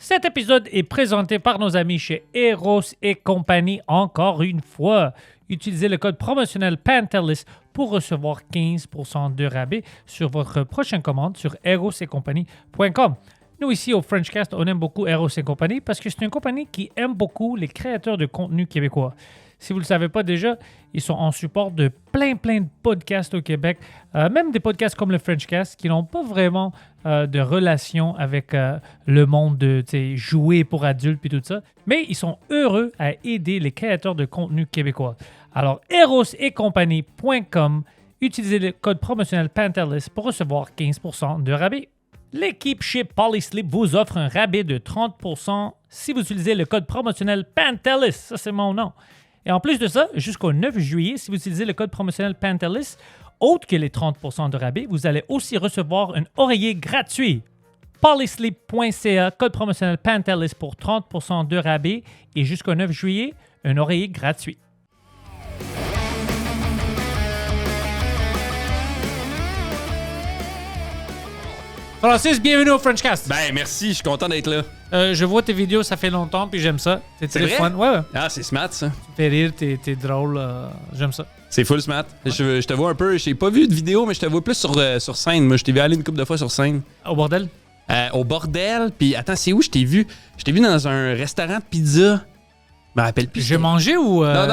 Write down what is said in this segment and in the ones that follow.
Cet épisode est présenté par nos amis chez Eros et compagnie encore une fois. Utilisez le code promotionnel Pantelis pour recevoir 15% de rabais sur votre prochaine commande sur erosetcompagnie.com. Nous, ici au Frenchcast, on aime beaucoup Eros et compagnie parce que c'est une compagnie qui aime beaucoup les créateurs de contenu québécois. Si vous ne le savez pas déjà, ils sont en support de plein de podcasts au Québec, même des podcasts comme le Frenchcast qui n'ont pas vraiment de relation avec le monde de jouer pour adultes et tout ça, mais ils sont heureux à aider les créateurs de contenu québécois. Alors, erosetcompagnie.com, utilisez le code promotionnel Pantelis pour recevoir 15% de rabais. L'équipe chez Polysleep vous offre un rabais de 30% si vous utilisez le code promotionnel Pantelis. Ça, c'est mon nom. Et en plus de ça, jusqu'au 9 juillet, si vous utilisez le code promotionnel Pantelis, autre que les 30% de rabais, vous allez aussi recevoir un oreiller gratuit. Polysleep.ca, code promotionnel Pantelis pour 30% de rabais et jusqu'au 9 juillet, un oreiller gratuit. Francis, bienvenue au Frenchcast. Ben merci, je suis content d'être là. Je vois tes vidéos, ça fait longtemps, puis j'aime ça. C'est très vrai? fun. Ouais. Ah, c'est smart ça. Tu fais rire, t'es drôle, j'aime ça. C'est full smart. Ouais. Je te vois un peu, je t'ai pas vu de vidéo, mais je te vois plus sur scène. Moi, je t'ai vu aller une couple de fois sur scène. Au bordel? Au bordel, puis attends, c'est où je t'ai vu? Je t'ai vu dans un restaurant de pizza. Je me rappelle plus. J'ai mangé ou... Non.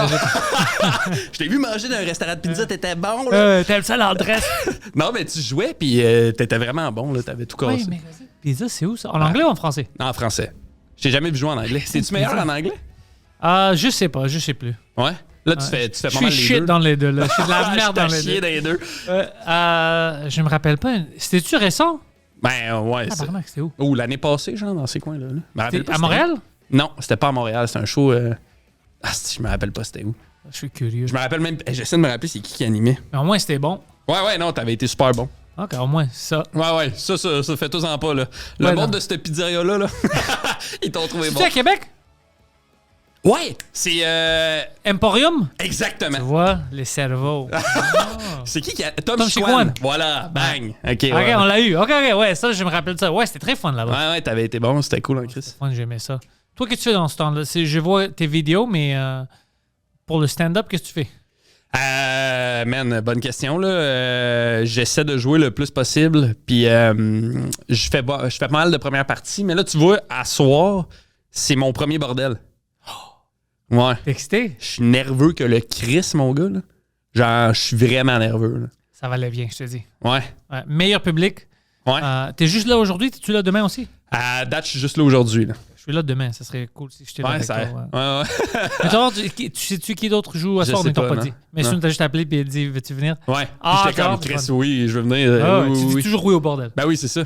Je t'ai vu manger dans un restaurant de pizza, t'étais bon, là. T'aimes ça l'adresse? Non, mais tu jouais, puis t'étais vraiment bon, là. T'avais tout cassé. Oui, mais pizza, c'est où ça? En anglais ou en français? En français. Je t'ai jamais vu jouer en anglais. C'est-tu meilleur en anglais? Je sais pas, je sais plus. Ouais? Là, tu fais pas mal les deux. Je suis shit dans les deux, là. Je suis de la merde dans les deux. dans les deux. Je me rappelle pas. C'était-tu récent? Ben, ouais. C'était où? Oh, l'année passée, genre, dans ces coins-là. À Montréal? Non, c'était pas à Montréal. C'était un show... je me rappelle pas c'était où. Je suis curieux. Je me rappelle même... J'essaie de me rappeler c'est qui animait. Mais au moins, c'était bon. Ouais, non, t'avais été super bon. OK, au moins, ça. Ouais, ça fait tous en pas, là. Le monde de cette pizzeria-là, là, ils t'ont trouvé bon. C'est à Québec? Ouais, c'est... Emporium? Exactement. Tu vois, les cerveaux. C'est qui a... Tom Tom Chiquan. Voilà, bang. OK, ouais. On l'a eu. OK, ouais, ça, je me rappelle de ça. Ouais, c'était très fun là-bas. Ouais, t'avais été bon, c'était cool, hein, Chris. C'était fun, j'aimais ça. Toi, qu'est-ce que tu fais dans ce temps-là? Je vois tes vidéos, mais pour le stand-up, qu'est-ce que tu fais? Man, bonne question, là. J'essaie de jouer le plus possible, puis je fais pas mal de premières parties, mais là, tu vois, à soir, c'est mon premier bordel. Ouais. T'es excité? Je suis nerveux que le Chris, mon gars, là. Genre, je suis vraiment nerveux, là. Ça va aller bien, je te dis. Ouais. Meilleur public. Ouais. T'es juste là aujourd'hui? T'es-tu là demain aussi? À date, je suis juste là aujourd'hui, là. Je suis là demain, ça serait cool si j'étais là avec toi. Ouais. Mais toi, tu sais-tu qui d'autre joue à soir? On ne t'a pas dit. Mais sinon, t'as juste appelé et dit, veux-tu venir? Ouais. J'étais comme Chris, oui, je veux venir. Tu dis toujours oui au bordel. Ben oui, c'est ça.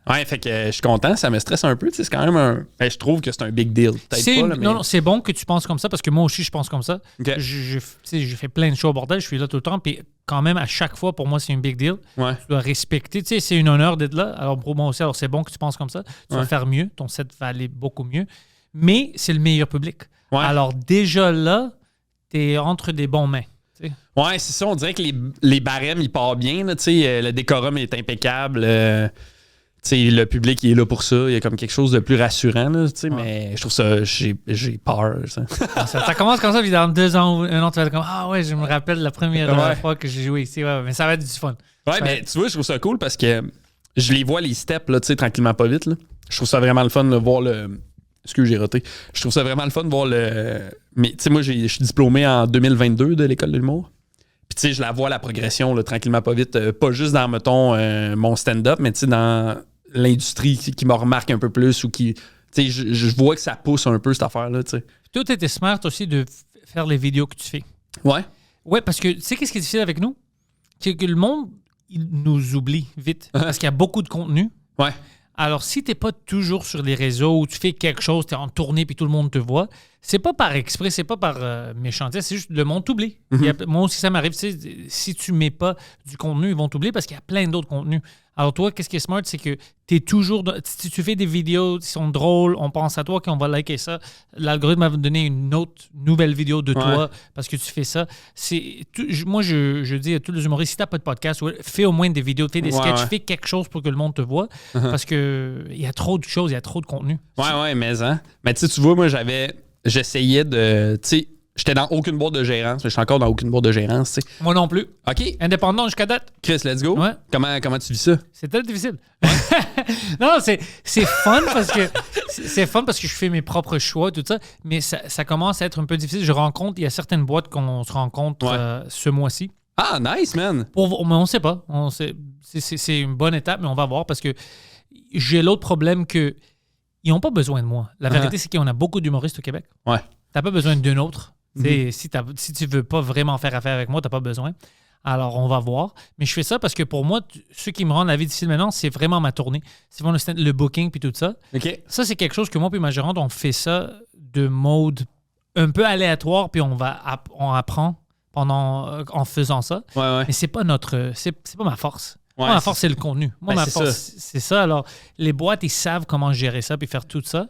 Ouais, fait que je suis content, ça me stresse un peu. C'est quand même un. Je trouve que c'est un big deal. Peut-être pas, là, mais... Non, c'est bon que tu penses comme ça parce que moi aussi, je pense comme ça. Okay. J'ai fait plein de shows au bordel, je suis là tout le temps. Puis quand même, à chaque fois, pour moi, c'est un big deal. Ouais. Tu dois respecter. Tu sais, c'est un honneur d'être là. Alors pour moi aussi, alors c'est bon que tu penses comme ça. Tu vas faire mieux. Ton set va aller beaucoup mieux. Mais c'est le meilleur public. Ouais. Alors déjà là, t'es entre des bons mains. T'sais. Ouais, c'est ça. On dirait que les barèmes, ils partent bien. Là, le décorum est impeccable. Le public il est là pour ça. Il y a comme quelque chose de plus rassurant. Là, mais je trouve ça... J'ai peur. Ça commence comme ça, puis dans 2 ans, un an, tu vas être comme « Ah ouais, je me rappelle la première fois que j'ai joué ici. » Mais ça va être du fun. Ouais, mais tu vois, je trouve ça cool parce que je les vois, les steps, là, tranquillement pas vite. Là. Je trouve ça vraiment le fun de voir le... Excuse, j'ai raté. Je trouve ça vraiment le fun de voir le... Mais tu sais, moi, je suis diplômé en 2022 de l'École de l'humour. Puis tu sais, je la vois, la progression, là, tranquillement pas vite. Pas juste dans, mettons, mon stand-up, mais tu sais, dans l'industrie qui me remarque un peu plus ou qui... Tu sais, je vois que ça pousse un peu, cette affaire-là, tu sais. Toi, t'étais smart aussi de faire les vidéos que tu fais. Ouais. Ouais, parce que tu sais qu'est-ce qui est difficile avec nous? C'est que le monde, il nous oublie vite. Parce qu'il y a beaucoup de contenu. Ouais. Alors, si t'es pas toujours sur les réseaux ou tu fais quelque chose, t'es en tournée puis tout le monde te voit, c'est pas par exprès, c'est pas par méchanceté, c'est juste le monde t'oublie. Moi aussi, ça m'arrive. Si tu mets pas du contenu, ils vont t'oublier parce qu'il y a plein d'autres contenus. Alors toi, qu'est-ce qui est smart, c'est que t'es toujours... Si tu fais des vidéos qui sont drôles, on pense à toi, qu'on va liker ça. L'algorithme va te donner une autre nouvelle vidéo de toi parce que tu fais ça. Moi, je dis à tous les humoristes, si t'as pas de podcast, fais au moins des vidéos, fais des sketchs, fais quelque chose pour que le monde te voit parce que il y a trop de choses, il y a trop de contenu. Ouais, mais hein. Mais tu vois, moi, j'essayais de... Tu sais, j'étais dans aucune boîte de gérance, mais je suis encore dans aucune boîte de gérance, tu sais. Moi non plus. OK. Indépendant jusqu'à date. Chris, let's go. Ouais. Comment tu vis ça? C'est très difficile. Non, c'est fun parce que c'est fun parce que je fais mes propres choix, tout ça, mais ça commence à être un peu difficile. Il y a certaines boîtes qu'on se rencontre ce mois-ci. Ah, nice, man. Mais on ne sait pas. C'est une bonne étape, mais on va voir parce que j'ai l'autre problème que ils n'ont pas besoin de moi. La vérité, c'est qu'on a beaucoup d'humoristes au Québec. Ouais. Tu n'as pas besoin d'un autre. Si tu veux pas vraiment faire affaire avec moi, tu n'as pas besoin. Alors, on va voir. Mais je fais ça parce que pour moi, ce qui me rend la vie difficile maintenant, c'est vraiment ma tournée. C'est vraiment le booking puis tout ça. OK. Ça, c'est quelque chose que moi et ma gérante, on fait ça de mode un peu aléatoire, puis on apprend en faisant ça. Ouais. Mais c'est pas c'est pas ma force. Ouais, moi, ma force, c'est le contenu. Moi, ma force, ça. c'est ça. Alors, les boîtes, ils savent comment gérer ça puis faire tout ça.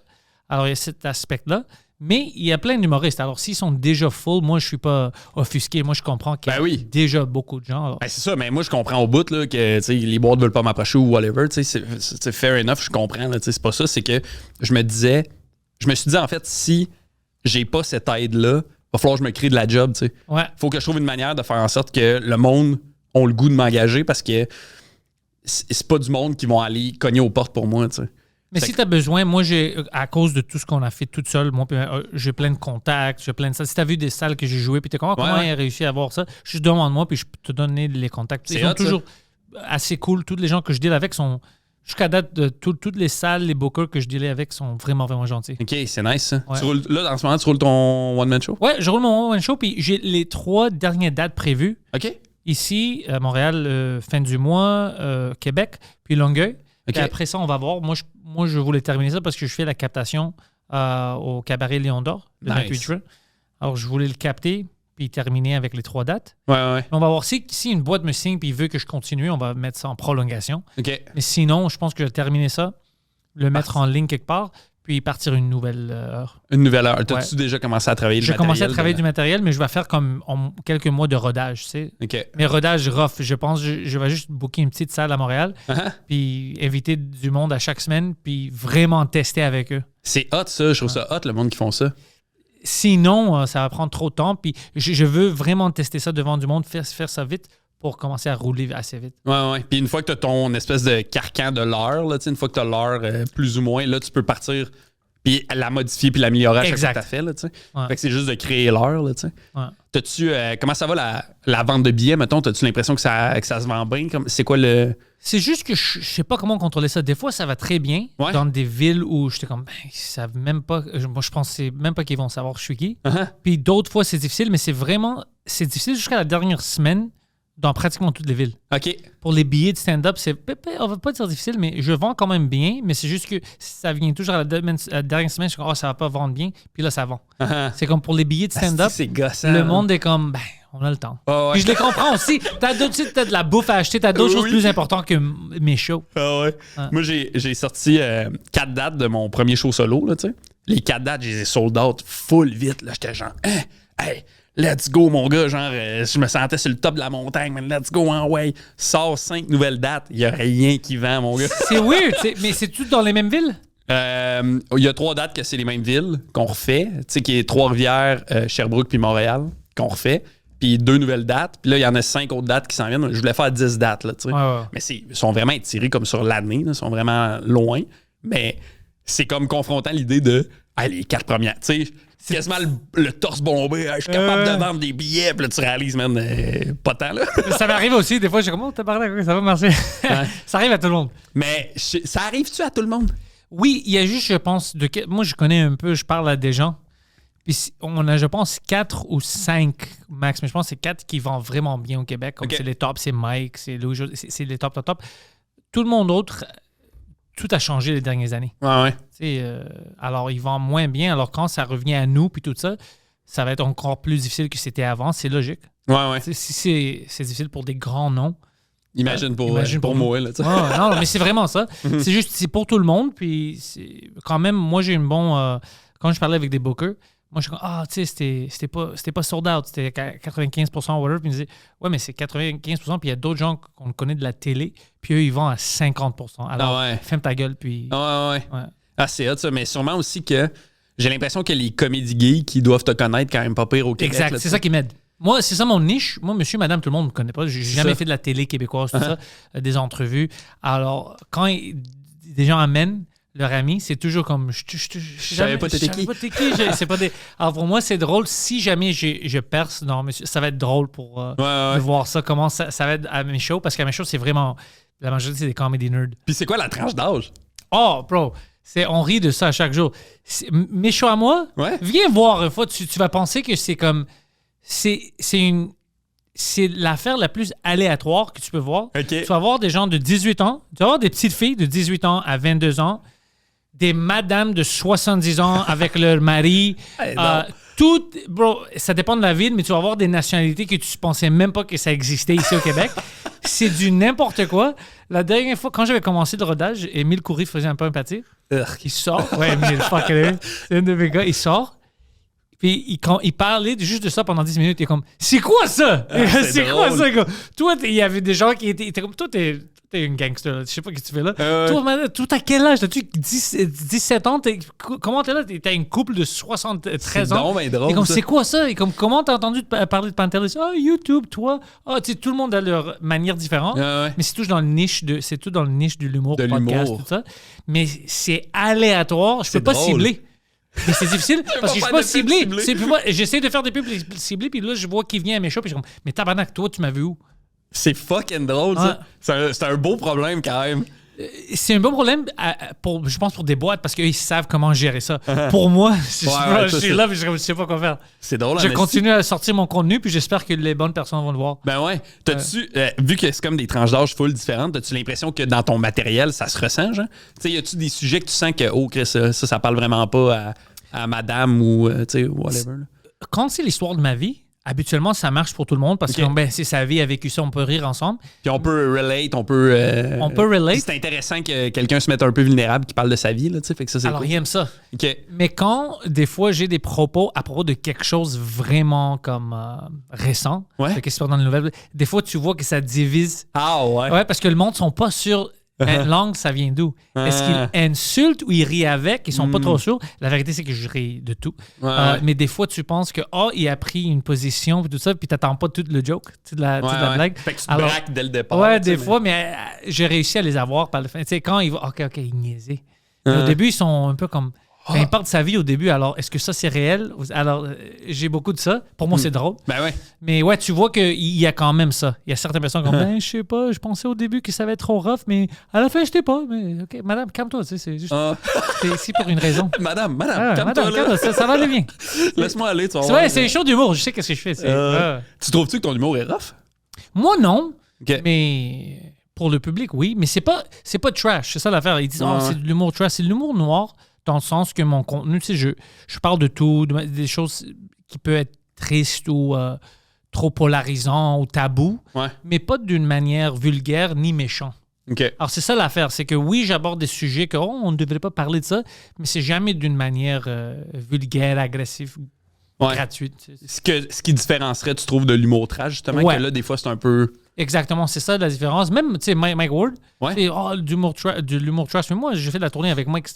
Alors, il y a cet aspect-là. Mais il y a plein d'humoristes. Alors, s'ils sont déjà full, moi, je suis pas offusqué. Moi, je comprends qu'il y a déjà beaucoup de gens. Alors. Ben, c'est ça, mais moi, je comprends au bout là, que les boîtes ne veulent pas m'approcher ou whatever. C'est fair enough, je comprends. Là, c'est pas ça. C'est que je me suis dit, en fait, si j'ai pas cette aide-là, il va falloir que je me crée de la job. Ouais. Faut que je trouve une manière de faire en sorte que le monde ait le goût de m'engager parce que c'est pas du monde qui vont aller cogner aux portes pour moi. T'sais. Mais si tu as besoin, moi, à cause de tout ce qu'on a fait toute seule, moi, j'ai plein de contacts, j'ai plein de salles. Si tu as vu des salles que j'ai jouées, puis tu es comment il a réussi à avoir ça, juste demande-moi, puis je peux te donner les contacts. Ils sont toujours assez cool. Tous les gens que je deal avec sont, jusqu'à date, toutes les salles, les bookers que je dealais avec sont vraiment, vraiment gentils. OK, c'est nice, ça. Ouais. Là, en ce moment, tu roules ton one-man show? Ouais, je roule mon one-man show, puis j'ai les 3 dernières dates prévues. OK. Ici, à Montréal, fin du mois, Québec, puis Longueuil. OK. Et après ça, on va voir. Moi, je voulais terminer ça parce que je fais la captation au Cabaret Lion d'Or le 28 juin. Alors, je voulais le capter puis terminer avec les 3 dates. Ouais. On va voir si une boîte me signe puis veut que je continue, on va mettre ça en prolongation. OK. Mais sinon, je pense que je vais terminer ça, le mettre en ligne quelque part, puis partir une nouvelle heure. Une nouvelle heure. T'as-tu déjà commencé à travailler J'ai commencé à travailler du matériel, mais je vais faire comme quelques mois de rodage, tu sais. OK. Mais rodage rough. Je pense que je vais juste booker une petite salle à Montréal, puis inviter du monde à chaque semaine, puis vraiment tester avec eux. C'est hot, ça. Je trouve ça hot, le monde qui font ça. Sinon, ça va prendre trop de temps, puis je veux vraiment tester ça devant du monde, faire ça vite pour commencer à rouler assez vite. Ouais. Puis une fois que tu as ton espèce de carcan de l'heure, là, une fois que tu as l'heure plus ou moins, là, tu peux partir puis la modifier puis l'améliorer à chaque fois que tu as fait. Là, Fait que c'est juste de créer l'heure. Là, ouais. T'as-tu, comment ça va la vente de billets, mettons? T'as-tu l'impression que ça se vend bien? C'est quoi le... C'est juste que je sais pas comment contrôler ça. Des fois, ça va très bien dans des villes où j'étais comme, ils savent même pas. Moi, je pense même pas qu'ils vont savoir je suis qui. Puis d'autres fois, c'est difficile, mais c'est difficile jusqu'à la dernière semaine dans pratiquement toutes les villes. OK. Pour les billets de stand-up, on va pas dire difficile, mais je vends quand même bien, mais c'est juste que ça vient toujours à la dernière semaine, je suis comme, ça va pas vendre bien, puis là, ça vend. C'est comme pour les billets de stand-up, c'est gossant, le monde est comme, on a le temps. Puis je les comprends aussi. T'as de la bouffe à acheter, t'as d'autres choses plus importantes que mes shows. Moi, j'ai sorti 4 dates de mon premier show solo, là, tu sais. Les 4 dates, je les ai sold out full vite, là. J'étais genre, hey, let's go, mon gars. Genre, je me sentais sur le top de la montagne, man. Let's go, en way. Sors 5 nouvelles dates. Il n'y a rien qui vend, mon gars. C'est weird, mais c'est tout dans les mêmes villes? Il y a 3 dates que c'est les mêmes villes qu'on refait. Tu sais, qui est Trois-Rivières, Sherbrooke puis Montréal qu'on refait. Puis 2 nouvelles dates. Puis là, il y en a 5 autres dates qui s'en viennent. Je voulais faire 10 dates, là, tu sais. Mais ils sont vraiment étirés comme sur l'année. Ils sont vraiment loin. Mais c'est comme confrontant l'idée de les 4 premières. Tu sais, c'est quasiment le torse bombé. Je suis capable de vendre des billets. Puis là, tu réalises, man, pas tant, là. Ça m'arrive aussi. Des fois, je suis comme, oh, t'as parlé, ça va marcher. Ça arrive à tout le monde. Mais ça arrive-tu à tout le monde? Oui, il y a juste, je pense, moi, je connais un peu, je parle à des gens. Puis on a, je pense, 4 ou 5 max. Mais je pense que c'est 4 qui vendent vraiment bien au Québec. Comme c'est les tops, c'est Mike, c'est Louis, c'est les top. Tout le monde autre, tout a changé les dernières années. Ouais. Alors, ils vendent moins bien. Alors, quand ça revient à nous, puis tout ça, ça va être encore plus difficile que c'était avant. C'est logique. Ouais. Si c'est difficile pour des grands noms, Imagine pour moi, là, tu sais. Non, mais c'est vraiment ça. C'est juste, c'est pour tout le monde. Puis quand même, moi, j'ai une bonne... quand je parlais avec des bookers, moi, je suis comme, tu sais, c'était pas sold out, c'était 95% whatever. Puis ils me disaient, ouais, mais c'est 95%. Puis il y a d'autres gens qu'on connaît de la télé, puis eux, ils vendent à 50%. Alors, ferme ta gueule, puis... Ouais. Ah, c'est hot, ça. Mais sûrement aussi que j'ai l'impression que les comédies gays qui doivent te connaître quand même pas pire au Québec. Exact, c'est ça qui m'aide. Moi, c'est ça mon niche. Moi, monsieur, madame, tout le monde ne me connaît pas. J'ai jamais fait de la télé québécoise, tout ça, des entrevues. Alors, quand des gens amènent leur ami, c'est toujours comme... Je savais pas t'étais qui. C'est pas des... Alors, pour moi, c'est drôle. Si jamais je perce, non, monsieur, ça va être drôle pour de voir ça, comment ça va être à mes shows, parce qu'à mes shows, c'est vraiment... La majorité, c'est des comedy nerds. Puis c'est quoi la tranche d'âge? Oh, bro, on rit de ça à chaque jour. Mes shows à moi, viens voir une fois, tu vas penser que c'est comme... C'est l'affaire la plus aléatoire que tu peux voir. Okay. Tu vas voir des gens de 18 ans, tu vas voir des petites filles de 18 ans à 22 ans, des madames de 70 ans avec leur mari. Tout, bro, ça dépend de la ville, mais tu vas voir des nationalités que tu pensais même pas que ça existait ici au Québec. C'est du n'importe quoi. La dernière fois, quand j'avais commencé le rodage, Émile Coury faisait un peu un pâté. Il sort. Ouais, Émile, c'est un de mes gars. Il sort. Puis il parlait juste de ça pendant 10 minutes. Il est comme, c'est quoi ça? C'est quoi ça? Toi, il y avait des gens qui étaient comme, toi, t'es une gangster. Là. Je sais pas ce que tu fais là. Toi, t'as quel âge? T'as-tu 17 ans? Comment t'es là? T'as une couple de 73 ans. C'est drôle. Et comme, c'est quoi ça? Et comme, comment t'as entendu parler de Pantelis? YouTube, toi. Tu sais, tout le monde a leur manière différente. Mais c'est tout dans le niche de l'humour, podcast, tout ça. Mais c'est aléatoire. Je peux pas cibler. Mais c'est difficile parce que je suis pas ciblé. J'essaie de faire des pubs ciblés, puis là, je vois qui vient à mes shows, puis je suis comme, mais tabarnak, toi, tu m'as vu où? C'est fucking drôle, ça. C'est un beau problème, quand même. C'est un bon problème, je pense, pour des boîtes, parce qu'ils savent comment gérer ça. Pour moi, je suis là, mais je sais pas quoi faire. C'est drôle. Je continue à sortir mon contenu, puis j'espère que les bonnes personnes vont le voir. Ben ouais. T'as-tu, vu que c'est comme des tranches d'âge full différentes, as-tu l'impression que dans ton matériel, ça se ressent, genre? Tu sais, y a-tu des sujets que tu sens que, ça parle vraiment pas à madame ou, tu sais, whatever? Là? Quand c'est l'histoire de ma vie, habituellement, ça marche pour tout le monde parce que c'est sa vie, a vécu ça, on peut rire ensemble. Puis on peut relate, on peut relate. C'est intéressant que quelqu'un se mette un peu vulnérable qui parle de sa vie, là, tu sais, fait que ça, c'est alors, cool. il aime ça. Okay. Mais quand, des fois, j'ai des propos à propos de quelque chose vraiment comme récent, qu'est-ce qui se passe dans les nouvelles, des fois, tu vois que ça divise. Ah ouais? Ouais, parce que le monde ne sont pas sûrs. Langue, ça vient d'où? Est-ce qu'ils insultent ou ils rient avec? Ils sont pas trop sûrs. La vérité, c'est que je ris de tout. Mais des fois, tu penses que il a pris une position et tout ça, puis t'attends pas tout le joke, de la blague. Fait que tu braques dès le départ. Ouais, des fois, mais j'ai réussi à les avoir par le fin. Tu sais, quand ils vont, OK, ils niaisaient. Au début, ils sont un peu comme... Quand il parle de sa vie au début, alors est-ce que ça c'est réel? Alors j'ai beaucoup de ça. Pour moi, c'est drôle. Ben ouais. Mais ouais, tu vois qu'il y a quand même ça. Il y a certaines personnes qui disent je sais pas, je pensais au début que ça va être trop rough, mais à la fin, je sais pas. Mais OK, madame, calme-toi. C'est juste. T'es ici pour une raison. Madame, calme-toi. Calme-toi, ça va aller bien. Laisse-moi aller, tu vas voir. C'est vrai, c'est un show d'humour. Je sais qu'est-ce que je fais. Tu trouves-tu que ton humour est rough? Moi, non. Okay. Mais pour le public, oui. Mais c'est pas trash. C'est ça l'affaire. Ils disent c'est de l'humour trash. C'est de l'humour noir. Dans le sens que mon contenu, tu sais, je parle de tout, des choses qui peuvent être tristes ou trop polarisants ou tabous, mais pas d'une manière vulgaire ni méchant. Okay. Alors, c'est ça l'affaire, c'est que oui, j'aborde des sujets on ne devrait pas parler de ça, mais c'est jamais d'une manière vulgaire, agressive, gratuite. Ce qui différencierait, tu trouves, de l'humour trash, justement, que là, des fois, c'est un peu... Exactement, c'est ça la différence. Même, tu sais, Mike Ward, c'est de l'humour trash. Mais moi, j'ai fait de la tournée avec Mike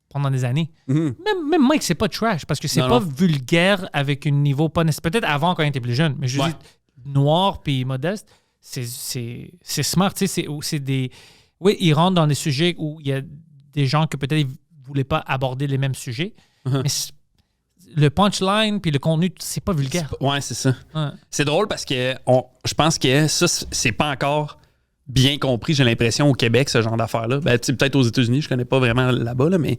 pendant des années. Même Mike, c'est pas trash parce que c'est pas vulgaire avec un niveau pas nécessaire. Peut-être avant quand il était plus jeune, mais je dis noir puis modeste, c'est smart. C'est des... Oui, il rentre dans des sujets où il y a des gens que peut-être ils voulaient pas aborder les mêmes sujets, mais le punchline puis le contenu, c'est pas vulgaire. C'est ça. C'est drôle parce que je pense que ça, c'est pas encore bien compris, j'ai l'impression, au Québec, ce genre d'affaires-là. Ben, peut-être aux États-Unis, je connais pas vraiment là-bas, là, mais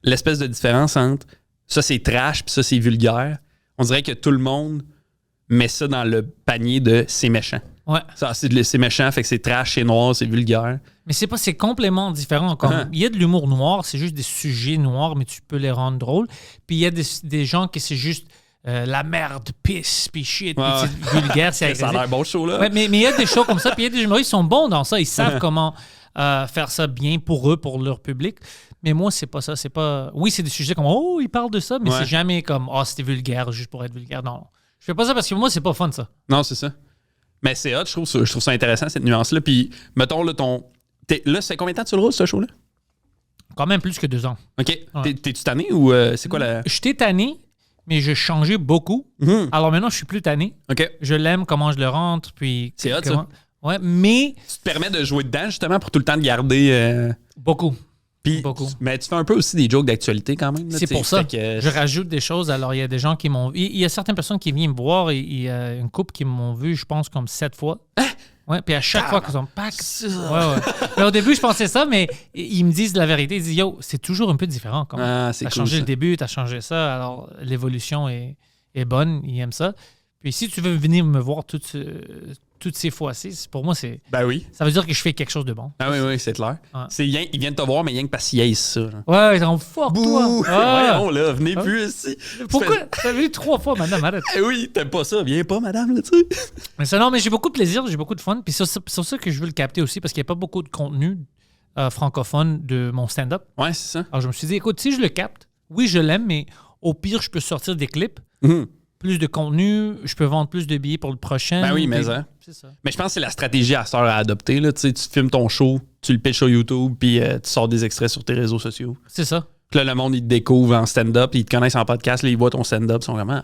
l'espèce de différence entre ça, c'est trash puis ça, c'est vulgaire. On dirait que tout le monde met ça dans le panier de c'est méchant. Ouais. Ça, c'est méchant, fait que c'est trash, c'est noir, c'est vulgaire. Mais c'est complètement différent. Il y a de l'humour noir, c'est juste des sujets noirs, mais tu peux les rendre drôles. Puis il y a des gens qui c'est juste la merde, pisse, puis shit, Ouais, puis c'est vulgaire, c'est Ça a agressif. l'air bon, ce show-là. Ouais, mais il y a des shows comme ça, puis il y a des humoristes qui sont bons dans ça. Ils savent comment faire ça bien pour eux, pour leur public. Mais moi, c'est pas ça. C'est pas... Oui, c'est des sujets comme « Oh, ils parlent de ça », mais c'est jamais comme « Oh, c'était vulgaire, juste pour être vulgaire ». Non, je fais pas ça parce que moi, c'est pas fun, ça. Non, c'est ça. Mais c'est hot, je trouve ça intéressant, cette nuance-là. Puis, mettons, là, là, c'est combien de temps tu le roules, ce show-là? Quand même plus que 2 ans. OK. Ouais. T'es-tu tanné ou c'est quoi la... J'étais tanné, mais j'ai changé beaucoup. Alors maintenant, je suis plus tanné. OK. Je l'aime, comment je le rentre, puis... C'est hot, comment... Ouais, mais... Tu te permets de jouer dedans, justement, pour tout le temps de garder... Beaucoup. Puis, Beaucoup. Mais tu fais un peu aussi des jokes d'actualité quand même. Là, C'est pour ça. Que, Je rajoute des choses. Alors, il y a des gens qui m'ont... Il y a certaines personnes qui viennent me voir. Il y a une couple qui m'ont vu, je pense, comme 7 fois. Ouais, puis à chaque fois qu'ils ont pack. Ouais. Mais au début, je pensais ça, mais ils me disent la vérité. Ils disent, yo, c'est toujours un peu différent. c'est T'as cool, changé ça. le début, t'as changé ça. Alors, l'évolution est bonne. Ils aiment ça. Puis si tu veux venir me voir toutes ces fois-ci, pour moi, c'est... Ben oui. Ça veut dire que je fais quelque chose de bon. Ah oui, c'est clair. Ouais. Ils viennent te voir, mais rien que parce qu'ils haïssent ça. Genre. Ouais, ils sont forts, toi. Bouh! Ah. Voyons, là, venez plus ici. Pourquoi? T'as vu 3 fois, madame, arrête. Eh oui, t'aimes pas ça, viens pas, madame, là, tu sais. Mais ça, non, mais j'ai beaucoup de plaisir, j'ai beaucoup de fun. Puis c'est sur ça que je veux le capter aussi, parce qu'il n'y a pas beaucoup de contenu francophone de mon stand-up. Ouais, c'est ça. Alors je me suis dit, écoute, si je le capte, oui, je l'aime, mais au pire, je peux sortir des clips, plus de contenu, je peux vendre plus de billets pour le prochain. Ben oui, mais puis- ça. C'est ça. Mais je pense que c'est la stratégie à à adopter. Là. Tu sais, tu filmes ton show, tu le pitches sur YouTube, puis tu sors des extraits sur tes réseaux sociaux. C'est ça. Puis là, le monde, il te découvre en stand-up, ils te connaissent en podcast, là, ils voient ton stand-up, ils sont vraiment...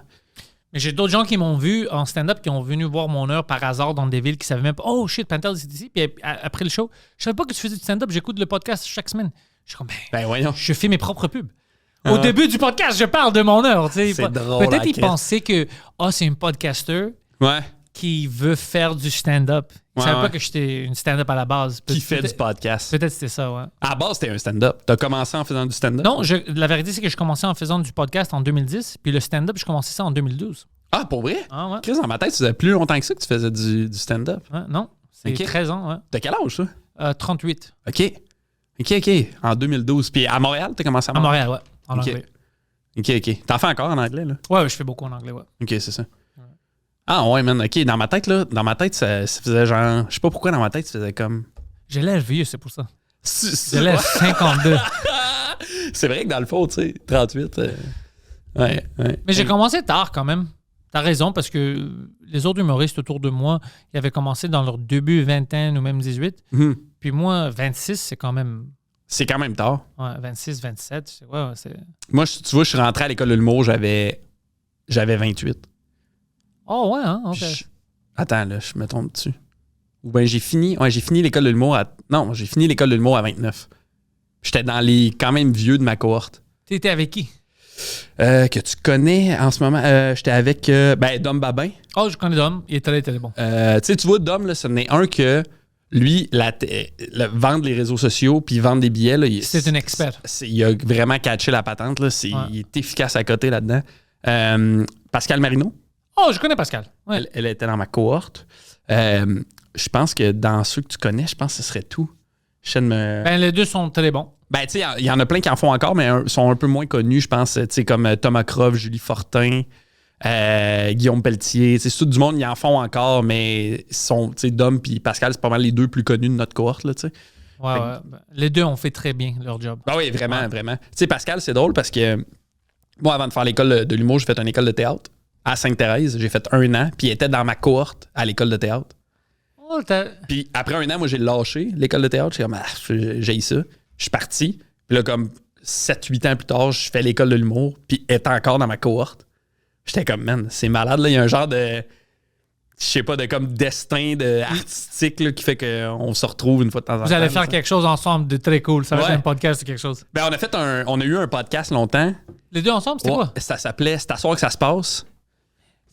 Mais j'ai d'autres gens qui m'ont vu en stand-up, qui ont venu voir mon heure par hasard dans des villes qui savaient même pas, oh shit, Pantel, c'est ici. Puis après le show, je savais pas que tu faisais du stand-up, j'écoute le podcast chaque semaine. Je suis comme, Ben voyons. je fais mes propres pubs. Au début du podcast, je parle de mon heure. Tu sais. C'est drôle, Peut-être hein, ils Chris. pensaient que c'est un podcaster Ouais. qui veut faire du stand-up. Ils Ouais, savaient ouais. pas que j'étais une stand-up à la base. Qui fait du Peut-être podcast. peut-être c'était ça, ouais. À la base, c'était un stand-up. T'as commencé en faisant du stand-up? Non, la vérité, c'est que je commençais en faisant du podcast en 2010, puis le stand-up, je commençais ça en 2012. Ah, pour vrai? Ah ouais? Chris, dans ma tête, ça faisait plus longtemps que ça que tu faisais du stand-up. Ouais, non, c'est Ok. 13 ans, ouais. T'as quel âge, ça? 38. OK. En 2012. Puis à Montréal, t'as commencé à À Montréal? Montréal, ouais. En Ok. anglais. OK. T'en fais encore en anglais, là? Ouais, je fais beaucoup en anglais, ouais. OK, c'est ça. Ah ouais, man. OK, dans ma tête, ça faisait genre... Je sais pas pourquoi dans ma tête, ça faisait comme... J'ai l'air vieux, c'est pour ça. C'est J'ai l'air 52. c'est vrai que dans le fond, tu sais, 38... Ouais. Mais j'ai commencé tard quand même. T'as raison, parce que les autres humoristes autour de moi, ils avaient commencé dans leur début vingtaine ou même 18. Mhm. Puis moi, 26, c'est quand même... C'est quand même tard. Ouais, 26, 27, c'est... Moi, tu vois, je suis rentré à l'école de l'humour, j'avais 28. Oh ouais, hein? OK. Attends, là, je me trompe dessus. Ou bien j'ai fini l'école de l'humour à... Non, j'ai fini l'école de l'humour à 29. J'étais dans les quand même vieux de ma cohorte. T'étais avec qui? Que tu connais en ce moment. J'étais avec Dom Babin. Oh, je connais Dom. Il était bon. Tu sais, tu vois, Dom, là, ce n'est un que lui, vendre les réseaux sociaux puis vendre des billets. Là, C'est un expert. Il a vraiment catché la patente. Là, Il est efficace à côté là-dedans. Pascal Marino. Oh, je connais Pascal. Ouais. Elle était dans ma cohorte. Je pense que dans ceux que tu connais, je pense que ce serait tout. Ben, les deux sont très bons. Ben, tu sais, il y en a plein qui en font encore, mais sont un peu moins connus, je pense. Tu sais, comme Thomas Croft, Julie Fortin, Guillaume Pelletier. Tu sais, tout du monde, ils en font encore, mais tu sais, Dom puis Pascal, c'est pas mal les deux plus connus de notre cohorte, là, tu sais. Ouais. Ben, les deux ont fait très bien leur job. Ben oui, vraiment. Tu sais, Pascal, c'est drôle parce que moi, avant de faire l'école de l'humour, j'ai fait une école de théâtre à Sainte-Thérèse. J'ai fait 1 an, puis il était dans ma cohorte à l'école de théâtre. Oh, Puis après 1 an, moi, j'ai lâché l'école de théâtre. J'ai comme, j'ai ça. Je suis parti. Puis là, comme 7-8 ans plus tard, je fais l'école de l'humour, puis elle est encore dans ma cohorte. J'étais comme, man, c'est malade. Là. Il y a un genre de, je sais pas, de comme destin artistique là, qui fait qu'on se retrouve une fois de temps en temps. Vous allez faire quelque chose ensemble de très cool. Ça va être Ouais. un podcast ou quelque chose. Ben, on a eu un podcast longtemps. Les deux ensemble, c'était quoi? Ça s'appelait C'est à soir que ça se passe.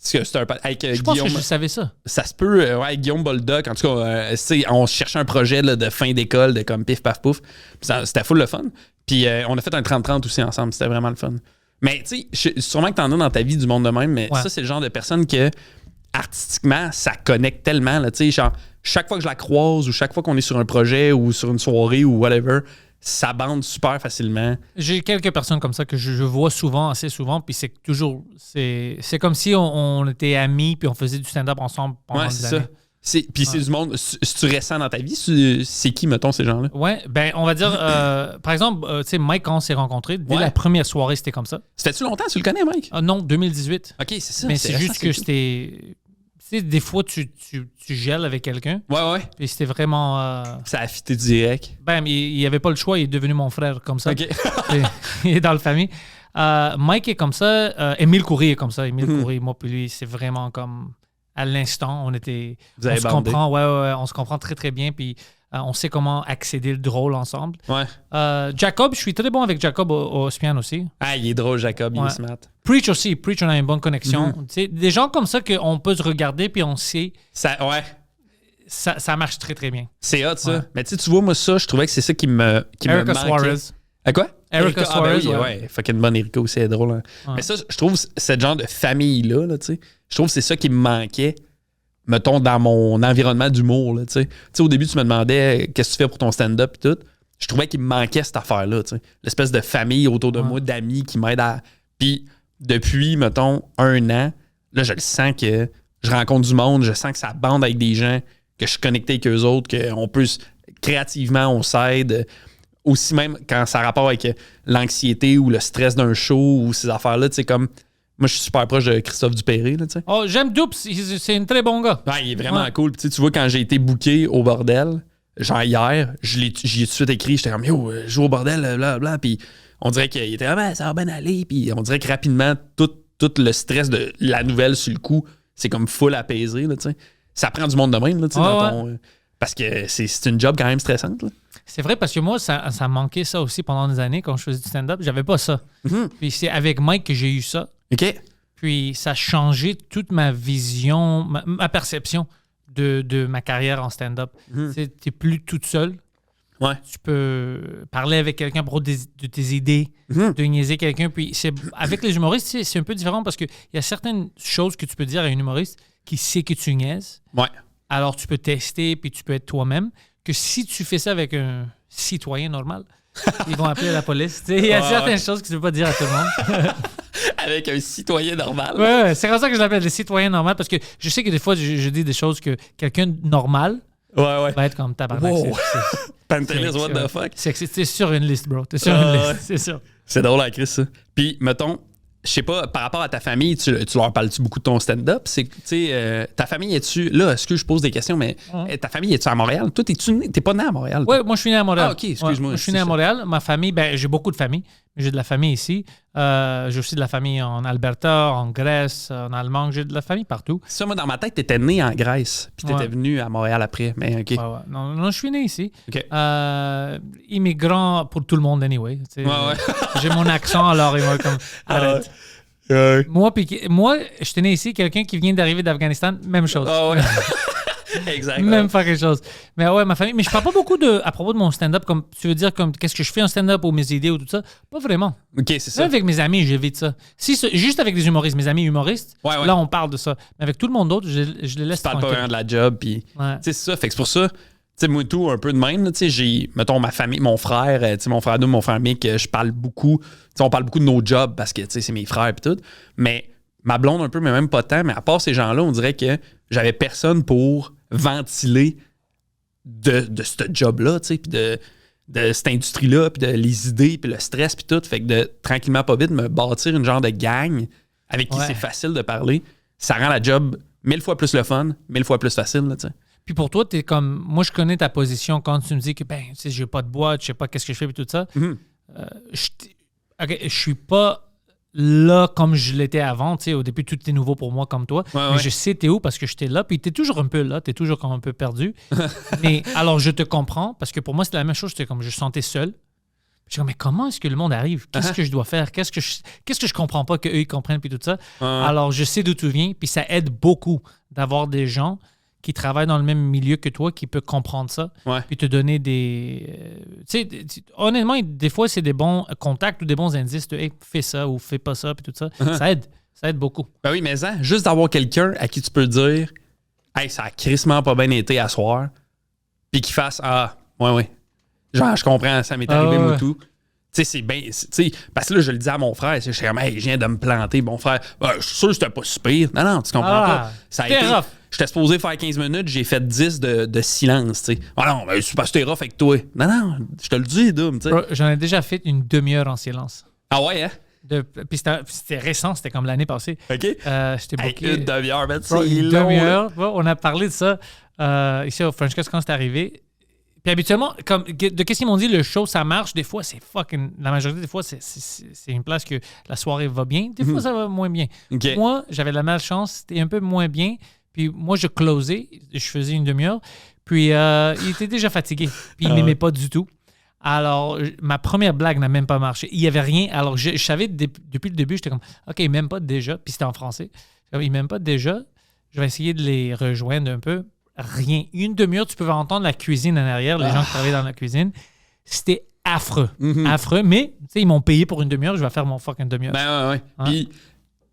C'est un avec Je pense Guillaume. que je savais ça. Ça se peut, Guillaume Boldoc. En tout cas, on cherchait un projet là, de fin d'école, de comme pif, paf, pouf. C'était full le fun. Puis on a fait un 30-30 aussi ensemble. C'était vraiment le fun. Mais tu sais, sûrement que t'en as dans ta vie du monde de même, mais Ouais. ça, c'est le genre de personne que artistiquement, ça connecte tellement. Tu sais, genre, chaque fois que je la croise ou chaque fois qu'on est sur un projet ou sur une soirée ou whatever, ça bande super facilement. J'ai quelques personnes comme ça que je vois souvent, assez souvent, puis c'est toujours... C'est comme si on était amis, puis on faisait du stand-up ensemble pendant des années. Puis c'est du monde... C'est-tu récent dans ta vie? C'est qui, mettons, ces gens-là? Ouais, ben on va dire... par exemple, tu sais, Mike, quand on s'est rencontrés, dès la première soirée, c'était comme ça. C'était-tu longtemps? Tu le connais, Mike? Non, 2018. OK, c'est ça. Mais c'est juste que c'était... Tu sais, des fois, tu gèles avec quelqu'un. Ouais. Puis c'était vraiment... Ça a fité direct. Ben, il n'y avait pas le choix. Il est devenu mon frère comme ça. OK. Il est dans la famille. Mike est comme ça. Émile Coury est comme ça. Émile Coury, moi puis lui, c'est vraiment comme... À l'instant, on se comprend. Ouais, on se comprend très, très bien. Puis on sait comment accéder le drôle ensemble. Ouais. Jacob, je suis très bon avec Jacob au Spian aussi. Ah, il est drôle, Jacob. Il est smart. Preach aussi. Preach, on a une bonne connexion. Tu sais, des gens comme ça qu'on peut se regarder puis on sait... Ouais. Ça marche très, très bien. C'est hot, ça. Ouais. Mais tu vois, moi, ça, je trouvais que c'est ça qui me Erica manquait. Suarez. À quoi? Erica Suarez, ben oui, ouais. Fucking bonne Erica aussi, c'est drôle. Hein. Ouais. Mais ça, je trouve, ce genre de famille-là, là, tu sais, je trouve que c'est ça qui me manquait, mettons, dans mon environnement d'humour, là, tu sais. Tu sais, au début, tu me demandais qu'est-ce que tu fais pour ton stand-up et tout. Je trouvais qu'il me manquait cette affaire-là, tu sais. L'espèce de famille autour de moi, d'amis qui m'aident à... Puis, depuis, mettons, 1 an, là, je le sens que je rencontre du monde, je sens que ça bande avec des gens, que je suis connecté avec eux autres, qu'on peut... Créativement, on s'aide... Aussi même quand ça a rapport avec l'anxiété ou le stress d'un show ou ces affaires-là, tu sais, comme... Moi, je suis super proche de Christophe Dupéré, là, tu sais. Oh, j'aime Dupes, c'est un très bon gars. Ouais, il est vraiment cool. Puis, tu vois, quand j'ai été booké au bordel, genre hier, j'y ai tout de suite écrit, j'étais comme, yo, je joue au bordel, blablabla. Puis on dirait qu'il était, ça va bien aller. Puis on dirait que rapidement, tout le stress de la nouvelle sur le coup, c'est comme full apaisé, là, tu sais. Ça prend du monde de même, là, tu sais, dans ton... Parce que c'est une job quand même stressante, là. C'est vrai, parce que moi, ça manquait ça aussi pendant des années quand je faisais du stand-up. J'avais pas ça. Puis c'est avec Mike que j'ai eu ça. OK. Puis ça a changé toute ma vision, ma perception de ma carrière en stand-up. Tu n'es plus toute seule. Ouais. Tu peux parler avec quelqu'un pour de tes idées, de niaiser quelqu'un. Puis avec les humoristes, c'est un peu différent parce qu'il y a certaines choses que tu peux dire à un humoriste qui sait que tu niaises. Ouais. Alors tu peux tester puis tu peux être toi-même. Que si tu fais ça avec un citoyen normal, ils vont appeler la police. Il y a certaines choses que tu ne peux pas dire à tout le monde. Avec un citoyen normal. Ouais, c'est comme ça que je l'appelle, les citoyens normaux, parce que je sais que des fois, je dis des choses que quelqu'un de normal va être comme tabarnak. Wow. Pantelis, what the fuck? C'est sur une liste, bro. T'es sur une liste, c'est sûr. C'est drôle à Chris, ça. Puis, mettons, je sais pas, par rapport à ta famille, tu leur parles-tu beaucoup de ton stand-up? C'est, tu sais, ta famille, es-tu... Là, est-ce que je pose des questions, mais ta famille, es-tu à Montréal? Toi, t'es pas né à Montréal? Oui, moi, je suis né à Montréal. Ah, OK, excuse-moi. Je suis né à Montréal. Ma famille, j'ai beaucoup de familles. J'ai de la famille ici. J'ai aussi de la famille en Alberta, en Grèce, en Allemagne. J'ai de la famille partout. Ça, moi, dans ma tête, t'étais né en Grèce, puis t'étais venu à Montréal après, mais OK. Ouais. Non, je suis né ici. OK. Immigrant pour tout le monde, anyway. J'ai mon accent, alors ils vont comme... Arrête. Moi, je né ici, quelqu'un qui vient d'arriver d'Afghanistan, même chose. Ah ouais. Exactement. Même pas quelque chose. Mais ouais, ma famille. Mais je parle pas beaucoup à propos de mon stand-up, comme tu veux dire, comme qu'est-ce que je fais en stand-up ou mes idées ou tout ça. Pas vraiment. OK, c'est ça. Même avec mes amis, j'évite ça. Juste avec des humoristes, mes amis humoristes, là, on parle de ça. Mais avec tout le monde d'autre, je les laisse tu parles tranquille. pas vraiment de la job, puis... C'est ça. Fait que c'est pour ça... Tu sais, moi, tout, un peu de même, tu sais, j'ai, mettons, ma famille, mon frère, tu sais, mon frère Doom, mon frère Mick, je parle beaucoup, tu sais, on parle beaucoup de nos jobs parce que, tu sais, c'est mes frères et tout, mais ma blonde un peu, mais même pas tant, mais à part ces gens-là, on dirait que j'avais personne pour ventiler de ce job-là, tu sais, puis de cette industrie-là, puis de les idées, puis le stress, puis tout, fait que de, tranquillement, pas vite, me bâtir une genre de gang avec qui c'est facile de parler, ça rend la job 1000 fois plus le fun, 1000 fois plus facile, là, tu sais. Puis pour toi, t'es comme... Moi, je connais ta position quand tu me dis que, tu sais, j'ai pas de boîte, je sais pas qu'est-ce que je fais, puis tout ça. Je suis pas là comme je l'étais avant, tu sais, au début, tout était nouveau pour moi comme toi. Mais je sais t'es où parce que j'étais là, puis t'es toujours un peu là, t'es toujours comme un peu perdu. Mais alors, je te comprends, parce que pour moi, c'était la même chose, j'étais comme, je sentais seul. Je suis comme, mais comment est-ce que le monde arrive? Qu'est-ce que je dois faire? Qu'est-ce que je comprends pas qu'eux, ils comprennent, puis tout ça? Alors, je sais d'où tu viens, puis ça aide beaucoup d'avoir des gens qui travaillent dans le même milieu que toi, qui peut comprendre ça, puis te donner des... tu sais, honnêtement, des fois, c'est des bons contacts ou des bons indices de « Hey, fais ça » ou « Fais pas ça », puis tout ça. Ça aide beaucoup. Ben oui, mais juste d'avoir quelqu'un à qui tu peux dire « Hey, ça a crissement pas bien été à soir », puis qu'il fasse « Ah, ouais. » Genre, je comprends, ça m'est arrivé, ouais. moi, tout. Tu sais, c'est bien. Tu sais, parce que là, je le dis à mon frère, je suis comme, hey, je viens de me planter. Mon frère, je suis sûr que c'était pas super. Non, tu comprends pas. Ça a été. Rough. J'étais supposé faire 15 minutes, j'ai fait 10 de silence, tu sais. Ah non, c'est parce que t'es rough avec toi. Non, je te le dis, Doom, tu sais. J'en ai déjà fait une demi-heure en silence. Ah ouais, hein? Puis c'était récent, c'était comme l'année passée. OK. J'étais booké. Une demi-heure, man, c'est Bro, une long, demi-heure. Ouais, on a parlé de ça ici au Frenchcast quand c'est arrivé. Puis habituellement, comme de qu'est-ce qu'ils m'ont dit, le show, ça marche. Des fois, c'est fucking... La majorité des fois, c'est une place que la soirée va bien. Des fois, ça va moins bien. OK. Moi, j'avais la malchance, c'était un peu moins bien. Puis moi, je closais, je faisais une demi-heure. Puis il était déjà fatigué. Puis il m'aimait pas du tout. Alors, ma première blague n'a même pas marché. Il y avait rien. Alors, je savais depuis le début, j'étais comme, OK, il m'aime pas déjà. Puis c'était en français. Il m'aime pas déjà. Je vais essayer de les rejoindre un peu. Rien. Une demi-heure, tu pouvais entendre la cuisine en arrière, les gens qui travaillaient dans la cuisine. C'était affreux. Affreux. Mais, tu sais, ils m'ont payé pour une demi-heure. Je vais faire mon fucking demi-heure. Ben ouais. Puis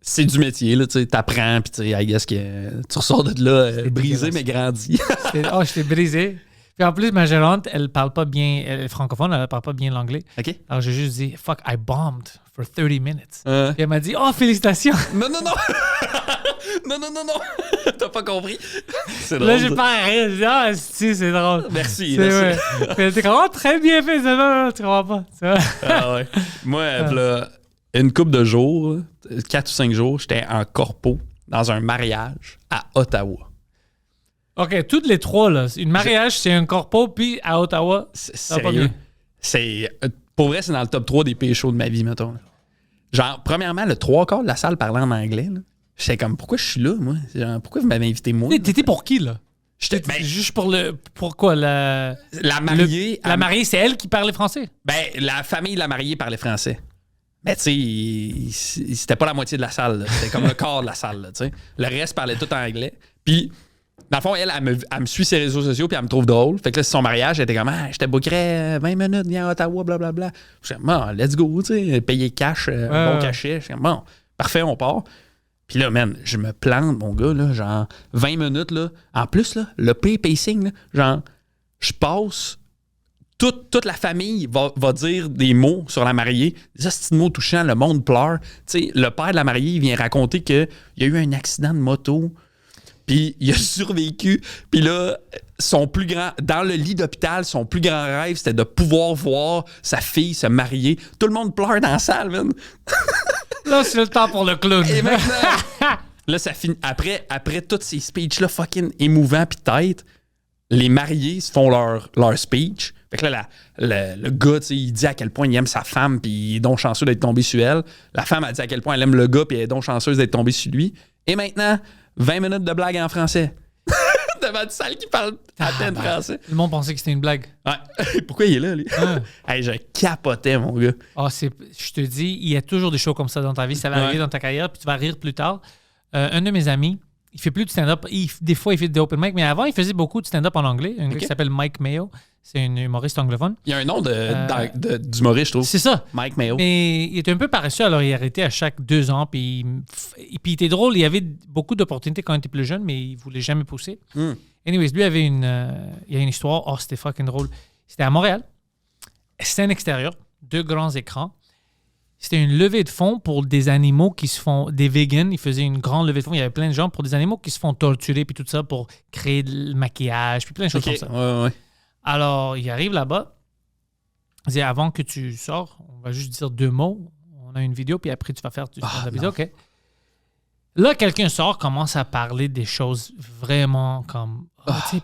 c'est du métier, là, tu sais, t'apprends, puis tu sais, I guess que tu ressors de là brisé, mais grandi. J'étais brisé. Puis en plus, ma gérante, elle parle pas bien, elle est francophone, elle parle pas bien l'anglais. OK. Alors j'ai juste dit, fuck, I bombed for 30 minutes. Puis elle m'a dit, oh, félicitations. Non. Non. T'as pas compris. C'est drôle. Là, j'ai pas rien. J'ai dit, ah, si, c'est drôle. Merci. Ouais. Puis elle était comme, oh, très bien fait. Ça va, tu comprends pas. Ça va. Ah ouais. Moi, là, une couple de jours, 4 ou 5 jours, j'étais en corpo dans un mariage à Ottawa. OK, toutes les trois, là. Une mariage, c'est un corpo, puis à Ottawa, ça va pas bien. C'est, pour vrai, c'est dans le top 3 des pires shows de ma vie, mettons. Genre, premièrement, le 3/4 de la salle parlait en anglais. J'étais comme, pourquoi je suis là, moi? Genre, pourquoi vous m'avez invité, moi? T'étais pour qui, là? Juste pour le... Pourquoi? La mariée... La mariée, c'est elle qui parlait français? Ben, la famille de la mariée parlait français. Mais tu sais, c'était pas la moitié de la salle. Là. C'était comme le quart de la salle. Là, t'sais. Le reste parlait tout en anglais. Puis, dans le fond, elle me suit ses réseaux sociaux puis elle me trouve drôle. Fait que là, c'est son mariage. Elle était comme, je te bookerais 20 minutes, viens à Ottawa, blablabla. Je suis comme, bon, let's go, tu sais, payer cash, bon cachet. Je suis comme, bon, parfait, on part. Puis là, man, je me plante, mon gars, là, genre 20 minutes, là. En plus, là, le pacing, là, genre, je passe... Toute la famille va dire des mots sur la mariée. Des petits mots touchants, le monde pleure. Tu sais, le père de la mariée, il vient raconter qu'il y a eu un accident de moto, puis il a survécu. Puis là, son plus grand... Dans le lit d'hôpital, son plus grand rêve, c'était de pouvoir voir sa fille se marier. Tout le monde pleure dans la salle, man. Là, c'est le temps pour le clown. Et maintenant... là, ça finit... Après tous ces speeches-là fucking émouvants puis tête, les mariés se font leur speech. Fait que là, le gars, tu sais, il dit à quel point il aime sa femme, puis il est donc chanceux d'être tombé sur elle. La femme a dit à quel point elle aime le gars, puis elle est donc chanceuse d'être tombée sur lui. Et maintenant, 20 minutes de blague en français. Devant une salle qui parle à peine français. Le monde pensait que c'était une blague. Ouais. Pourquoi il est là, lui? Hey, je capotais, mon gars. Je te dis, il y a toujours des shows comme ça dans ta vie. Ça va arriver dans ta carrière, puis tu vas rire plus tard. Un de mes amis, il fait plus de stand-up. Des fois, il fait des open mic, mais avant, il faisait beaucoup de stand-up en anglais. Un gars qui s'appelle Mike Mayo. C'est un humoriste anglophone. Il y a un nom d'humoriste, je trouve. C'est ça. Mike Mayo. Mais il était un peu paresseux, alors il arrêtait à chaque 2 ans. Puis il était drôle. Il avait beaucoup d'opportunités quand il était plus jeune, mais il voulait jamais pousser. Anyways, lui avait il y a une histoire. Oh, c'était fucking drôle. C'était à Montréal. C'était un extérieur. 2 grands écrans. C'était une levée de fonds pour des animaux qui se font... Des vegans, ils faisaient une grande levée de fonds. Il y avait plein de gens pour des animaux qui se font torturer puis tout ça pour créer le maquillage puis plein de choses comme ça. Ouais. Alors, il arrive là-bas. Il dit, avant que tu sors, on va juste dire 2 mots. On a une vidéo, puis après, tu vas faire la vidéo. OK. Là, quelqu'un sort, commence à parler des choses vraiment comme... tu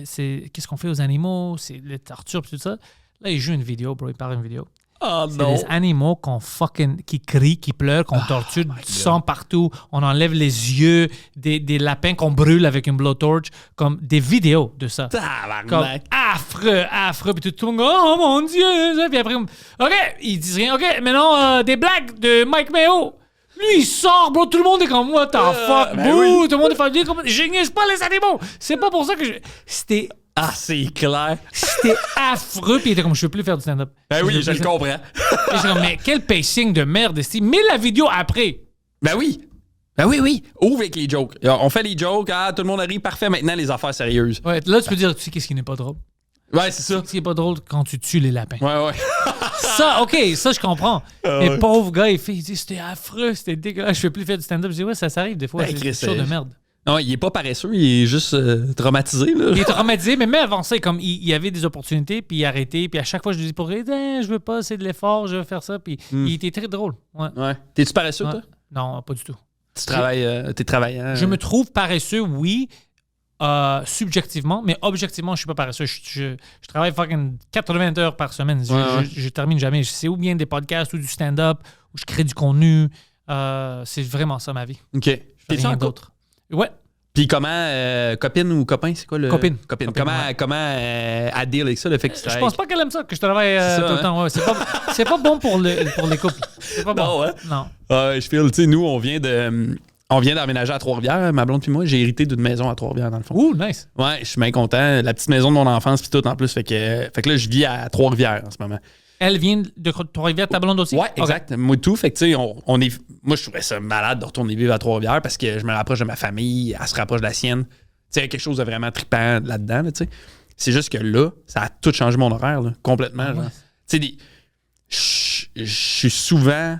sais, qu'est-ce qu'on fait aux animaux? C'est les tortures puis tout ça. Là, il joue une vidéo, bro. Il parle une vidéo. C'est des animaux qui crient, qui pleurent, qu'on torture, du sang partout, on enlève les yeux, des lapins qu'on brûle avec une blowtorch, comme des vidéos de ça. Comme affreux, puis tout le monde, oh mon Dieu! Puis après, OK, ils disent rien. OK, maintenant, des blagues de Mike Mayo. Lui, il sort, bro, tout le monde est comme, what the fuck, bro, tout le monde est fatigué, je niaise pas les animaux. C'est pas pour ça que C'était... c'est clair. C'était affreux, puis il était comme, je veux plus faire du stand-up. Ben oui, je le comprends. J'étais comme, mais quel pacing de merde, mets la vidéo après. Ben oui. Ouvre avec les jokes. On fait les jokes, tout le monde arrive, parfait, maintenant les affaires sérieuses. Ouais, là, tu peux dire, tu sais qu'est-ce qui n'est pas drôle? Ouais, c'est ça. C'est pas drôle quand tu tues les lapins. Ouais. Ça, OK, ça, je comprends. Mais pauvre gars, il dit, c'était affreux, c'était dégueulasse, je fais plus faire du stand-up. Je dis, ouais, ça arrive des fois, Ben, Chris, c'est chaud de merde. Non, il est pas paresseux, il est juste traumatisé, là. Il est traumatisé, mais même avant ça, comme il y avait des opportunités, puis il a arrêté, puis à chaque fois, je lui dis pour lui, je veux pas, c'est de l'effort, je veux faire ça, puis il était très drôle. Ouais. T'es-tu paresseux, Ouais. toi? Non, pas du tout. Tu travailles, t'es travaillant. Je me trouve paresseux, oui, subjectivement, mais objectivement, je suis pas paresseux. Je travaille fucking 80 heures par semaine. Je termine jamais. C'est ou bien des podcasts ou du stand-up, ou je crée du contenu. C'est vraiment ça, ma vie. OK. Je fais T'es-tu rien en d'autre. Ouais. Puis comment, copine ou copain, c'est quoi le... Copine. Comment elle deal avec ça, le fait que tu Je travailles? pense pas qu'elle aime ça, que je travaille C'est ça, tout le temps. Ouais, c'est pas bon pour les couples. C'est pas bon. Non, ouais. Non. Ouais, je feel, tu sais, nous, on vient d'emménager à Trois-Rivières, ma blonde puis moi. J'ai hérité d'une maison à Trois-Rivières, dans le fond. Ouh, nice. Ouais, je suis bien content. La petite maison de mon enfance puis tout en plus. Fait que là, je vis à Trois-Rivières en ce moment. Elle vient de Trois-Rivières, ta blonde aussi? Ouais, Ok. exact. Moi, tout. Fait que, tu sais, on est... Moi, je trouvais ça malade de retourner vivre à Trois-Rivières parce que je me rapproche de ma famille, elle se rapproche de la sienne. Tu sais, il y a quelque chose de vraiment trippant là-dedans, là, tu sais. C'est juste que là, ça a tout changé mon horaire, là, complètement. Genre. Tu sais, je suis souvent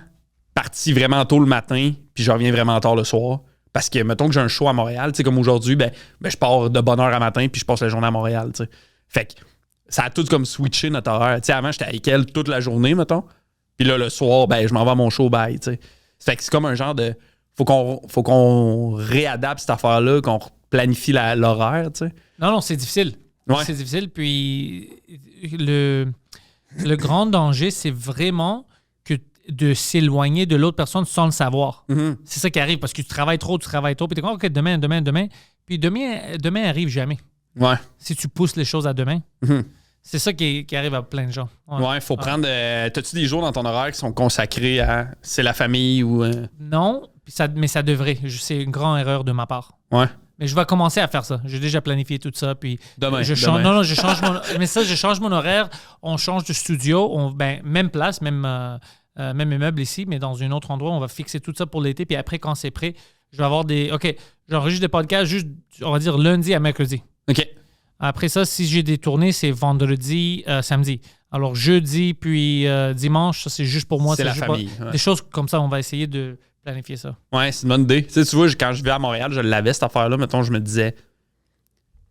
parti vraiment tôt le matin, puis je reviens vraiment tard le soir. Parce que, mettons que j'ai un show à Montréal, tu sais, comme aujourd'hui, ben, je pars de bonne heure à matin, puis je passe la journée à Montréal, tu sais. Fait que ça a tout comme switché notre horaire. Tu sais, avant, j'étais avec elle toute la journée, mettons. Puis là, le soir, ben, je m'en vais à mon show, bye, tu sais. Fait que c'est comme un genre de... Faut qu'on réadapte cette affaire-là, qu'on planifie l'horaire, tu sais. Non, c'est difficile. Ouais. C'est difficile. Puis le grand danger, c'est vraiment que de s'éloigner de l'autre personne sans le savoir. Mm-hmm. C'est ça qui arrive parce que tu travailles trop, puis tu es comme, OK, demain. Puis demain arrive jamais. Ouais. Si tu pousses les choses à demain. Mm-hmm. C'est ça qui arrive à plein de gens. Ouais, faut prendre... T'as-tu des jours dans ton horaire qui sont consacrés à... C'est la famille ou... Non, mais ça devrait. C'est une grande erreur de ma part. Ouais. Mais je vais commencer à faire ça. J'ai déjà planifié tout ça. Puis Demain. je change mon horaire. On change de studio. Même place, même immeuble ici, mais dans un autre endroit. On va fixer tout ça pour l'été. Puis après, quand c'est prêt, je vais avoir des... OK, j'enregistre des podcasts juste, on va dire, lundi à mercredi. OK. Après ça, si j'ai des tournées, c'est vendredi, samedi. Alors, jeudi, puis dimanche, ça, c'est juste pour moi. C'est la juste famille. Ouais. Des choses comme ça, on va essayer de planifier ça. Ouais, c'est une bonne idée. Tu sais, tu vois, quand je vais à Montréal, je l'avais, cette affaire-là. Mettons, je me disais,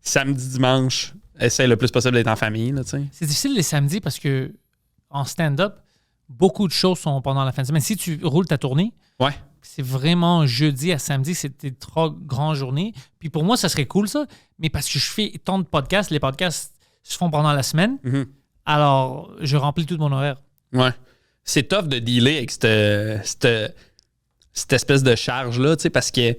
samedi, dimanche, essaye le plus possible d'être en famille, là, tu sais. C'est difficile les samedis parce que en stand-up, beaucoup de choses sont pendant la fin de semaine. Si tu roules ta tournée, Ouais. c'est vraiment jeudi à samedi, c'était 3 grandes journées. Puis pour moi, ça serait cool, ça. Mais parce que je fais tant de podcasts, les podcasts se font pendant la semaine. Mm-hmm. Alors, je remplis tout mon horaire. Ouais. C'est tough de dealer avec cette espèce de charge-là, tu sais, parce que, tu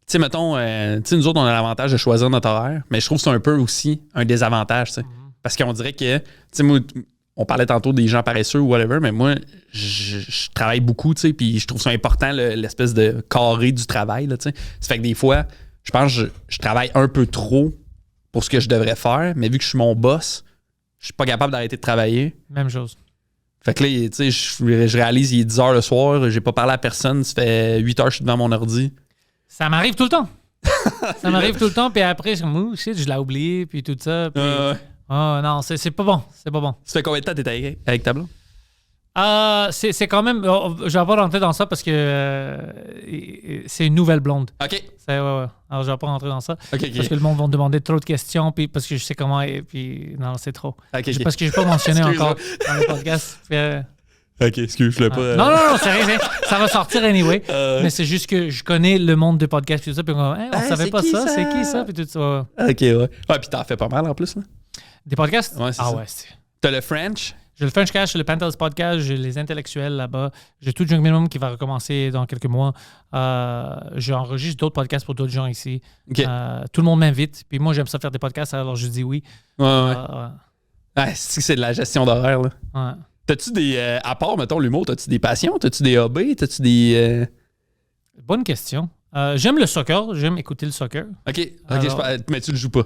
sais, mettons, tu sais, nous autres, on a l'avantage de choisir notre horaire, mais je trouve que c'est un peu aussi un désavantage, tu sais. Parce qu'on dirait que, tu sais, moi, on parlait tantôt des gens paresseux ou whatever, mais moi, je travaille beaucoup, tu sais, puis je trouve ça important, l'espèce de carré du travail, là, tu sais. Ça fait que des fois, je pense que je travaille un peu trop pour ce que je devrais faire, mais vu que je suis mon boss, je suis pas capable d'arrêter de travailler. Même chose. Fait que là, tu sais, je réalise, il est 10 heures le soir, j'ai pas parlé à personne, ça fait 8 heures que je suis devant mon ordi. Ça m'arrive tout le temps. Ça m'arrive tout le temps, puis après, je suis comme, oh shit, je l'ai oublié, puis tout ça. Puis... Oh non, c'est pas bon. C'est pas bon. Ça fait combien de temps que t'es avec ta blonde? C'est quand même... je vais pas rentrer dans ça parce que c'est une nouvelle blonde. OK. Ouais. Alors, je vais pas rentrer dans ça. OK. Parce que le monde va me demander trop de questions, puis parce que je sais comment... Et puis, non, c'est trop. OK. Parce que j'ai pas mentionné Excuse-moi. encore dans le podcast. Puis, OK, excuse, je l'ai pas... Non, c'est rien. Ça va sortir anyway. Mais c'est juste que je connais le monde des podcasts, puis tout ça, puis on savait pas ça. C'est qui ça? Puis tout ça. OK, ouais. Ouais, puis t'en fais pas mal en plus, là. Des podcasts? Ouais, c'est ça. Ouais, T'as le French? J'ai le French Cash, j'ai le Pantelis Podcast, j'ai les intellectuels là-bas. J'ai tout Junk Minimum qui va recommencer dans quelques mois. J'enregistre d'autres podcasts pour d'autres gens ici. OK. Tout le monde m'invite. Puis moi, j'aime ça faire des podcasts, alors je dis oui. Ouais. C'est de la gestion d'horaire, là. Ouais. T'as-tu des... à part, mettons, l'humour, t'as-tu des passions? T'as-tu des hobbies? T'as-tu des... Bonne question. J'aime le soccer. J'aime écouter le soccer. OK. Alors- Mais tu le joues pas.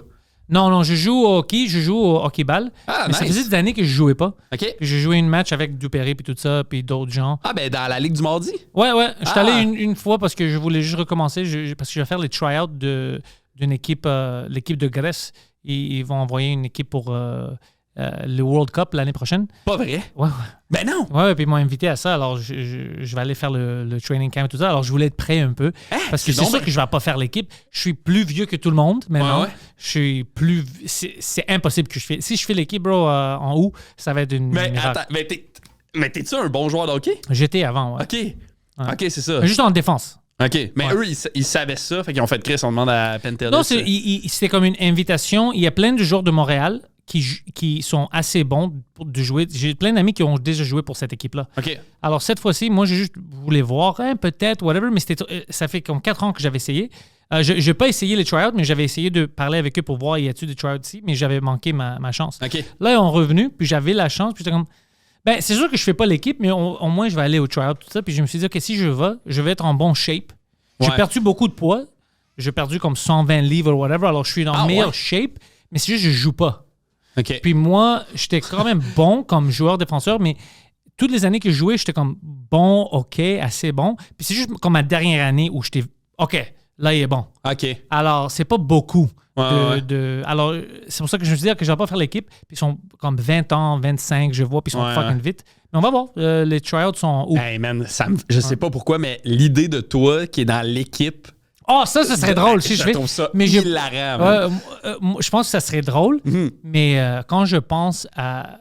Non, je joue au hockey. Je joue au hockey-ball. Ah, Mais ça nice. faisait des années que je jouais pas. OK. Puis j'ai joué une match avec Dupéré puis tout ça, puis d'autres gens. Ah, ben dans la Ligue du Mardi? Ouais. Je suis Ah. allé une fois parce que je voulais juste recommencer. Parce que je vais faire les try-outs d'une équipe, l'équipe de Grèce. ils vont envoyer une équipe pour le World Cup l'année prochaine. Pas vrai? Ouais. Ben non! Ouais, puis ils m'ont invité à ça. Alors, je vais aller faire le training camp et tout ça. Alors, je voulais être prêt un peu. Parce que c'est sûr que je ne vais pas faire l'équipe. Je suis plus vieux que tout le monde maintenant. Ouais. Je suis plus... C'est impossible que je fais... Si je fais l'équipe, bro, en août, ça va être une miracle. Attends, mais t'es-tu un bon joueur de hockey? J'étais avant, ouais. OK. OK, c'est ça. Juste en défense. OK. Mais eux, ils savaient ça. Fait qu'ils ont fait Chris, on demande à Pentelis. Non, c'était comme une invitation. Il y a plein de joueurs de Montréal qui sont assez bons de jouer. J'ai plein d'amis qui ont déjà joué pour cette équipe-là. OK. Alors, cette fois-ci, moi, j'ai juste voulu voir, peut-être, whatever, mais ça fait comme 4 ans que j'avais essayé. Je n'ai pas essayé les tryouts, mais j'avais essayé de parler avec eux pour voir, y a-t-il des tryouts ici, mais j'avais manqué ma chance. OK. Là, ils ont revenu, puis j'avais la chance, puis j'étais comme... Ben, c'est sûr que je fais pas l'équipe, mais au moins, je vais aller au tryout, tout ça. Puis je me suis dit, OK, si je vais être en bon shape. J'ai perdu beaucoup de poids. J'ai perdu comme 120 livres ou whatever. Alors, je suis dans meilleure shape, mais c'est juste que je joue pas. OK. Puis moi, j'étais quand même bon comme joueur-défenseur, mais toutes les années que je jouais, j'étais comme bon, OK, assez bon. Puis c'est juste comme ma dernière année où j'étais, OK, là, il est bon. OK. Alors, c'est pas beaucoup. Ouais. Alors, c'est pour ça que je me suis dit que je vais pas faire l'équipe. Puis ils sont comme 20 ans, 25, je vois, puis ils sont fucking vite. Mais on va voir. Les tryouts sont où? Hey man, je sais pas pourquoi, mais l'idée de toi qui est dans l'équipe... Ah, ça serait drôle si je fais. trouve ça mais hilarant. Je pense que ça serait drôle, mais quand je pense à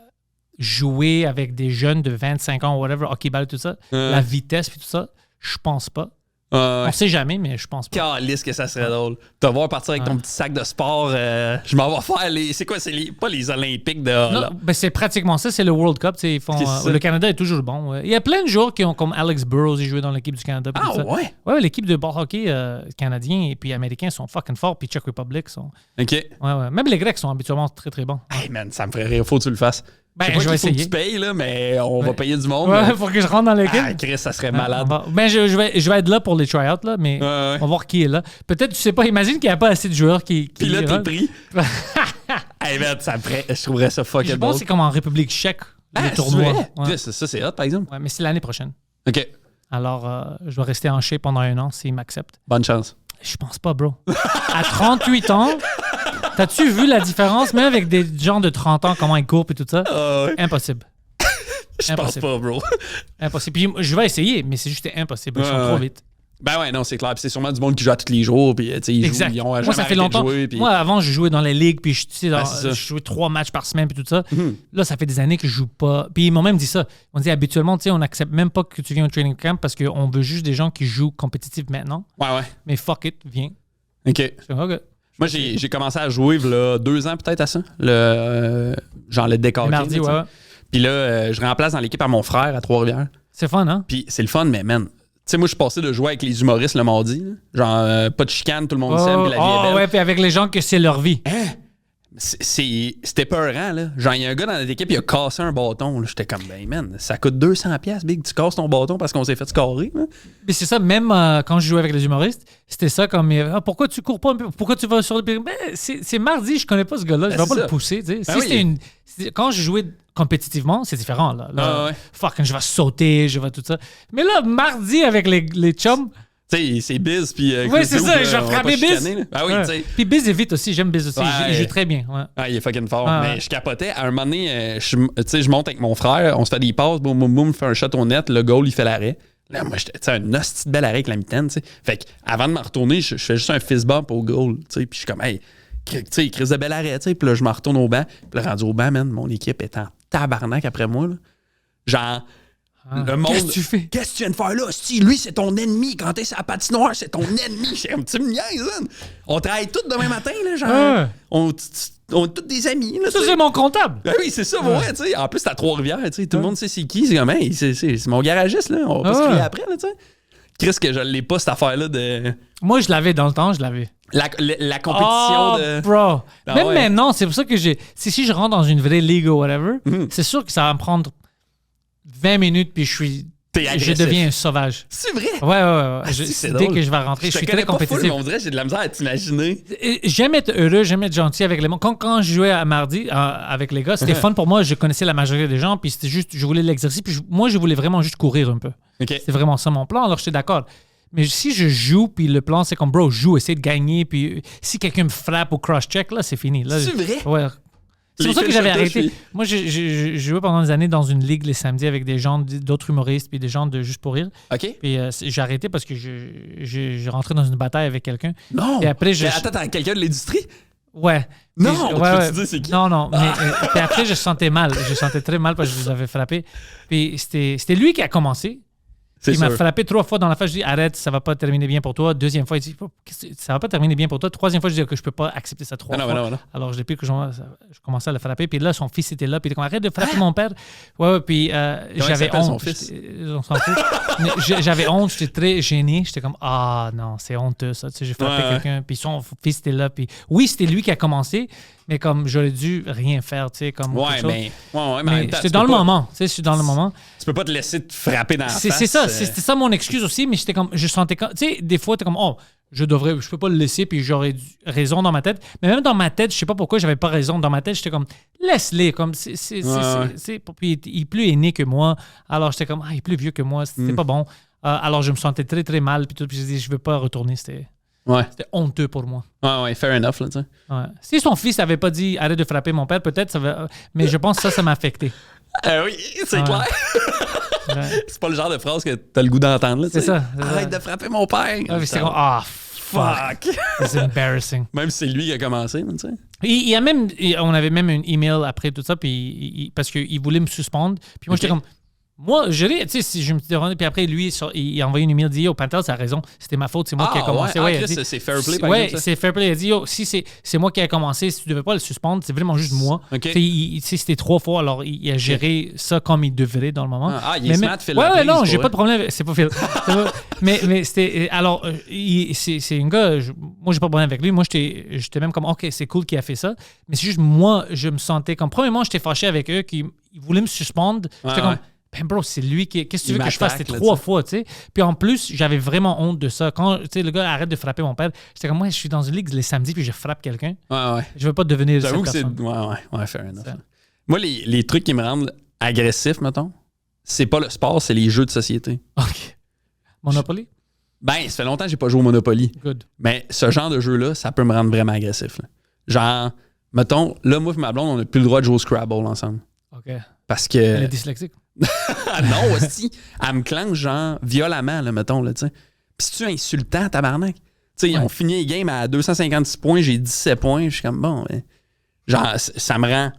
jouer avec des jeunes de 25 ans, whatever, hockey-ball, tout ça, la vitesse puis tout ça, je pense pas. On sait jamais, mais je pense pas. Calisse que ça serait drôle. Te voir partir avec ton petit sac de sport, je m'en vais faire les... C'est quoi? Pas les Olympiques de... Non, ben c'est pratiquement ça, c'est le World Cup. Ils font, le Canada est toujours bon. Il y a plein de joueurs qui ont, comme Alex Burrows, il jouait dans l'équipe du Canada. Ah ça. ouais? Ouais, l'équipe de ball hockey canadien et puis américain sont fucking forts, puis Czech Republic sont... OK. Ouais. Même les Grecs sont habituellement très, très bons. Hey man, ça me ferait rire. Faut que tu le fasses. Ben, je vais essayer. Faut que essayer. tu payes, là, mais on va payer du monde. Ouais, faut que je rentre dans l'équipe. Ah, Chris, ça serait malade. Ben, je vais être là pour les tryouts, là, mais on va voir qui est là. Peut-être, tu sais pas, imagine qu'il n'y a pas assez de joueurs qui Puis là, t'es pris. Hey, man, je trouverais ça fucking Je pense que c'est comme en République tchèque, le tournoi. Ouais. Ça, c'est hot, par exemple. Ouais, mais c'est l'année prochaine. OK. Alors, je vais rester en shape pendant 1 an s'ils m'acceptent. Bonne chance. Je pense pas, bro. À 38 ans, t'as-tu vu la différence, même avec des gens de 30 ans, comment ils courent et tout ça? Ouais. Impossible. Je pense pas, bro. Impossible. Puis je vais essayer, mais c'est juste impossible. Ils sont trop vite. Ben ouais, non, c'est clair. Puis c'est sûrement du monde qui joue à tous les jours. Puis exact. Ils ont moi, ça fait longtemps. Jouer, puis... Moi, avant, je jouais dans les ligues, puis je jouais 3 matchs par semaine, puis tout ça. Là, ça fait des années que je joue pas. Puis ils m'ont même dit ça. On dit habituellement, on n'accepte même pas que tu viennes au training camp parce qu'on veut juste des gens qui jouent compétitif maintenant. Ouais. Mais fuck it, viens. OK. Moi, j'ai commencé à jouer là, 2 ans peut-être à ça. Genre le décor. Mardi, ouais. Puis là, je remplace dans l'équipe à mon frère à Trois-Rivières. C'est fun, hein? Puis c'est le fun, mais man, tu sais, moi, je suis passé de jouer avec les humoristes le mardi. Là. Genre, pas de chicane, tout le monde s'aime, puis la vie est belle. Ouais, puis avec les gens que c'est leur vie. Hein? C'était peurant, là. Genre, il y a un gars dans notre équipe, il a cassé un bâton. J'étais comme, ben, man, ça coûte 200$, Big, tu casses ton bâton parce qu'on s'est fait scorer. Mais c'est ça, même quand je jouais avec les humoristes, c'était ça comme, pourquoi tu cours pas un peu? Pourquoi tu vas sur le période? Ben, c'est mardi, je connais pas ce gars-là, je vais pas le pousser. Tu sais. Quand je jouais compétitivement, c'est différent. Là, fucking, je vais sauter, je vais tout ça. Mais là, mardi, avec les chums... Tu sais, c'est Biz, puis... oui, c'est ça, je vais frapper Biz. Ah oui, tu sais. Puis Biz est vite aussi, j'aime Biz aussi, il joue très bien. Ouais. Ah, il est fucking fort. Mais je capotais. À un moment donné, je monte avec mon frère, on se fait des passes, boum, boum, boum, fait un shot au net, le goal, il fait l'arrêt. Là, moi, j'étais un hostie de bel arrêt avec la mitaine, tu sais. Fait qu'avant de me retourner, je fais juste un fist bump au goal, tu sais, puis je suis comme, hey, tu sais, crise de bel arrêt, tu sais. Puis là, je me retourne au banc, puis là, rendu au banc, man, mon équipe est en tabarnak après moi, là. Genre... Le monde. Qu'est-ce que tu fais? Qu'est-ce que tu viens de faire là? Si lui, c'est ton ennemi. Quand t'es sur la patinoire, c'est ton ennemi. J'ai un petit niaise, man. On travaille tous demain matin, là, genre. On est tous des amis. Là, ça, c'est mon comptable. Ben oui, c'est ça, ouais, tu sais. En plus, t'as Trois-Rivières, tu sais. Tout le monde sait c'est qui. C'est comme, hey, c'est mon garagiste, là. On va pas se crier après, là, tu sais. Chris, que je l'ai pas, cette affaire-là de. Moi, je l'avais dans le temps, je l'avais. La compétition de. Bro. Même maintenant, c'est pour ça que si je rentre dans une vraie ligue ou whatever, c'est sûr que ça va me prendre 20 minutes, puis je deviens un sauvage. C'est vrai? Ouais. Dès que je vais rentrer, je suis très compétitif. On dirait que j'ai de la misère à t'imaginer. J'aime être heureux, j'aime être gentil avec les gens. Quand je jouais à mardi avec les gars, c'était fun pour moi. Je connaissais la majorité des gens, puis c'était juste, je voulais l'exercice. Puis moi, je voulais vraiment juste courir un peu. Okay. C'est vraiment ça mon plan. Alors, j'étais d'accord. Mais si je joue, puis le plan, c'est comme, bro, joue, essaie de gagner, puis si quelqu'un me frappe au cross-check, là, c'est fini. Là, C'est vrai? Ouais. C'est Les pour ça que j'avais finishes arrêté. touch, Moi, j'ai joué pendant des années dans une ligue les samedis avec des gens, d'autres humoristes, puis des gens de Juste pour rire. OK. Puis j'ai arrêté parce que j'ai rentré dans une bataille avec quelqu'un. Non. Et après, Mais attends, t'as quelqu'un de l'industrie? Ouais. Non, Puis tu peux-tu dire c'est qui? Non, mais puis après, je sentais mal. Je sentais très mal parce que je les avais frappés. Puis c'était lui qui a commencé. C'est Il m'a sûr. frappé 3 fois dans la face. Je dis arrête, ça va pas terminer bien pour toi. Deuxième fois, il dit ça va pas terminer bien pour toi. Troisième fois, je dis que je peux pas accepter ça 3 fois. Non. Alors, depuis que je commençais à le frapper, puis là, son fils était là, puis il était comme arrête de frapper mon père. Ouais, puis j'avais s'appelle son honte. fils? On s'en fout. Mais j'avais honte, j'étais très gêné. J'étais comme ah non, c'est honteux ça. Tu sais, j'ai frappé Ouais. quelqu'un, puis son fils était là, puis oui, c'était lui qui a commencé, mais comme j'aurais dû rien faire, tu sais, comme Ouais, quelque chose. mais en Mais même temps, c'était tu dans peux le pas- moment, tu sais, je suis dans le moment. Tu peux pas te laisser te frapper dans la face. C'est ça, c'était ça mon excuse aussi, mais j'étais comme, je sentais comme, tu sais, des fois, t'es comme, oh, je peux pas le laisser, puis j'aurais raison dans ma tête. Mais même dans ma tête, je sais pas pourquoi j'avais pas raison. Dans ma tête, j'étais comme, laisse-les, comme, puis il est plus aîné que moi, alors j'étais comme, il est plus vieux que moi, c'était pas bon. Alors je me sentais très, très mal, puis tout, puis j'ai dit, je veux pas retourner, c'était honteux pour moi. Ouais, fair enough, là, tu sais. Ouais. Si son fils avait pas dit, arrête de frapper mon père, peut-être, mais je pense que ça m'a affecté. Oui, c'est Ouais. clair. Ouais. C'est pas le genre de phrase que t'as le goût d'entendre, là, tu C'est sais. ça. Arrête de frapper mon père. Ah, puis c'était comme, fuck, Fuck. c'est embarrassing. Même si c'est lui qui a commencé, tu sais. Il y a même, on avait même un email après tout ça, puis parce qu'il voulait me suspendre. Puis moi, Ok. j'étais comme, moi, tu sais, si je me suis demandé, puis après, lui, il a envoyé une email, il dit, yo, Pantel, ça a raison, c'était ma faute, c'est moi qui ai commencé. Ouais, il a Chris, dit, c'est fair play, par ouais, exemple, ça. c'est fair play. Il a dit, yo, si c'est moi qui ai commencé, si tu devais pas le suspendre, c'est vraiment juste moi. Ok. Tu sais, c'était 3 fois, alors il a géré ça comme il devrait dans le moment. Il est smart, Phil Ouais, Laprise, non, pour j'ai vrai. pas de problème. C'est pas Phil. mais c'était. Alors, c'est un gars. Moi, j'ai pas de problème avec lui. Moi, j'étais même comme, OK, c'est cool qu'il a fait ça. Mais c'est juste, moi, je me sentais comme. Premièrement, j'étais fâché avec eux, qu'ils voulaient me suspendre. J'étais comme. Ouais. Ben bro, c'est lui qui. Qu'est-ce que tu veux Il que je fasse? m'attaque, C'était là, 3 tu sais. fois, tu sais. Puis en plus, j'avais vraiment honte de ça. Quand, tu sais, le gars arrête de frapper mon père, j'étais comme, moi, je suis dans une ligue les samedis, puis je frappe quelqu'un. Ouais. Je veux pas devenir cette J'avoue que c'est. personne. Ouais, fair enough. Ça. Moi, les trucs qui me rendent agressif, mettons, c'est pas le sport, c'est les jeux de société. OK. Monopoly? Ben, ça fait longtemps que j'ai pas joué au Monopoly. Good. Mais ce genre de jeu-là, ça peut me rendre vraiment agressif, là. Genre, mettons, là, moi et ma blonde, on n'a plus le droit de jouer au Scrabble ensemble. OK. Parce Elle est que. dyslexique. Ah non, aussi, elle me clenche, genre, violemment, là, mettons, là, tu sais. Puis c'est-tu insultant, tabarnak? Tu sais, ils Ouais. ont fini les games à 256 points, j'ai 17 points, je suis comme, bon, genre, ça me rend.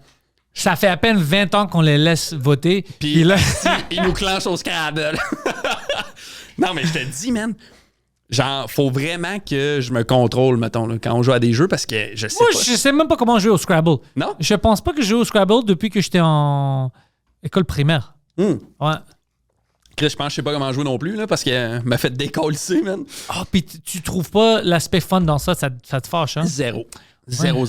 Ça fait à peine 20 ans qu'on les laisse voter. Puis Puis là, ils nous clenchent au Scrabble. Non, mais je te dis, man, genre, faut vraiment que je me contrôle, mettons, là, quand on joue à des jeux, parce que je sais moi, pas. je sais même pas comment jouer au Scrabble. Non? Je pense pas que je joue au Scrabble depuis que j'étais en école primaire. Ouais. Chris, je pense que je sais pas comment jouer non plus, là, parce qu'elle m'a fait décoller, man. Ah, puis tu trouves pas l'aspect fun dans ça, ça te fâche, hein? Zéro. Zéro.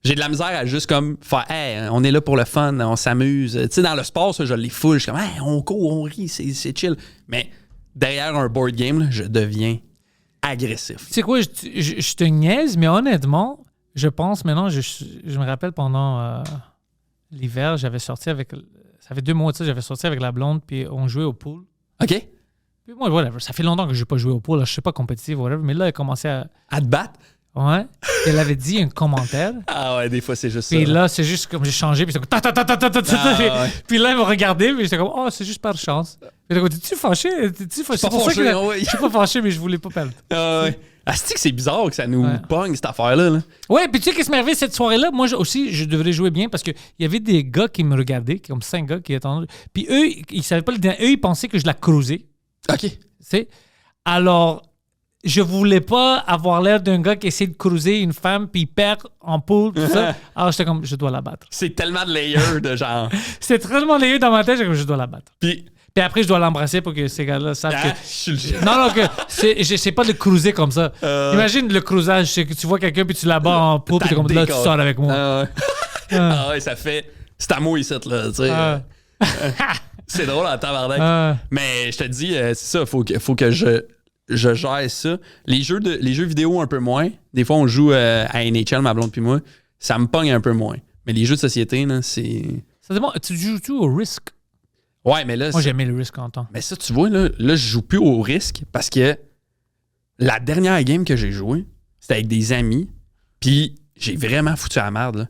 J'ai de la misère à juste comme faire, hey, on est là pour le fun, on s'amuse. Tu sais, dans le sport, ça, je les foule. Je suis comme, hey, on court, on rit, c'est chill. Mais derrière un board game, là, je deviens agressif. Tu sais quoi, je te niaise, mais honnêtement, je pense maintenant, je me rappelle pendant l'hiver, j'avais sorti avec. Ça fait 2 mois de ça, j'avais sorti avec la blonde, puis on jouait au pool. OK? Puis moi, whatever, ça fait longtemps que je n'ai pas joué au pool, là, je suis pas compétitif, whatever, mais là, elle commençait à. À te battre? Ouais. Elle avait dit un commentaire. Ah ouais, des fois, c'est juste Puis ça. là, c'est juste comme j'ai changé, puis c'est comme ta ta ta ta ta ta ta. Ah, ouais. Puis là, elle me regardait, puis j'étais comme, oh, c'est juste par chance. Puis là, t'es-tu fâché? T'es-tu fâché? pas C'est pour ça fâché, que ouais. je suis pas fâché, mais je voulais pas perdre. Ah ouais. Ah, c'est que c'est bizarre que ça nous Ouais. pogne, cette affaire-là. Là. Ouais, puis tu sais qu'est-ce qui m'est arrivé cette soirée-là? Moi aussi, je devrais jouer bien parce qu'il y avait des gars qui me regardaient, comme 5 gars qui attendaient. Puis eux, ils savaient pas le dire. Eux, ils pensaient que je la cruisais. OK. Tu sais? Alors, je voulais pas avoir l'air d'un gars qui essaie de cruiser une femme, puis il perd en poule, tout ça. Alors, j'étais comme, je dois la battre. C'est tellement de layers de genre. C'était tellement léger dans ma tête, j'étais comme, je dois la battre. Puis, Puis après, je dois l'embrasser pour que ces gars-là savent ah, que. je suis le. Non, que c'est pas de cruiser comme ça. Imagine le cruisage, c'est que tu vois quelqu'un, puis tu la bats en poule, puis t'es comme, là, tu sors avec moi. Ah ouais. Ah ouais, ça fait. C'est à moi ici, là. Tu sais. Ah. C'est drôle en tabarnak. Ah. Mais je te dis, c'est ça, faut que je gère ça. Les jeux vidéo, un peu moins. Des fois, on joue à NHL, ma blonde puis moi. Ça me pogne un peu moins. Mais les jeux de société, là, c'est. Ça dépend. Tu joues-tu au Risk? Ouais, mais là. Moi, j'aimais le Risk en temps. Mais ça, tu vois, là, je joue plus au risque parce que la dernière game que j'ai jouée, c'était avec des amis, puis j'ai vraiment foutu la merde, là.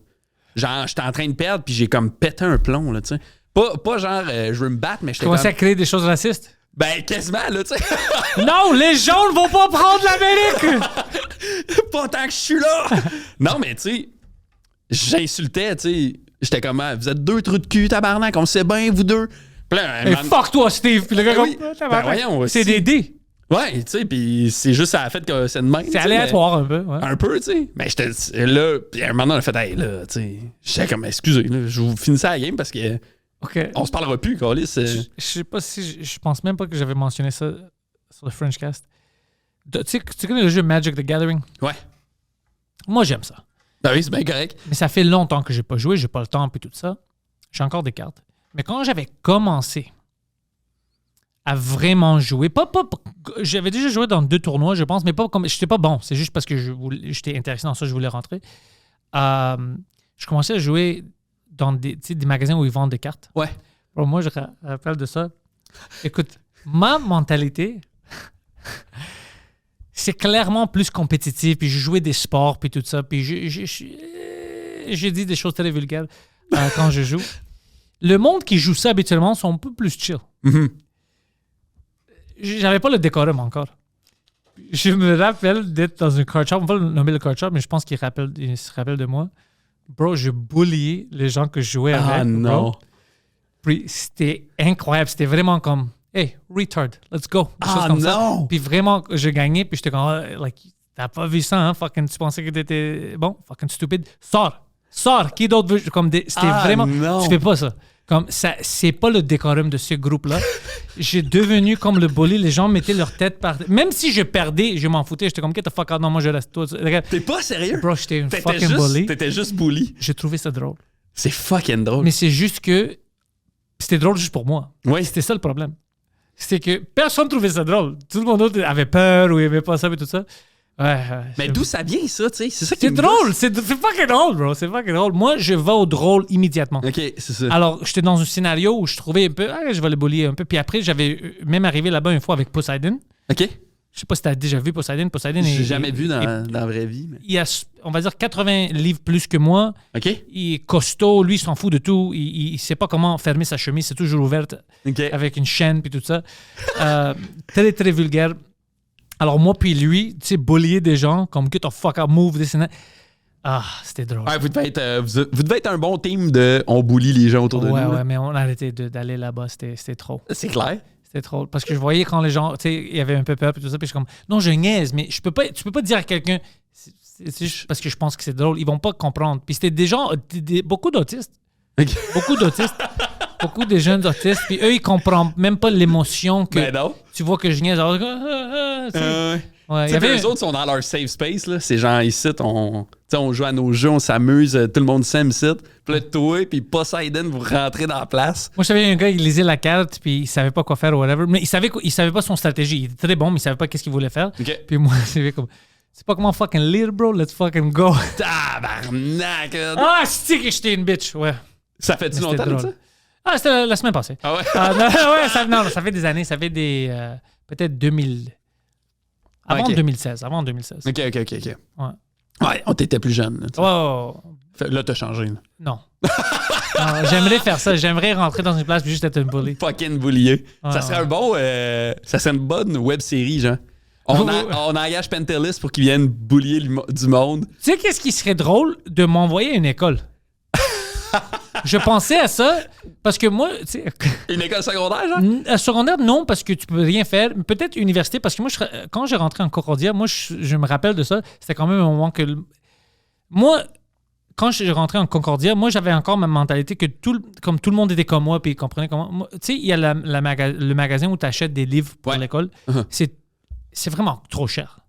Genre, j'étais en train de perdre, puis j'ai comme pété un plomb, là, tu sais. Pas genre, je veux me battre, mais j'étais Commencer comme... à créer des choses racistes? Ben, quasiment, là, tu sais. Non, les jaunes vont pas prendre l'Amérique! Pas tant que je suis là! Non, mais tu sais, j'insultais, tu sais. J'étais comme, ah, vous êtes 2 trous de cul, tabarnak, on sait bien, vous deux. Puis là, Hey, fuck toi, Steve! Puis le gars, Ben oui. comme, Ben voyons, c'est si. des dés. Ouais, tu sais, puis c'est juste à la fait que c'est de même. C'est aléatoire un peu. Ouais. Un peu, tu sais. Mais j'étais là, puis à un moment donné, on a fait, hey, là, tu sais. J'étais comme, excusez, là, je vous finissais la game parce que OK. on se parlera plus, Carlis. Je sais pas si... Je pense même pas que j'avais mentionné ça sur le Frenchcast. Tu connais le jeu Magic the Gathering? Ouais. Moi, j'aime ça. Ben oui, c'est bien correct. Mais ça fait longtemps que j'ai pas joué, j'ai pas le temps et tout ça. J'ai encore des cartes. Mais quand j'avais commencé à vraiment jouer, j'avais déjà joué dans 2 tournois, je pense, mais pas comme j'étais pas bon. C'est juste parce que j'étais intéressé dans ça, je voulais rentrer. Je commençais à jouer dans des magasins où ils vendent des cartes. Ouais. Bon, moi, je rappelle de ça. Écoute, ma mentalité, c'est clairement plus compétitif. Puis je jouais des sports, puis tout ça. Puis j'ai dit des choses très vulgaires quand je joue. Le monde qui joue ça habituellement sont un peu plus chill. Mm-hmm. J'avais pas le décorum encore. Je me rappelle d'être dans un card shop. On va le nommer le card shop, mais je pense qu'il se rappelle de moi. Bro, je bulliais les gens que je jouais avec. Ah non. Bro. Puis c'était incroyable. C'était vraiment comme, hey, retard, let's go. Des choses comme ça. Puis vraiment, je gagnais. Puis j'étais comme, like, t'as pas vu ça, hein? Fucking, tu pensais que t'étais bon? Fucking stupide. Sors. Qui d'autre veut? Comme c'était vraiment. Non. Tu fais pas ça. Comme ça, c'est pas le décorum de ce groupe-là. J'ai devenu comme le bully. Les gens mettaient leur tête par... Même si je perdais, je m'en foutais. J'étais comme, get the fuck out. Non, moi, je reste. Toi, T'es pas sérieux? Bro, j'étais un fucking bully. T'étais juste bully. J'ai trouvé ça drôle. C'est fucking drôle. Mais c'est juste que c'était drôle juste pour moi. Oui. C'était ça le problème. C'était que personne trouvait ça drôle. Tout le monde d'autre avait peur ou aimait pas ça et tout ça. Ouais, mais d'où ça vient, ça, tu sais? C'est ça qui c'est drôle. C'est fucking drôle, bro. C'est fucking drôle. Moi, je vais au drôle immédiatement. OK, c'est ça. Alors, j'étais dans un scénario où je trouvais un peu... je vais le bullier un peu. Puis après, j'avais même arrivé là-bas une fois avec Poseidon. OK. Je sais pas si t'as déjà vu Poseidon. Poseidon J'ai jamais vu dans la vraie vie. Mais... Il a, on va dire, 80 livres plus que moi. OK. Il est costaud. Lui, il s'en fout de tout. Il sait pas comment fermer sa chemise. C'est toujours ouverte OK. avec une chaîne puis tout ça. Très, très vulgaire. Alors moi puis lui, tu sais, bullier des gens comme get the fuck out, move, this and that. Ah, c'était drôle. Ouais, vous devez être un bon team de on bully les gens autour de nous. Ouais, mais on a arrêté d'aller là-bas. C'était trop. C'est clair. C'était trop. Parce que je voyais quand les gens, tu sais, il y avait un peu peur et tout ça. Puis je suis comme, non, je niaise, mais tu peux pas dire à quelqu'un, c'est juste parce que je pense que c'est drôle. Ils vont pas comprendre. Puis c'était des gens, beaucoup d'autistes. Okay. Beaucoup d'autistes. Beaucoup de jeunes autistes. Puis eux, ils comprennent même pas l'émotion que Ben non. tu vois que je niaise. Alors, ouais, tu sais, eux autres sont dans leur safe space, là. C'est genre, ici, on joue à nos jeux, on s'amuse, tout le monde s'aime ici. Puis là, toi, puis Poseidon, vous rentrez dans la place. Moi, je savais un gars, il lisait la carte, puis il savait pas quoi faire ou whatever. Mais il savait pas son stratégie. Il était très bon, mais il savait pas qu'est-ce qu'il voulait faire. Okay. Puis moi, c'est pas comment fucking lire, bro. Let's fucking go. Tabarnak! Ah, c'est que j'étais une bitch, ouais. Ça fait-tu longtemps de ça? Ah, c'était la semaine passée. Ah ouais? Ouais, ça fait des années. Ça fait peut-être 2000. Avant 2016. OK. Ouais. Ouais, on t'était plus jeune. Là, t'as changé. Là. Non. Non. J'aimerais faire ça. J'aimerais rentrer dans une place et juste être un bully. Fucking bullier. Ouais, ça serait un bon... ça serait une bonne web série, genre. On engage Pentelis pour qu'il vienne bullier du monde. Tu sais qu'est-ce qui serait drôle? De m'envoyer à une école. Je pensais à ça parce que moi, tu sais... Une école secondaire, genre? Secondaire, non, parce que tu peux rien faire. Peut-être université, parce que moi, quand j'ai rentré en Concordia, moi, je me rappelle de ça. C'était quand même un moment que... Moi, quand je suis rentré en Concordia, moi, j'avais encore ma mentalité que comme tout le monde était comme moi, puis ils comprenaient comment... Tu sais, il y a le magasin où tu achètes des livres pour l'école. C'est vraiment trop cher.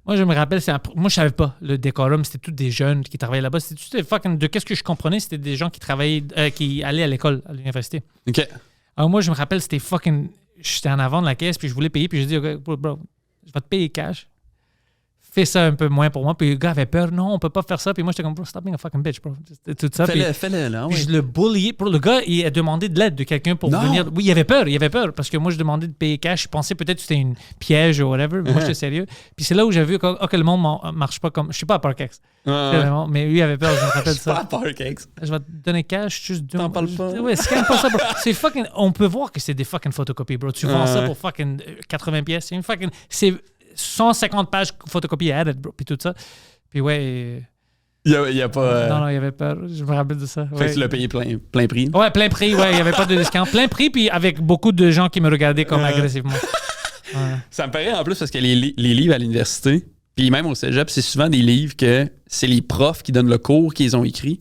Moi, je me rappelle, moi, je savais pas le décorum. C'était tous des jeunes qui travaillaient là-bas. C'était fucking... De qu'est-ce que je comprenais, c'était des gens qui travaillaient, qui allaient à l'école, à l'université. OK. Alors, moi, je me rappelle, c'était fucking... J'étais en avant de la caisse, puis je voulais payer, puis j'ai dit, OK, bro, je vais te payer cash. fais ça un peu moins pour moi. Puis le gars avait peur. Non, on peut pas faire ça. Puis moi, j'étais comme, bro, stop being a fucking bitch, bro. Tout ça. Fais-le, là. Puis je le bulliais. Le gars, il a demandé de l'aide de quelqu'un pour venir. Oui, il avait peur. Parce que moi, je demandais de payer cash. Je pensais peut-être que c'était une piège ou whatever. Mais moi, j'étais sérieux. Puis c'est là où j'ai vu que le monde marche pas comme. Je suis pas à Parkex. Mais lui, il avait peur. Je me rappelle ça. Je suis pas à Parkex. Je vais te donner cash. Juste T'en parles pas. Ouais, c'est quand même pas ça, bro. C'est fucking. On peut voir que c'est des fucking photocopies, bro. Tu vends ça pour fucking 80 pièces. C'est une fucking. C'est 150 pages photocopiées à edit, bro. Puis tout ça. Puis ouais. Il y a pas. Non, il y avait peur. Je me rappelle de ça. Fait que tu l'as payé plein prix. Ouais, plein prix. Ouais, il n'y avait pas de discount. Plein prix, puis avec beaucoup de gens qui me regardaient comme agressivement. Ouais. Ça me paraît en plus parce que les livres à l'université, puis même au cégep, c'est souvent des livres que c'est les profs qui donnent le cours qu'ils ont écrit.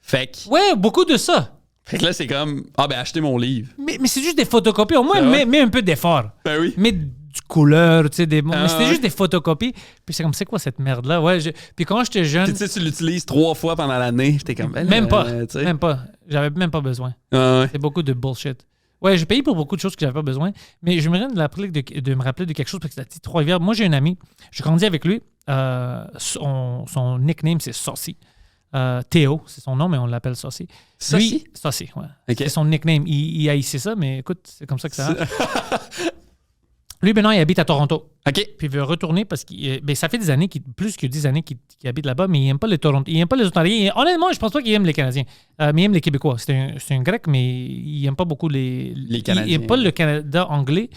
Fait que. Ouais, beaucoup de ça. Fait que là, c'est comme, achetez mon livre. Mais c'est juste des photocopies. Au moins, mets un peu d'effort. Ben oui. Mets du couleur, tu sais, mais c'était juste des photocopies. Puis c'est comme, c'est quoi cette merde-là? Ouais, puis quand j'étais jeune. Puis tu sais, tu l'utilises 3 fois pendant l'année. J'étais comme, même pas. J'avais même pas besoin. C'est beaucoup de bullshit. Ouais, j'ai payé pour beaucoup de choses que j'avais pas besoin. Mais je me rappelle de me rappeler de quelque chose parce que c'est Trois-Rivières. Moi, j'ai un ami. J'ai grandi avec lui. Son nickname, c'est Saucy. Théo, c'est son nom, mais on l'appelle Saucy. Saucy? Saucy, ouais. Okay. C'est son nickname. Il haïssait ça, mais écoute, c'est comme ça que ça va. Lui, maintenant, il habite à Toronto. OK. Puis il veut retourner parce que ça fait des années, plus que 10 années qu'il habite là-bas, mais il n'aime pas les Toronto. Il n'aime pas les Ontariens. Honnêtement, je pense pas qu'il aime les Canadiens. Mais il aime les Québécois. C'est un Grec, mais il n'aime pas beaucoup les Canadiens. Il n'aime pas le Canada anglais.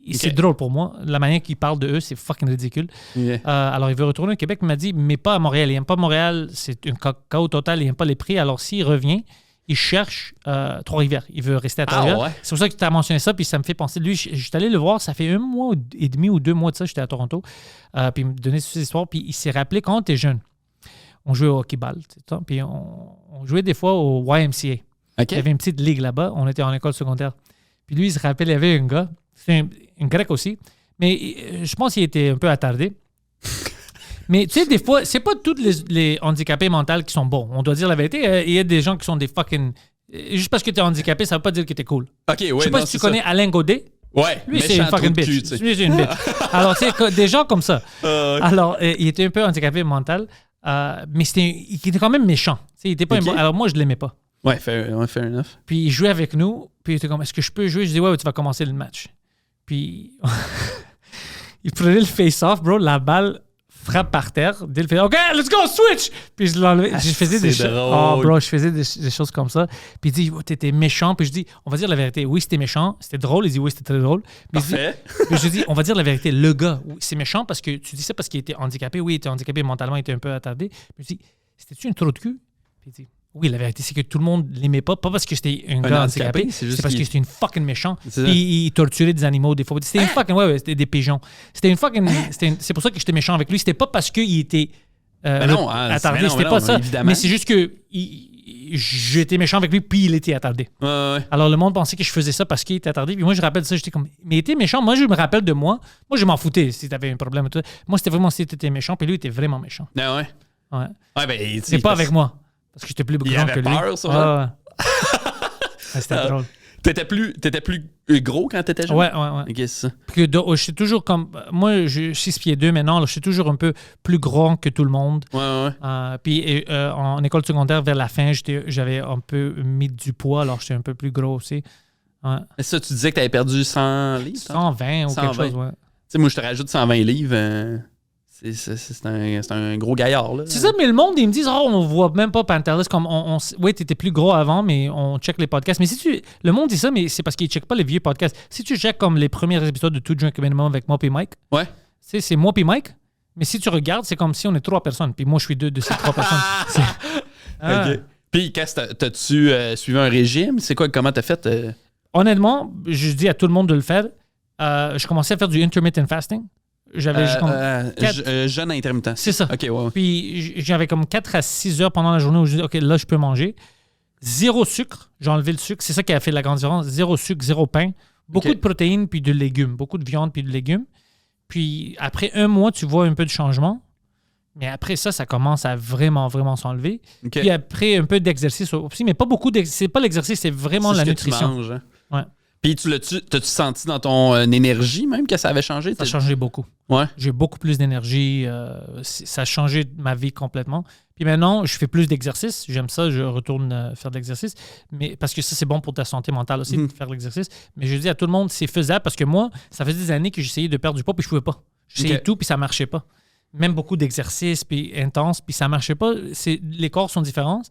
Okay. C'est drôle pour moi. La manière qu'il parle de eux, c'est fucking ridicule. Yeah. Alors, il veut retourner au Québec. Il m'a dit, mais pas à Montréal. Il n'aime pas Montréal. C'est un chaos total. Il n'aime pas les prix. Alors, s'il revient, il cherche Trois-Rivières. Il veut rester à Trois-Rivières. Ouais. C'est pour ça que tu as mentionné ça, puis ça me fait penser. Lui, je suis allé le voir, ça fait 1 mois et demi ou 2 mois de ça, j'étais à Toronto, puis il me donnait toutes ces histoires, puis il s'est rappelé quand on était jeune. On jouait au hockey-ball, puis on jouait des fois au YMCA. Okay. Il y avait une petite ligue là-bas, on était en école secondaire. Puis lui, il se rappelle, il y avait un gars, c'est un Grec aussi, mais je pense qu'il était un peu attardé. Mais tu sais, des fois, c'est pas tous les handicapés mentaux qui sont bons. On doit dire la vérité. Il y a des gens qui sont des fucking... Juste parce que t'es handicapé, ça veut pas dire que t'es cool. OK, ouais. Je sais pas si tu connais Alain Godet. Ouais. Lui, c'est une fucking bitch. Lui, c'est une bitch. Alors, tu sais, des gens comme ça. Alors, il était un peu handicapé mental, mais il était quand même méchant. Il était pas alors, moi, je l'aimais pas. Ouais, fair enough. Puis, il jouait avec nous. Puis, il était comme, est-ce que je peux jouer? Je dis, ouais, tu vas commencer le match. Puis, il prenait le face-off, bro, la balle... frappe par terre. Dès le fait, OK, let's go, switch! Puis je l'enlevais. Je faisais des choses. Oh, bro, je faisais des choses comme ça. Puis il dit, oh, t'étais méchant. Puis je dis, on va dire la vérité. Oui, c'était méchant. C'était drôle. Il dit, oui, c'était très drôle. Parfait. Puis je dis, on va dire la vérité. Le gars, oui, c'est méchant parce que tu dis ça parce qu'il était handicapé. Oui, il était handicapé mentalement, il était un peu attardé. Puis je dis, c'était-tu une trou de cul? Puis il dit, oui, la vérité, c'est que tout le monde l'aimait pas parce que c'était un gars handicapé, c'est parce que c'était une fucking méchant. Puis il torturait des animaux des fois. C'était une fucking... Ouais, c'était des pigeons. C'était une fucking... C'est pour ça que j'étais méchant avec lui. C'était pas parce qu'il était attardé. C'était pas ça. Évidemment. Mais c'est juste que j'étais méchant avec lui, puis il était attardé. Ouais. Alors le monde pensait que je faisais ça parce qu'il était attardé. Puis moi, je rappelle ça, j'étais comme... Mais il était méchant. Moi, je me rappelle de moi. Moi, je m'en foutais si t'avais un problème. Tout. Moi, c'était vraiment si t'étais méchant, puis lui, il était vraiment méchant. Ah ouais? Ouais. Ben, c'est pas avec moi. Parce que j'étais plus grand que lui. Il avait peur, ça? Ouais, c'était drôle. T'étais plus gros quand t'étais jeune? Ouais. Qu'est-ce que c'est ça? Je suis toujours comme... Moi, je suis 6'2" maintenant. Alors, je suis toujours un peu plus grand que tout le monde. Ouais. Puis en école secondaire, vers la fin, j'avais un peu mis du poids. Alors, j'étais un peu plus gros aussi. Ouais. Et ça, tu disais que t'avais perdu 100 livres? 120 ou quelque chose, ouais. Tu sais, moi, je te rajoute 120 livres... C'est un gros gaillard, là. C'est ça, mais le monde, ils me disent, on voit même pas Pantelis comme oui, t'étais plus gros avant, mais on check les podcasts. Mais le monde dit ça, mais c'est parce qu'ils checkent pas les vieux podcasts. Si tu checkes comme les premiers épisodes de Two Drink Minimum avec moi et Mike, ouais. C'est moi et Mike, mais si tu regardes, c'est comme si on est 3 personnes, puis moi, je suis 2 de ces 3 personnes. OK. Puis, t'as-tu suivi un régime? C'est quoi, comment t'as fait? Honnêtement, je dis à tout le monde de le faire. Je commençais à faire du intermittent fasting. J'avais jeûne intermittent. C'est ça. OK, ouais. Puis j'avais comme 4 à 6 heures pendant la journée où je dis, OK, là, je peux manger. 0 sucre. J'ai enlevé le sucre. C'est ça qui a fait la grande différence. 0 sucre, 0 pain. Beaucoup de protéines puis de légumes. Beaucoup de viande puis de légumes. Puis après 1 mois, tu vois un peu de changement. Mais après ça commence à vraiment, vraiment s'enlever. Okay. Puis après, un peu d'exercice aussi. Mais pas beaucoup d'exercice. C'est pas l'exercice, c'est vraiment la nutrition. Tu manges, hein? Ouais. Puis t'as-tu senti dans ton énergie même que ça avait changé? Ça a changé beaucoup. Ouais. J'ai beaucoup plus d'énergie. Ça a changé ma vie complètement. Puis maintenant, je fais plus d'exercice. J'aime ça. Je retourne faire de l'exercice. Mais parce que ça, c'est bon pour ta santé mentale aussi, de faire de l'exercice. Mais je dis à tout le monde, c'est faisable parce que moi, ça faisait des années que j'essayais de perdre du poids puis je pouvais pas. J'essayais tout puis ça marchait pas. Même beaucoup d'exercices puis intenses puis ça marchait pas. Les corps sont différents.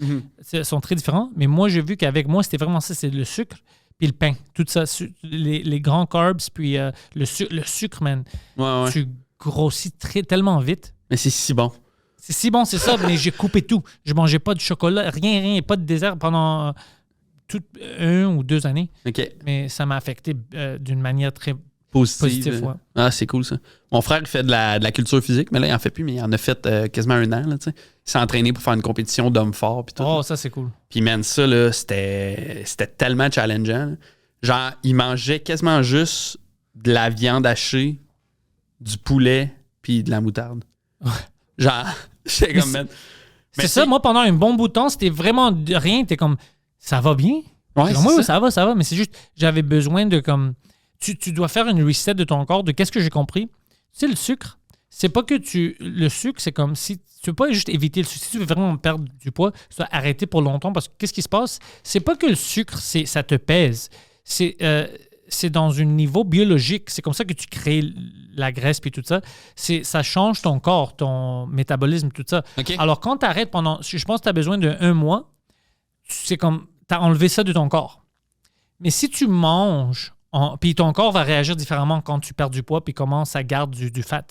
Sont très différents. Mais moi, j'ai vu qu'avec moi, c'était vraiment ça. C'est le sucre puis le pain. Tout ça. Les grands carbs puis le sucre, man. Ouais. Tu grossis tellement vite. Mais c'est si bon. C'est si bon, c'est ça, mais j'ai coupé tout. Je mangeais pas de chocolat, rien, pas de dessert pendant 1 ou 2 années. OK. Mais ça m'a affecté d'une manière très Positive. ouais. Ah, c'est cool ça. Mon frère, il fait de la culture physique, mais là, il en fait plus, mais il en a fait quasiment 1 an. Là, il s'est entraîné pour faire une compétition d'hommes forts. Puis tout. Oh, ça, c'est cool. Puis, man, ça, là, c'était tellement challengeant. Là. Genre, il mangeait quasiment juste de la viande hachée, du poulet, puis de la moutarde. Ouais. Genre, j'étais comme, man. C'est ça, moi, pendant un bon bout de temps, c'était vraiment rien. T'es comme, ça va bien? Ouais, comme, oui, ça va. Mais c'est juste, j'avais besoin de comme. Tu dois faire une reset de ton corps, de qu'est-ce que j'ai compris. Tu sais, le sucre, c'est pas que le sucre, c'est comme si tu veux pas juste éviter le sucre. Si tu veux vraiment perdre du poids, tu dois arrêter pour longtemps parce que qu'est-ce qui se passe? C'est pas que le sucre, ça te pèse. C'est dans un niveau biologique. C'est comme ça que tu crées la graisse puis tout ça. Ça change ton corps, ton métabolisme, tout ça. Okay. Alors, quand tu arrêtes pendant... Je pense que tu as besoin d'1 mois. C'est comme... Tu as enlevé ça de ton corps. Mais si tu manges... Puis ton corps va réagir différemment quand tu perds du poids puis comment ça garde du fat.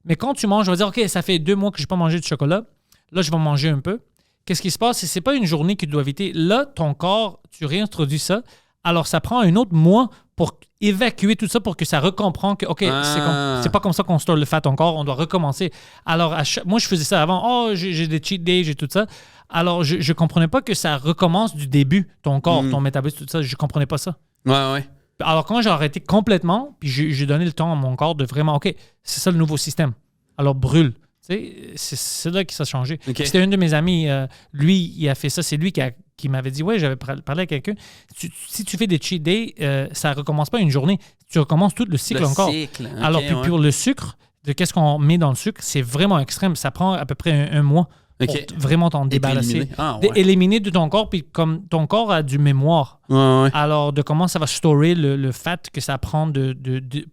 Mais quand tu manges, je vais dire, OK, ça fait 2 mois que je n'ai pas mangé de chocolat. Là, je vais manger un peu. Qu'est-ce qui se passe? C'est pas une journée que tu dois éviter. Là, ton corps, tu réintroduis ça. Alors, ça prend un autre mois pour évacuer tout ça pour que ça recomprend que, OK, c'est pas comme ça qu'on store le fat encore, on doit recommencer. Alors, moi, je faisais ça avant. Oh, j'ai des cheat days, j'ai tout ça. Alors, je comprenais pas que ça recommence du début, ton corps, ton métabolisme, tout ça. Je comprenais pas ça. Ouais. Alors, quand j'ai arrêté complètement, puis j'ai donné le temps à mon corps de vraiment, OK, c'est ça le nouveau système. Alors, brûle. C'est là que ça a changé. Okay. C'était un de mes amis, lui, il a fait ça. C'est lui qui m'avait dit, ouais, j'avais parlé à quelqu'un. Si tu fais des cheat days, ça ne recommence pas une journée. Tu recommences tout le cycle encore. Okay, alors, puis pour le sucre, de qu'est-ce qu'on met dans le sucre, c'est vraiment extrême. Ça prend à peu près un mois pour vraiment t'en débarrasser. Éliminer de ton corps, puis comme ton corps a du mémoire. Ouais. Alors, de comment ça va storer le fat que ça prend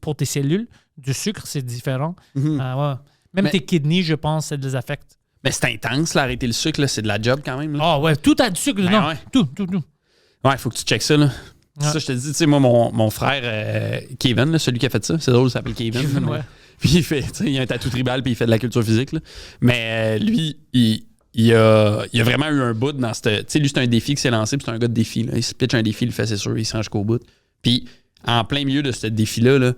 pour tes cellules, du sucre, c'est différent. Ouais. Même tes kidneys, je pense, ça les affecte. Mais c'est intense, là, arrêter le sucre, là, c'est de la job quand même. Ah ouais, tout a du sucre dedans. Ouais. Tout. Ouais, il faut que tu checkes ça, là. Ouais. Ça, je te dis, tu sais, moi, mon frère, Kevin, là, celui qui a fait ça, c'est drôle, il s'appelle Kevin. Ouais. Puis il a un tatou tribal, puis il fait de la culture physique, là. Mais lui, il a vraiment eu un bout dans cette... Tu sais, lui, c'est un défi qui s'est lancé, puis c'est un gars de défi, là. Il se pitch un défi, il le fait, c'est sûr, il se rend jusqu'au bout. Puis, en plein milieu de ce défi-là, là,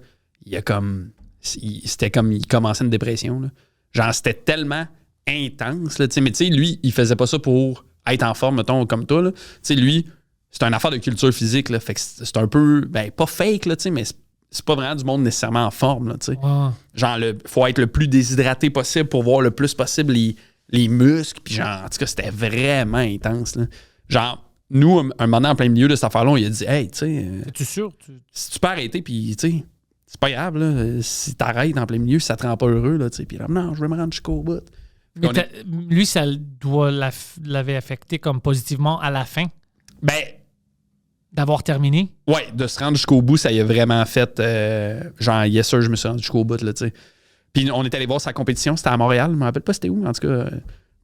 c'était comme il commençait une dépression. Là. Genre, c'était tellement intense. Là, mais tu sais, lui, il faisait pas ça pour être en forme, mettons, comme toi. Tu sais, lui, c'est une affaire de culture physique. Là, fait que c'est un peu, pas fake, là, mais c'est pas vraiment du monde nécessairement en forme. Là, genre, faut être le plus déshydraté possible pour voir le plus possible les muscles. Puis genre, en tout cas, c'était vraiment intense. Là. Genre, nous, un moment en plein milieu de cette affaire-là, on lui a dit, hey, tu sais... Es-tu sûr? Si tu peux arrêter, puis tu sais... C'est pas grave, là. Si t'arrêtes en plein milieu, ça te rend pas heureux, là, tu sais. Puis là, non, je vais me rendre jusqu'au bout. Mais lui, ça l'avait affecté comme positivement à la fin. Ben. D'avoir terminé. Ouais, de se rendre jusqu'au bout, ça y a vraiment fait. Genre, yes, sir, je me suis rendu jusqu'au bout, là, tu sais. Puis on est allé voir sa compétition, c'était à Montréal. Je me rappelle pas c'était où, en tout cas.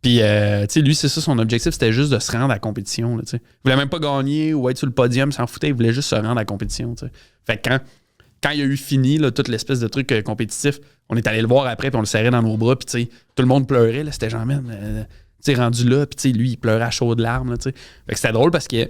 Puis, tu sais, lui, c'est ça, son objectif, c'était juste de se rendre à la compétition, là, tu sais. Il voulait même pas gagner ou être sur le podium, s'en foutait, il voulait juste se rendre à la compétition, tu sais. Fait que quand il a eu fini là, toute l'espèce de truc compétitif, on est allé le voir après, puis on le serrait dans nos bras, puis tu sais, tout le monde pleurait, là, c'était genre même, tu sais, rendu là, puis tu sais, lui, il pleurait à chaudes larmes, tu sais. Fait que c'était drôle parce que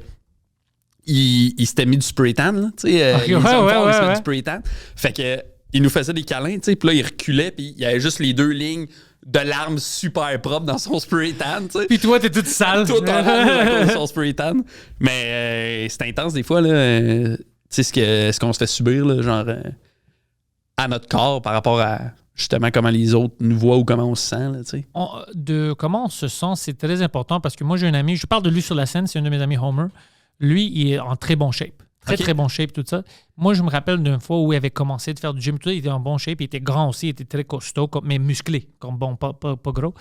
il s'était mis du spray tan, là, tu sais, il se met du spray tan. Fait que il nous faisait des câlins, tu sais, puis là, il reculait, puis il y avait juste les 2 lignes de larmes super propres dans son spray tan, tu sais. Puis toi, t'es toute sale. Tout en larmes dans son spray tan. Mais c'est intense des fois, là. Tu sais, ce qu'on se fait subir, là, genre, à notre corps par rapport à, justement, comment les autres nous voient ou comment on se sent, là, tu sais. De comment on se sent, c'est très important parce que moi, j'ai un ami, je parle de lui sur la scène, c'est un de mes amis, Homer. Lui, il est en très bon shape. Très, très bon shape, tout ça. Moi, je me rappelle d'une fois où il avait commencé de faire du gym, tout ça. Il était en bon shape, il était grand aussi, il était très costaud, mais musclé, comme bon, pas gros.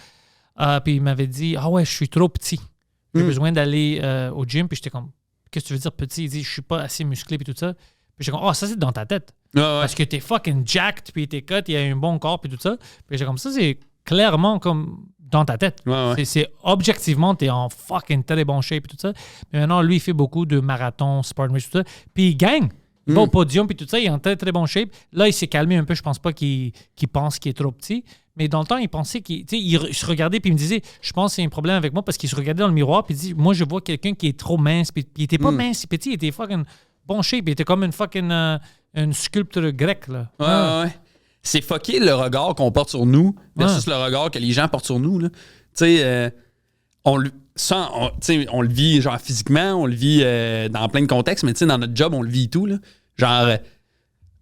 Puis il m'avait dit, ah ouais, je suis trop petit. J'ai besoin d'aller au gym. Puis j'étais comme, qu'est-ce que tu veux dire petit? Il dit, je suis pas assez musclé, puis tout ça. Puis j'étais comme, ça c'est dans ta tête. Parce que t'es fucking jacked, puis t'es cut, il y a un bon corps, puis tout ça. Puis j'étais comme, ça c'est clairement comme dans ta tête. C'est objectivement, t'es en fucking très bon shape, puis tout ça. Mais maintenant, lui, il fait beaucoup de marathons, sport, tout ça. Puis il gagne. Il va au podium, puis tout ça. Il est en très, très bon shape. Là, il s'est calmé un peu. Je pense pas qu'il pense qu'il est trop petit. Mais dans le temps, il pensait qu'il se regardait, puis il me disait, je pense que c'est un problème avec moi, parce qu'il se regardait dans le miroir, puis il dit, moi, je vois quelqu'un qui est trop mince. Puis il était pas mince, petit, il était fucking bon shape. Il était comme une fucking une sculpture grecque, là. Ouais. C'est fucké le regard qu'on porte sur nous versus le regard que les gens portent sur nous, là. Tu sais, on le vit genre physiquement, on le vit dans plein de contextes, mais tu sais, dans notre job, on le vit et tout, là. Genre,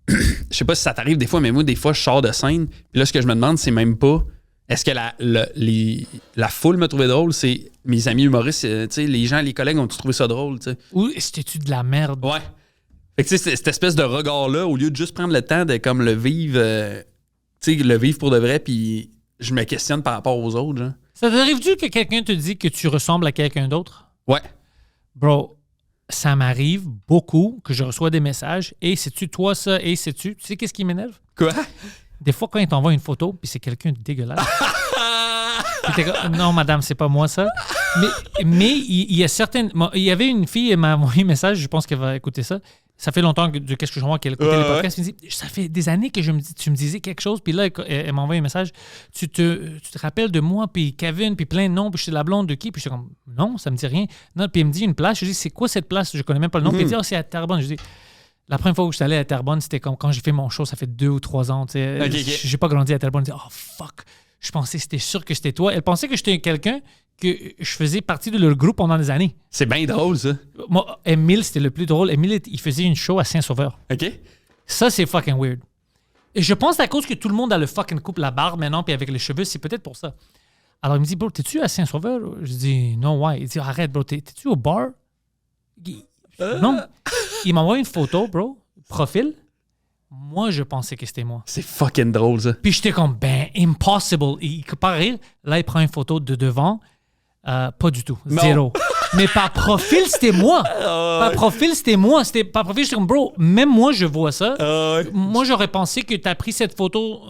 je sais pas si ça t'arrive des fois, mais moi, des fois, je sors de scène, puis là, ce que je me demande, c'est même pas, est-ce que la foule m'a trouvé drôle, c'est mes amis humoristes, tu sais, les gens, les collègues ont-tu trouvé ça drôle, tu sais. Ou c'était-tu de la merde? Ouais. Fait que tu sais, cette espèce de regard-là, au lieu de juste prendre le temps de comme le vivre, tu sais, le vivre pour de vrai, puis je me questionne par rapport aux autres, genre. Ça t'arrive-tu que quelqu'un te dit que tu ressembles à quelqu'un d'autre? Ouais. Bro, ça m'arrive beaucoup que je reçois des messages. « Hey, c'est-tu toi ça? Hey, c'est-tu? » Tu sais qu'est-ce qui m'énerve? Quoi? Des fois, quand ils t'envoient une photo, puis c'est quelqu'un de dégueulasse. Puis non, madame, c'est pas moi ça. Mais il y a certaines... Il y avait une fille, elle m'a envoyé un message, je pense qu'elle va écouter ça. Ça fait longtemps que qu'est-ce que je vois qu'elle écoutait les podcasts. Elle me dit, ça fait des années que tu me disais quelque chose. Puis là, elle m'a envoyé un message. Tu te rappelles de moi, puis Kevin, puis plein de noms. Puis je suis la blonde de qui? Puis je suis comme, non, ça me dit rien. Non, puis elle me dit une place. Je dis, c'est quoi cette place? Je connais même pas le nom. Puis elle dit, c'est à Terrebonne. Je dis, la première fois où je suis allé à Terrebonne, c'était comme quand j'ai fait mon show, ça fait 2 ou 3 ans. J'ai pas grandi à Terrebonne. Elle dit, oh fuck. Je pensais, c'était sûr que c'était toi. Elle pensait que j'étais quelqu'un que je faisais partie de leur groupe pendant des années. C'est bien drôle, ça. Moi, Émile, c'était le plus drôle. Émile, il faisait une show à Saint-Sauveur. OK. Ça, c'est fucking weird. Et je pense à cause que tout le monde a le fucking coupe la barbe maintenant, puis avec les cheveux, c'est peut-être pour ça. Alors, il me dit, bro, t'es-tu à Saint-Sauveur? Je dis, non, why? Il dit, arrête, bro, t'es-tu au bar? Non. Il m'envoie une photo, bro, profil. Moi, je pensais que c'était moi. C'est fucking drôle, ça. Puis j'étais comme, impossible. Il compare rire. Là, il prend une photo de devant. Pas du tout. Non. Zéro. Mais par profil, c'était moi. Par profil, c'était moi. Par profil, j'étais comme, bro, même moi, je vois ça. Moi, j'aurais pensé que tu as pris cette photo,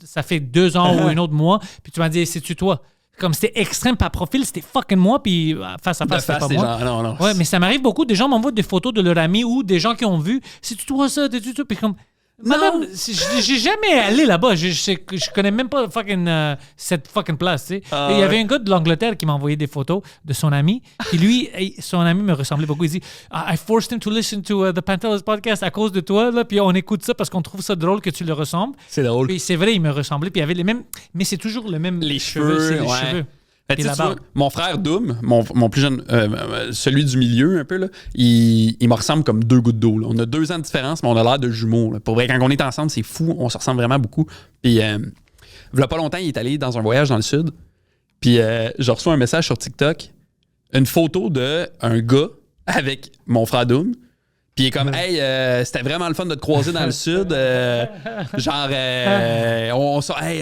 ça fait 2 ans ou un autre mois, puis tu m'as dit, c'est-tu toi? Comme c'était extrême par profil, c'était fucking moi, puis face à face, c'était pas moi. Gens, non. Ouais, mais ça m'arrive beaucoup. Des gens m'envoient des photos de leurs amis ou des gens qui ont vu, c'est-tu toi ça? T'es-tu toi? Puis comme, madame, j'ai jamais allé là-bas. Je connais même pas fucking, cette fucking place, tu sais. Il y avait un gars de l'Angleterre qui m'a envoyé des photos de son ami. Puis lui, son ami me ressemblait beaucoup. Il dit, I forced him to listen to the Pantelis podcast à cause de toi. Là. Puis on écoute ça parce qu'on trouve ça drôle que tu le ressembles. C'est drôle. Puis c'est vrai, il me ressemblait. Puis il avait les mêmes... Mais c'est toujours le même... Les cheveux, c'est les cheveux. Tu vois, mon frère Doom, mon plus jeune, celui du milieu un peu, là, il me ressemble comme 2 gouttes d'eau. Là. On a 2 ans de différence, mais on a l'air de jumeaux. Là. Pour vrai, quand on est ensemble, c'est fou. On se ressemble vraiment beaucoup. Puis, il y a pas longtemps, il est allé dans un voyage dans le sud. Puis, je reçois un message sur TikTok, une photo d'un gars avec mon frère Doom. Puis il est comme, hey, c'était vraiment le fun de te croiser dans le sud.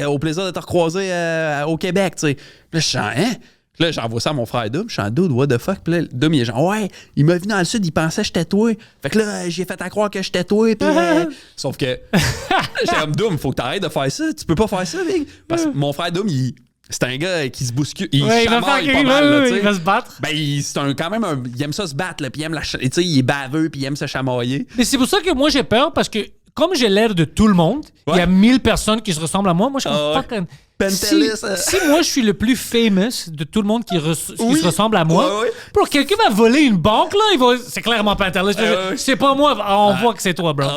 Au plaisir de te recroiser au Québec, tu sais. Puis là, je suis genre, hein? Puis là, j'envoie ça à mon frère Doom. Je suis en dude, what the fuck? Puis là, Doom, il est genre, ouais, il m'a vu dans le sud, il pensait que j'étais toi. Fait que là, j'ai fait à croire que j'étais toi. Puis, sauf que, j'étais comme, Doom, faut que t'arrêtes de faire ça. Tu peux pas faire ça, Big. Parce que mon frère Doom, c'est un gars qui se bouscule. Il chamaille pas mal. Là, il va se battre. Ben, c'est quand même il aime ça se battre. Là, puis il est baveux, puis il aime se chamailler. Mais c'est pour ça que moi, j'ai peur, parce que comme j'ai l'air de tout le monde, il y a 1000 personnes qui se ressemblent à moi. Moi, je suis fucking... Si moi, je suis le plus famous de tout le monde qui se ressemble à moi, bro, quelqu'un va voler une banque, là, c'est clairement Pantelis. C'est pas moi, on voit que c'est toi, bro.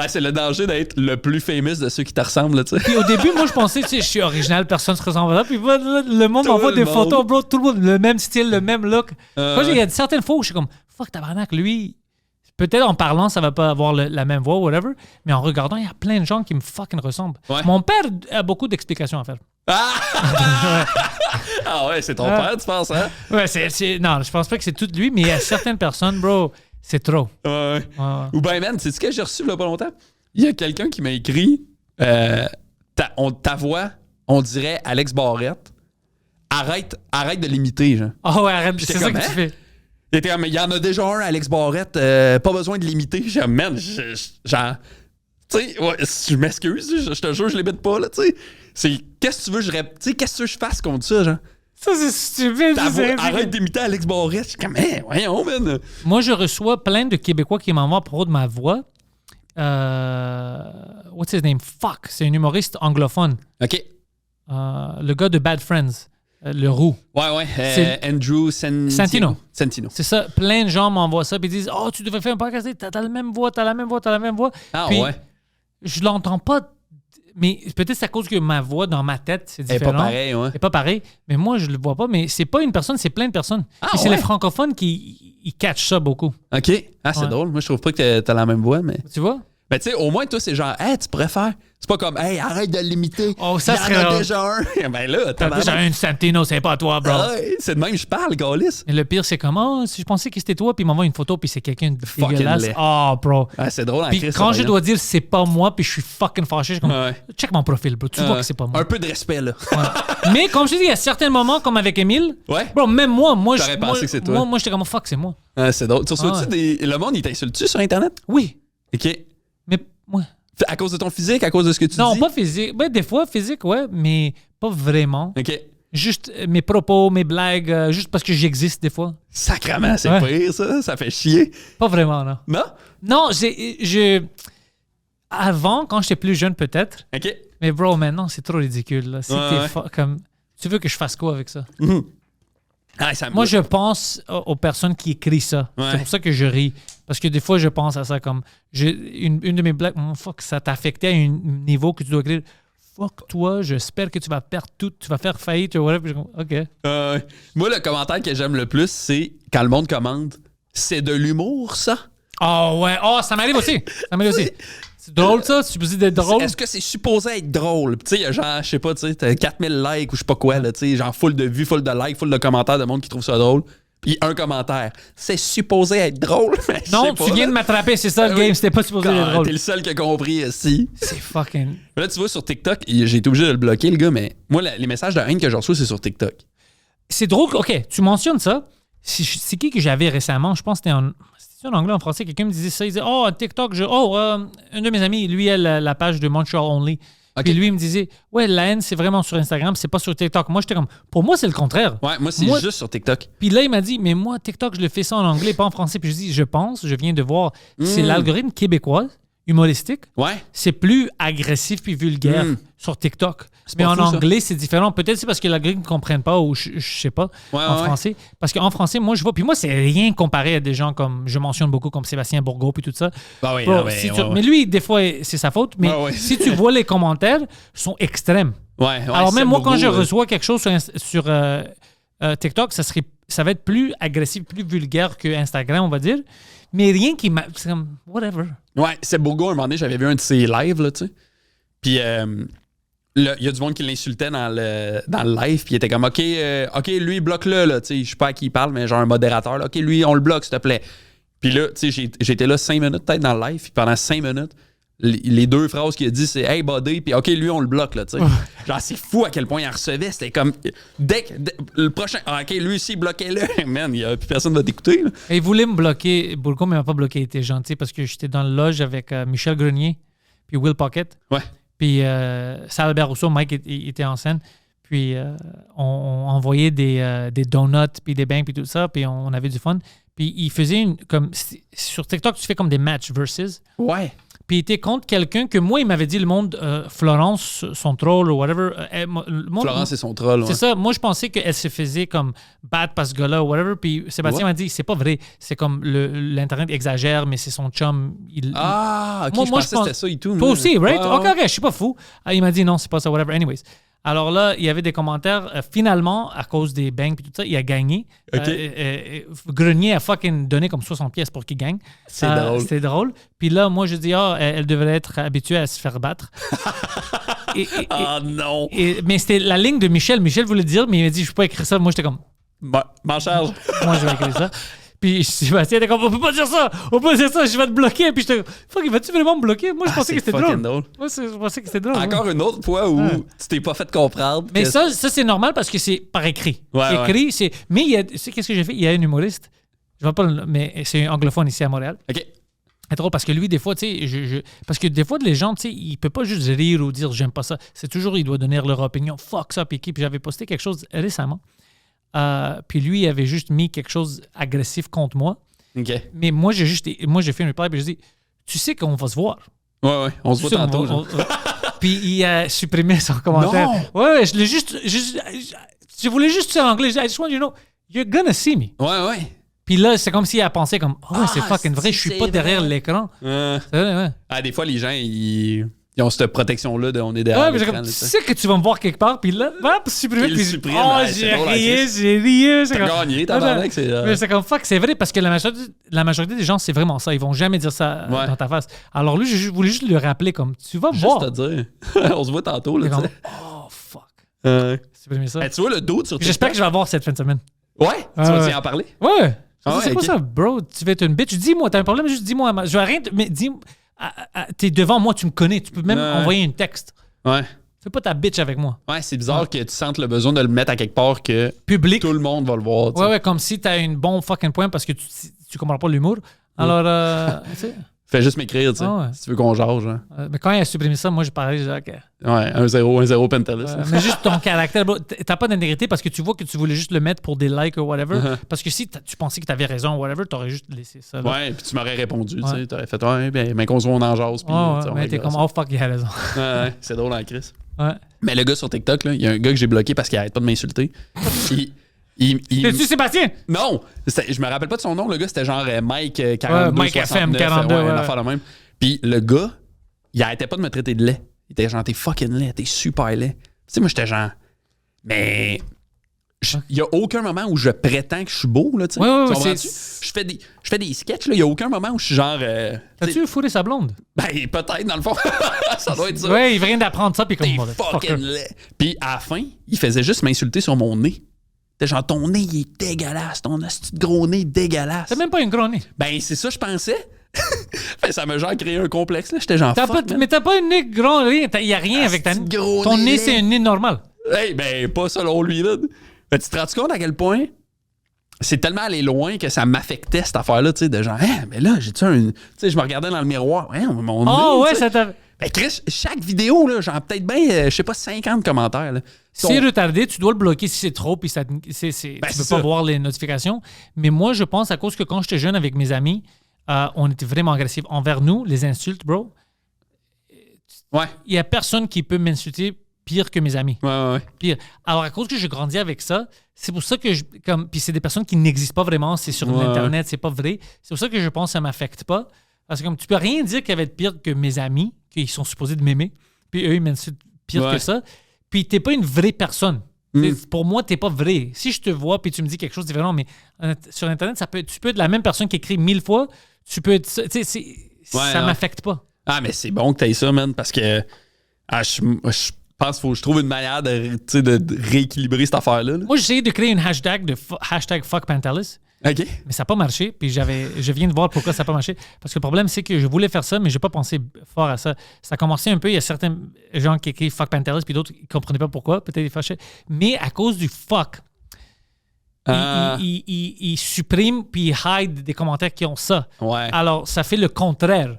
C'est le danger d'être le plus famous de ceux qui te ressemblent, tu sais. Puis au début, moi, je pensais, tu sais, je suis original, personne se ressemble à ça. Puis le monde m'envoie des photos, bro, tout le monde, le même style, le même look. Moi, il y a certaines fois où je suis comme, fuck, tabarnak, lui... Peut-être en parlant, ça va pas avoir la même voix, whatever, mais en regardant, il y a plein de gens qui me fucking ressemblent. Ouais. Mon père a beaucoup d'explications à faire. Ah ouais, c'est ton père, tu penses, hein? Ouais, non, je pense pas que c'est tout lui, mais il y a certaines personnes, bro, C'est trop. Ouais. Ouais. Ou ben, man, c'est ce que j'ai reçu il y a pas longtemps? Il y a quelqu'un qui m'a écrit ta voix, on dirait Alex Barrette. Arrête de l'imiter, genre. Ah ouais, arrête, J'étais c'est ça comme, que tu fais. Il était comme, il y en a déjà un, Alex Barrette, pas besoin de l'imiter. J'ai dit, man, genre, tu sais, ouais, je m'excuse, je te jure, je l'imite pas, là, tu sais. C'est, qu'est-ce que tu veux, qu'est-ce que tu veux que je fasse contre ça, genre? Ça, c'est stupide. Arrête d'imiter Alex Barrette. Je suis comme, voyons, man. Moi, je reçois plein de Québécois qui m'envoient à propos de ma voix. What's his name? Fuck, c'est un humoriste anglophone. OK. Le gars de Bad Friends, le roux. Ouais. C'est Andrew Santino. C'est ça. Plein de gens m'envoient ça et disent tu devrais faire un podcast. T'as la même voix, t'as la même voix. Ah puis, ouais. Je l'entends pas. Mais peut-être c'est à cause que ma voix dans ma tête, c'est différent. Elle est pas pareil, ouais. Elle est pas pareil. Mais moi, je le vois pas. Mais c'est pas une personne, c'est plein de personnes. Et c'est les francophones qui ils catchent ça beaucoup. OK. Ah, c'est drôle. Moi, je trouve pas que t'as la même voix, mais... Tu vois? Ben, tu sais, au moins, toi, c'est genre, tu pourrais faire. C'est pas comme, arrête de l'imiter. Oh, ça Il y en serait... a déjà un. Ben là, t'as déjà un Santino, c'est pas toi, bro. Ouais, c'est de même, je parle, Gaulis. Et le pire, c'est comme, si je pensais que c'était toi, puis il m'envoie une photo, puis c'est quelqu'un de Fucking dégueulasse. laid. Bro. Ah, c'est drôle, en Puis Christ, quand je voyons. dois dire c'est pas moi, puis je suis fucking fâché, je suis comme, check mon profil, bro. Tu vois que c'est pas moi. Un peu de respect, là. Ouais. Mais comme je te dis, il y a certains moments, comme avec Émile, Ouais. bro, même moi, T'aurais pensé que c'est toi. Moi, j'étais comme, fuck, c'est moi. Ah, c'est drôle. Tu reçois-tu le monde, il t'insulte-tu sur Internet? Oui. OK. Mais, ouais. À cause de ton physique, à cause de ce que tu dis? Non, pas physique. Ben, des fois, physique, ouais, mais pas vraiment. OK. Juste mes propos, mes blagues, juste parce que j'existe des fois. Sacrement, c'est pire, ça. Ça fait chier. Pas vraiment, non. Non? Non, avant, quand j'étais plus jeune, peut-être. OK. Mais bro, maintenant, c'est trop ridicule. Là. Si Ouais, comme, tu veux que je fasse quoi avec ça? Ah, ça Moi, je pense aux personnes qui écrivent ça. Ouais. C'est pour ça que je ris. Parce que des fois, je pense à ça comme... une de mes blagues, fuck, ça t'a affecté à un niveau que tu dois écrire. Fuck toi, j'espère que tu vas perdre tout, tu vas faire faillite ou whatever. OK. Moi, le commentaire que j'aime le plus, c'est quand le monde commande « C'est de l'humour, ça? » Oh ouais, ça m'arrive aussi. C'est drôle, ça? Tu peux dire d'être drôle? Est-ce que c'est supposé être drôle? Tu sais, il y a genre, je sais pas, tu sais, t'as 4000 likes ou je sais pas quoi, là, tu sais, genre full de vues, full de likes, full de commentaires de monde qui trouve ça drôle. Puis un commentaire. C'est supposé être drôle. Mais non, tu viens de m'attraper, c'est ça le game. C'était pas supposé être drôle. T'es le seul qui a compris ici. C'est fucking... Là, tu vois, sur TikTok, j'ai été obligé de le bloquer, le gars, mais moi, les messages de haine que je reçois, c'est sur TikTok. C'est drôle. OK, tu mentionnes ça. C'est qui que j'avais récemment? Je pense que c'était en anglais, en français. Quelqu'un me disait ça. Il disait, TikTok, un de mes amis, lui, a la page de Montreal Only. Okay. Puis lui, il me disait, ouais, la haine, c'est vraiment sur Instagram, c'est pas sur TikTok. Moi, j'étais comme, pour moi, c'est le contraire. Ouais, moi, c'est juste sur TikTok. Puis là, il m'a dit, mais moi, TikTok, je le fais ça en anglais, pas en français. Puis je dis, je viens de voir, c'est l'algorithme québécois, humoristique. Ouais. C'est plus agressif puis vulgaire sur TikTok. Mais en anglais, c'est différent. Peut-être c'est parce que l'algorithme ne comprenne pas ou je sais pas en français. Parce qu'en français, moi, je vois. Puis moi, c'est rien comparé à des gens comme, je mentionne beaucoup comme Sébastien Bourgault puis tout ça. Ah oui, mais lui, des fois, c'est sa faute. Mais si tu vois les commentaires, ils sont extrêmes. Alors même moi, quand je reçois quelque chose sur TikTok, ça va être plus agressif, plus vulgaire que Instagram, on va dire. Mais rien qui m'a... C'est comme, whatever. Ouais, c'est Bourgault, un moment donné, j'avais vu un de ses lives, là, tu sais. Puis, il y a du monde qui l'insultait dans le live, puis il était comme, OK, lui, bloque-le, là, tu sais, je sais pas à qui il parle, mais genre un modérateur, là. OK, lui, on le bloque, s'il te plaît. Puis là, tu sais, j'étais là 5 minutes, peut-être, dans le live, puis pendant 5 minutes, les deux phrases qu'il a dit, c'est « Hey, buddy », puis « OK, lui, on le bloque, là, tu sais. » Genre, c'est fou à quel point il en recevait. C'était comme, dès le prochain, « OK, lui aussi, bloquez-le. » Man, il y a plus personne va t'écouter, là. Et il voulait me bloquer. Bourgault ne m'a pas bloqué. Il était gentil parce que j'étais dans le loge avec Michel Grenier puis Will Pocket. Ouais. Puis Sal Albert Rousseau, Mike il était en scène. Puis on envoyait des donuts puis des bangs puis tout ça. Puis on avait du fun. Puis il faisait comme... Sur TikTok, tu fais comme des matchs versus. Ouais. Puis il était contre quelqu'un que moi, il m'avait dit le monde, Florence, son troll ou whatever. Florence et son troll, ouais. C'est ça. Moi, je pensais qu'elle se faisait comme battre par ce gars-là ou whatever. Puis Sébastien m'a dit, c'est pas vrai. C'est comme l'Internet exagère, mais c'est son chum. OK, moi, je pensais que c'était ça et tout. Toi aussi, right? OK, je suis pas fou. Il m'a dit non, c'est pas ça, whatever. Anyways. Alors là, il y avait des commentaires. Finalement, à cause des bangs et tout ça, il a gagné. Okay. Grenier a fucking donné comme 60 pièces pour qu'il gagne. C'est drôle. C'était drôle. Puis là, moi, je dis, elle devrait être habituée à se faire battre. Non! Mais c'était la ligne de Michel. Michel voulait dire, mais il m'a dit, je peux pas écrire ça. Moi, j'étais comme... M'en charge. Moi, je vais écrire ça. Puis Sébastien était comme, on peut pas dire ça, je vais te bloquer. Puis j'étais, fuck, vas-tu vraiment me bloquer? Moi, je pensais que c'était drôle. Moi, je pensais que c'était drôle. Encore une autre fois où tu t'es pas fait comprendre. Mais ça, c'est normal parce que c'est par écrit. Écrit, c'est. Mais il y a, tu sais, qu'est-ce que j'ai fait? Il y a un humoriste, je ne vais pas le, mais c'est un anglophone ici à Montréal. OK. C'est drôle parce que lui, des fois, tu sais, parce que des fois, les gens, tu sais, il peut pas juste rire ou dire j'aime pas ça. C'est toujours, il doit donner leur opinion. Fuck ça, puis j'avais posté quelque chose récemment. Puis lui, il avait juste mis quelque chose agressif contre moi. OK. Mais moi, j'ai fait un reply, puis j'ai dit, tu sais qu'on va se voir. Ouais, on se voit tantôt. Puis il a supprimé son commentaire. Non! Ouais, je voulais juste dire en anglais. I just want you to know, you're gonna see me. Ouais. Puis là, c'est comme s'il a pensé comme, c'est fucking vrai, je suis pas derrière l'écran. C'est vrai, ouais. Ah, des fois, les gens, ils ont cette protection-là de on est derrière mais l'écran. tu sais que tu vas me voir quelque part, puis là, hop, supprimer. Il puis supprime, j'ai ri. T'as gagné, t'as mais c'est comme, fuck, c'est vrai, parce que la majorité des gens, c'est vraiment ça. Ils vont jamais dire ça dans ta face. Alors lui, je voulais juste lui rappeler comme, tu vas voir. Juste te dire. On se voit tantôt, là, tu sais. Oh, fuck. Supprimer ça. Tu vois le dos sur TikTok? J'espère que je vais avoir cette fin de semaine. Ouais? Tu vas y en parler? Ouais. C'est quoi ça, bro? Tu vas être une bitch. Dis-moi, t'as un problème, juste dis-moi. Je vais rien. Mais dis-moi. T'es devant moi, tu me connais. Tu peux même envoyer un texte. Ouais. Fais pas ta bitch avec moi. Ouais, c'est bizarre que tu sentes le besoin de le mettre à quelque part que public. Tout le monde va le voir. Ouais, comme si t'as une bonne fucking point parce que tu comprends pas l'humour. Alors, tu sais. Fais juste m'écrire, tu sais, si tu veux qu'on jase. Hein. Mais quand il a supprimé ça, moi, j'ai parlé, j'ai dit, OK. Ouais, 1-0 Pentelis. Mais juste ton caractère, bro, t'as pas d'intégrité parce que tu vois que tu voulais juste le mettre pour des likes ou whatever. Parce que si tu pensais que t'avais raison ou whatever, t'aurais juste laissé ça. Là. Ouais, puis tu m'aurais répondu, tu sais. T'aurais fait, mais qu'on se voit, on en jase. Mais t'es comme, oh fuck, il a raison. Ouais, c'est drôle, hein, Chris. Ouais. Mais le gars sur TikTok, il y a un gars que j'ai bloqué parce qu'il arrête pas de m'insulter. C'est-tu Sébastien? Non! Je me rappelle pas de son nom, le gars, c'était genre Mike 42, Mike 69, FM 42. Une affaire de même. Puis le gars, il arrêtait pas de me traiter de laid. Il était genre, t'es fucking laid, t'es super laid. Tu sais, moi, j'étais genre, mais il y a aucun moment où je prétends que je suis beau, là, tu sais. Ouais, je fais des sketchs, là. Il y a aucun moment où je suis genre. T'as-tu fourré sa blonde? Ben, peut-être, dans le fond. Ça doit être ça. Ouais, il vient d'apprendre ça, puis comme. T'es fucking laid. Puis à la fin, il faisait juste m'insulter sur mon nez. T'es genre, ton nez, il est dégueulasse. Ton petit gros nez dégueulasse. T'as même pas une gros nez. Ben, c'est ça, je pensais. Ça m'a genre créé un complexe, là. J'étais genre, mais t'as pas un nez grand, rien. Il y a rien avec ta nez. Ton nez, c'est un nez normal. Hey, ben, pas selon lui, là. Ben, tu te rends compte à quel point c'est tellement allé loin que ça m'affectait, cette affaire-là, tu sais, de genre, mais là, j'ai-tu un. Tu sais, je me regardais dans le miroir. Ouais, mon nez. Oh, ouais, ça t'a. Ben, Chris, chaque vidéo, là, genre, peut-être bien, je sais pas, 50 commentaires, là. Si c'est retardé, tu dois le bloquer si c'est trop, puis tu peux pas voir les notifications. Mais moi, je pense, à cause que quand j'étais jeune avec mes amis, on était vraiment agressifs envers nous, les insultes, bro. Ouais. Il y a personne qui peut m'insulter pire que mes amis. Ouais. Pire. Alors, à cause que j'ai grandi avec ça, c'est pour ça que puis c'est des personnes qui n'existent pas vraiment, c'est sur l'Internet, c'est pas vrai. C'est pour ça que je pense que ça m'affecte pas. Parce que comme tu peux rien dire qui va être pire que mes amis, qu'ils sont supposés de m'aimer, puis eux, ils m'insultent pire que ça. Puis t'es pas une vraie personne. Pour moi, t'es pas vrai. Si je te vois puis tu me dis quelque chose de différent, mais sur Internet, tu peux être la même personne qui écrit 1000 fois, tu peux être... ça m'affecte pas. Ah, mais c'est bon que t'aies ça, man, parce que je pense qu'il faut que je trouve une manière de rééquilibrer cette affaire-là. Là. Moi, j'ai essayé de créer une hashtag Fuck Pantelis. OK. Mais ça n'a pas marché. Puis je viens de voir pourquoi ça n'a pas marché. Parce que le problème, c'est que je voulais faire ça, mais je n'ai pas pensé fort à ça. Ça a commencé un peu. Il y a certains gens qui écrivent Fuck Pantelis, puis d'autres qui ne comprenaient pas pourquoi. Peut-être ils fâchaient. Mais à cause du fuck, ils suppriment puis ils hide des commentaires qui ont ça. Ouais. Alors, ça fait le contraire.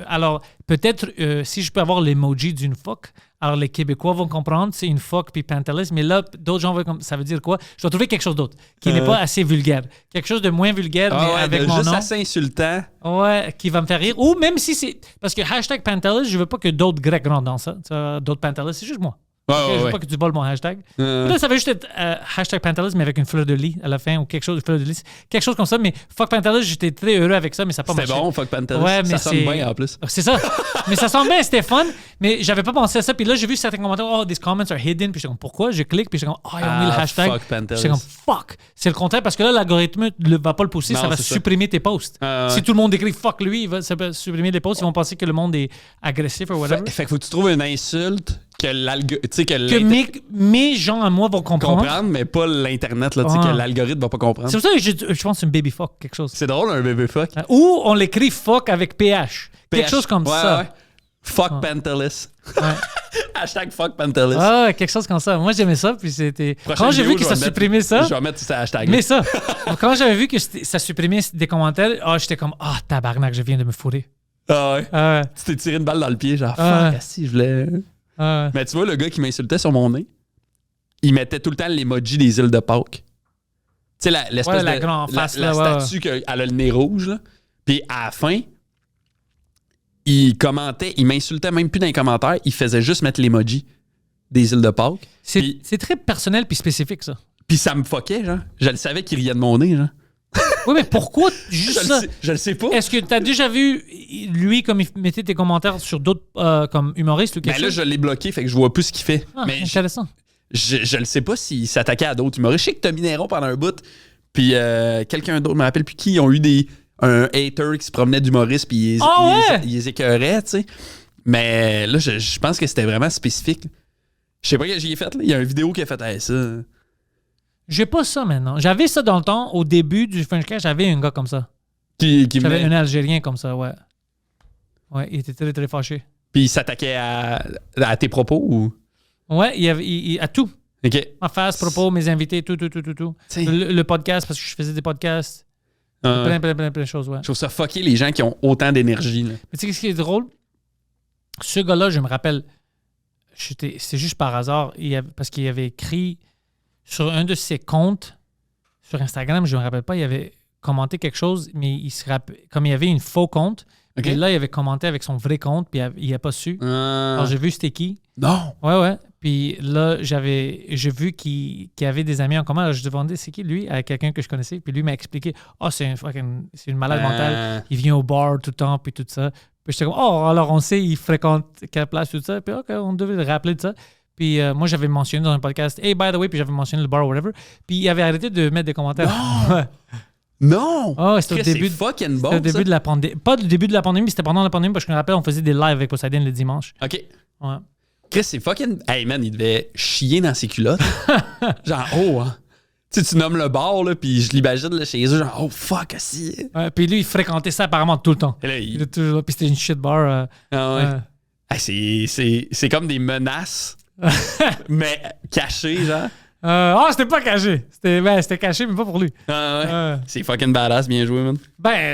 Alors, peut-être si je peux avoir l'emoji d'une fuck, alors les Québécois vont comprendre, c'est une fuck puis Pantelis, mais là, d'autres gens vont comme ça veut dire quoi? Je dois trouver quelque chose d'autre qui n'est pas assez vulgaire. Quelque chose de moins vulgaire, mais avec mon nom. Juste assez insultant. Ouais, qui va me faire rire. Ou même si c'est... Parce que hashtag Pantelis, je veux pas que d'autres Grecs rentrent dans ça. D'autres Pantelis, c'est juste moi. Je veux pas que tu voles mon hashtag. Là, ça va juste être hashtag Pantelis, mais avec une fleur de lis à la fin ou quelque chose de fleur de lis. Quelque chose comme ça, mais fuck Pantelis, j'étais très heureux avec ça, mais ça n'a pas marché. C'était bon, fuck Pantelis. Ouais, mais ça sonne bien en plus. C'est ça. Mais ça sonne bien, c'était fun, mais j'avais pas pensé à ça. Puis là, j'ai vu certains commentaires, oh, these comments are hidden. Puis j'étais comme, pourquoi? Je clique, puis j'étais comme, oh, ils ont mis le hashtag. Fuck Pantelis. J'étais comme, fuck. C'est le contraire, parce que là, l'algorithme ne va pas le pousser, ça va supprimer tes posts. Si tout le monde écrit fuck lui, ça va supprimer les posts, ils vont penser que le monde est agressif ou whatever. Fait qu'il faut que tu trouves une insulte que mes gens à moi vont comprendre. mais pas l'Internet, là, tu sais, que l'algorithme va pas comprendre. C'est pour ça que je pense que c'est une baby fuck, quelque chose. C'est drôle, un baby fuck. Ou on l'écrit fuck avec PH. Quelque chose comme ça. Ouais. Fuck Pantelis. Ouais. Hashtag fuck Pantelis. Ah, quelque chose comme ça. Moi, j'aimais ça, puis c'était... Quand j'ai vu que ça supprimait ça... Je vais mettre ce hashtag. Mais ça, quand j'avais vu que ça supprimait des commentaires, j'étais comme, tabarnak, je viens de me fourrer. Ah ouais. Tu t'es tiré une balle dans le pied, genre, fuck, si je voulais... Mais tu vois, le gars qui m'insultait sur mon nez, il mettait tout le temps l'emoji des îles de Pâques. Tu sais, l'espèce la de... grande face, la statue qu'elle a le nez rouge, là. Puis à la fin, il commentait, il m'insultait même plus dans les commentaires, il faisait juste mettre l'emoji des îles de Pâques. C'est très personnel puis spécifique, ça. Puis ça me fuckait, genre. Je le savais qu'il riait de mon nez, genre. Oui, mais pourquoi juste ça? Je le sais pas. Est-ce que tu as déjà vu, lui, comme il mettait tes commentaires sur d'autres comme humoristes ou quelque chose? Là, je l'ai bloqué, fait que je vois plus ce qu'il fait. Mais intéressant. Je le sais pas s'il s'attaquait à d'autres humoristes. Je sais que Tommy Néron pendant un bout, puis quelqu'un d'autre, je me rappelle plus qui, ils ont eu un hater qui se promenait d'humoriste, puis ils les écœuraient, tu sais. Mais là, je pense que c'était vraiment spécifique. Je sais pas ce que j'y ai fait, là. Il y a une vidéo qui a fait ça. J'ai pas ça maintenant. J'avais ça dans le temps. Au début du French Cash, j'avais un gars comme ça. J'avais un Algérien comme ça, ouais. Ouais, il était très, très fâché. Puis il s'attaquait à tes propos ou? Ouais, il à tout. OK. Ma face, propos, mes invités, tout. Le podcast, parce que je faisais des podcasts. Plein de choses, ouais. Je trouve ça fucké les gens qui ont autant d'énergie. Là. Mais tu sais ce qui est drôle? Ce gars-là, je me rappelle, c'est juste par hasard, parce qu'il avait écrit sur un de ses comptes sur Instagram, je me rappelle pas, il avait commenté quelque chose, mais comme il y avait une faux compte, et là, il avait commenté avec son vrai compte, puis il n'a pas su. Alors, j'ai vu c'était qui. Non! Ouais. Puis là, j'ai vu qu'il avait des amis en commun. Alors, je demandais c'est qui, lui, à quelqu'un que je connaissais. Puis lui m'a expliqué, c'est une malade mentale. Il vient au bar tout le temps, puis tout ça. Puis j'étais comme, alors on sait, il fréquente quelle place, tout ça. Puis OK, on devait le rappeler de ça. Puis moi, j'avais mentionné dans un podcast, hey, by the way, puis j'avais mentionné le bar ou whatever. Puis il avait arrêté de mettre des commentaires. Non! C'était au début, fucking bon, c'était au début de la pandémie. Pas le début de la pandémie, mais c'était pendant la pandémie, parce que je me rappelle, on faisait des lives avec Poseidon le dimanche. OK. Ouais. Chris, c'est fucking... Hey, man, il devait chier dans ses culottes. Genre, hein. Tu sais, tu nommes le bar, là, puis je l'imagine là, chez eux, genre, fuck, assis. Ouais, puis lui, il fréquentait ça apparemment tout le temps. Et là, il était toujours là, puis c'était une shit bar. Hey, c'est comme des menaces, mais cachées, genre. C'était pas caché. C'était caché, mais pas pour lui. C'est fucking badass, bien joué, man.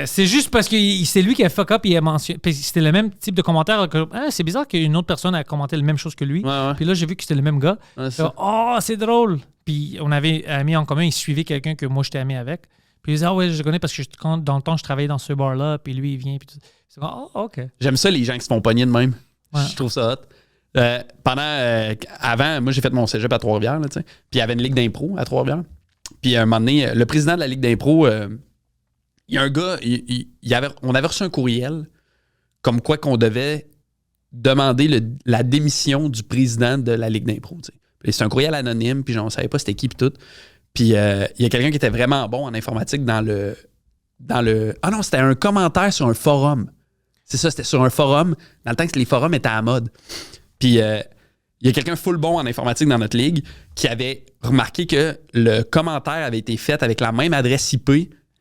C'est juste parce que c'est lui qui a fuck up, il a mentionné. Puis c'était le même type de commentaire. C'est bizarre qu'une autre personne a commenté la même chose que lui. Puis là, j'ai vu que c'était le même gars. C'est drôle. Puis on avait ami en commun, il suivait quelqu'un que moi j'étais ami avec. Puis il disait, je le connais parce que dans le temps, je travaillais dans ce bar-là. Puis lui, il vient. Puis tout. C'est comme, OK. J'aime ça, les gens qui se font pogner de même. Ouais. Je trouve ça hot. Avant, moi, j'ai fait mon cégep à Trois-Rivières, là, tu sais. Puis il y avait une ligue d'impro à Trois-Rivières. Puis à un moment donné, le président de la ligue d'impro, il y a un gars, on avait reçu un courriel comme quoi qu'on devait demander la démission du président de la ligue d'impro, tu sais. Puis c'est un courriel anonyme, puis on ne savait pas c'était qui, puis tout. Puis il y a quelqu'un qui était vraiment bon en informatique dans le... Ah non, c'était un commentaire sur un forum. C'est ça, c'était sur un forum, dans le temps que les forums étaient à la mode. Puis, il y a quelqu'un full bon en informatique dans notre ligue qui avait remarqué que le commentaire avait été fait avec la même adresse IP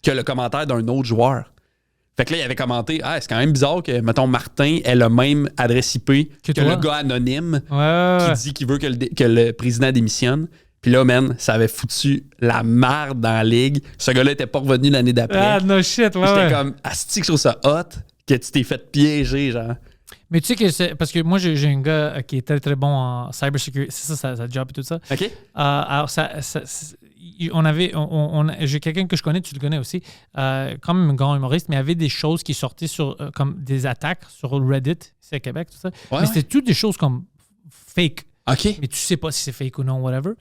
que le commentaire d'un autre joueur. Fait que là, il avait commenté, c'est quand même bizarre que, mettons, Martin ait le même adresse IP que le gars anonyme qui dit qu'il veut que le président démissionne. Puis là, man, ça avait foutu la merde dans la ligue. Ce gars-là était pas revenu l'année d'après. Ah, no shit, J'étais comme, asti que je trouve ça hot que tu t'es fait piéger, genre. Mais tu sais que c'est... Parce que moi, j'ai un gars qui est très, très bon en cybersecurity. C'est ça, sa job et tout ça. OK. Alors, j'ai quelqu'un que je connais, tu le connais aussi, quand même un grand humoriste, mais il y avait des choses qui sortaient comme des attaques sur Reddit, c'est à Québec, tout ça. Mais c'était toutes des choses comme fake. OK. Mais tu sais pas si c'est fake ou non, whatever.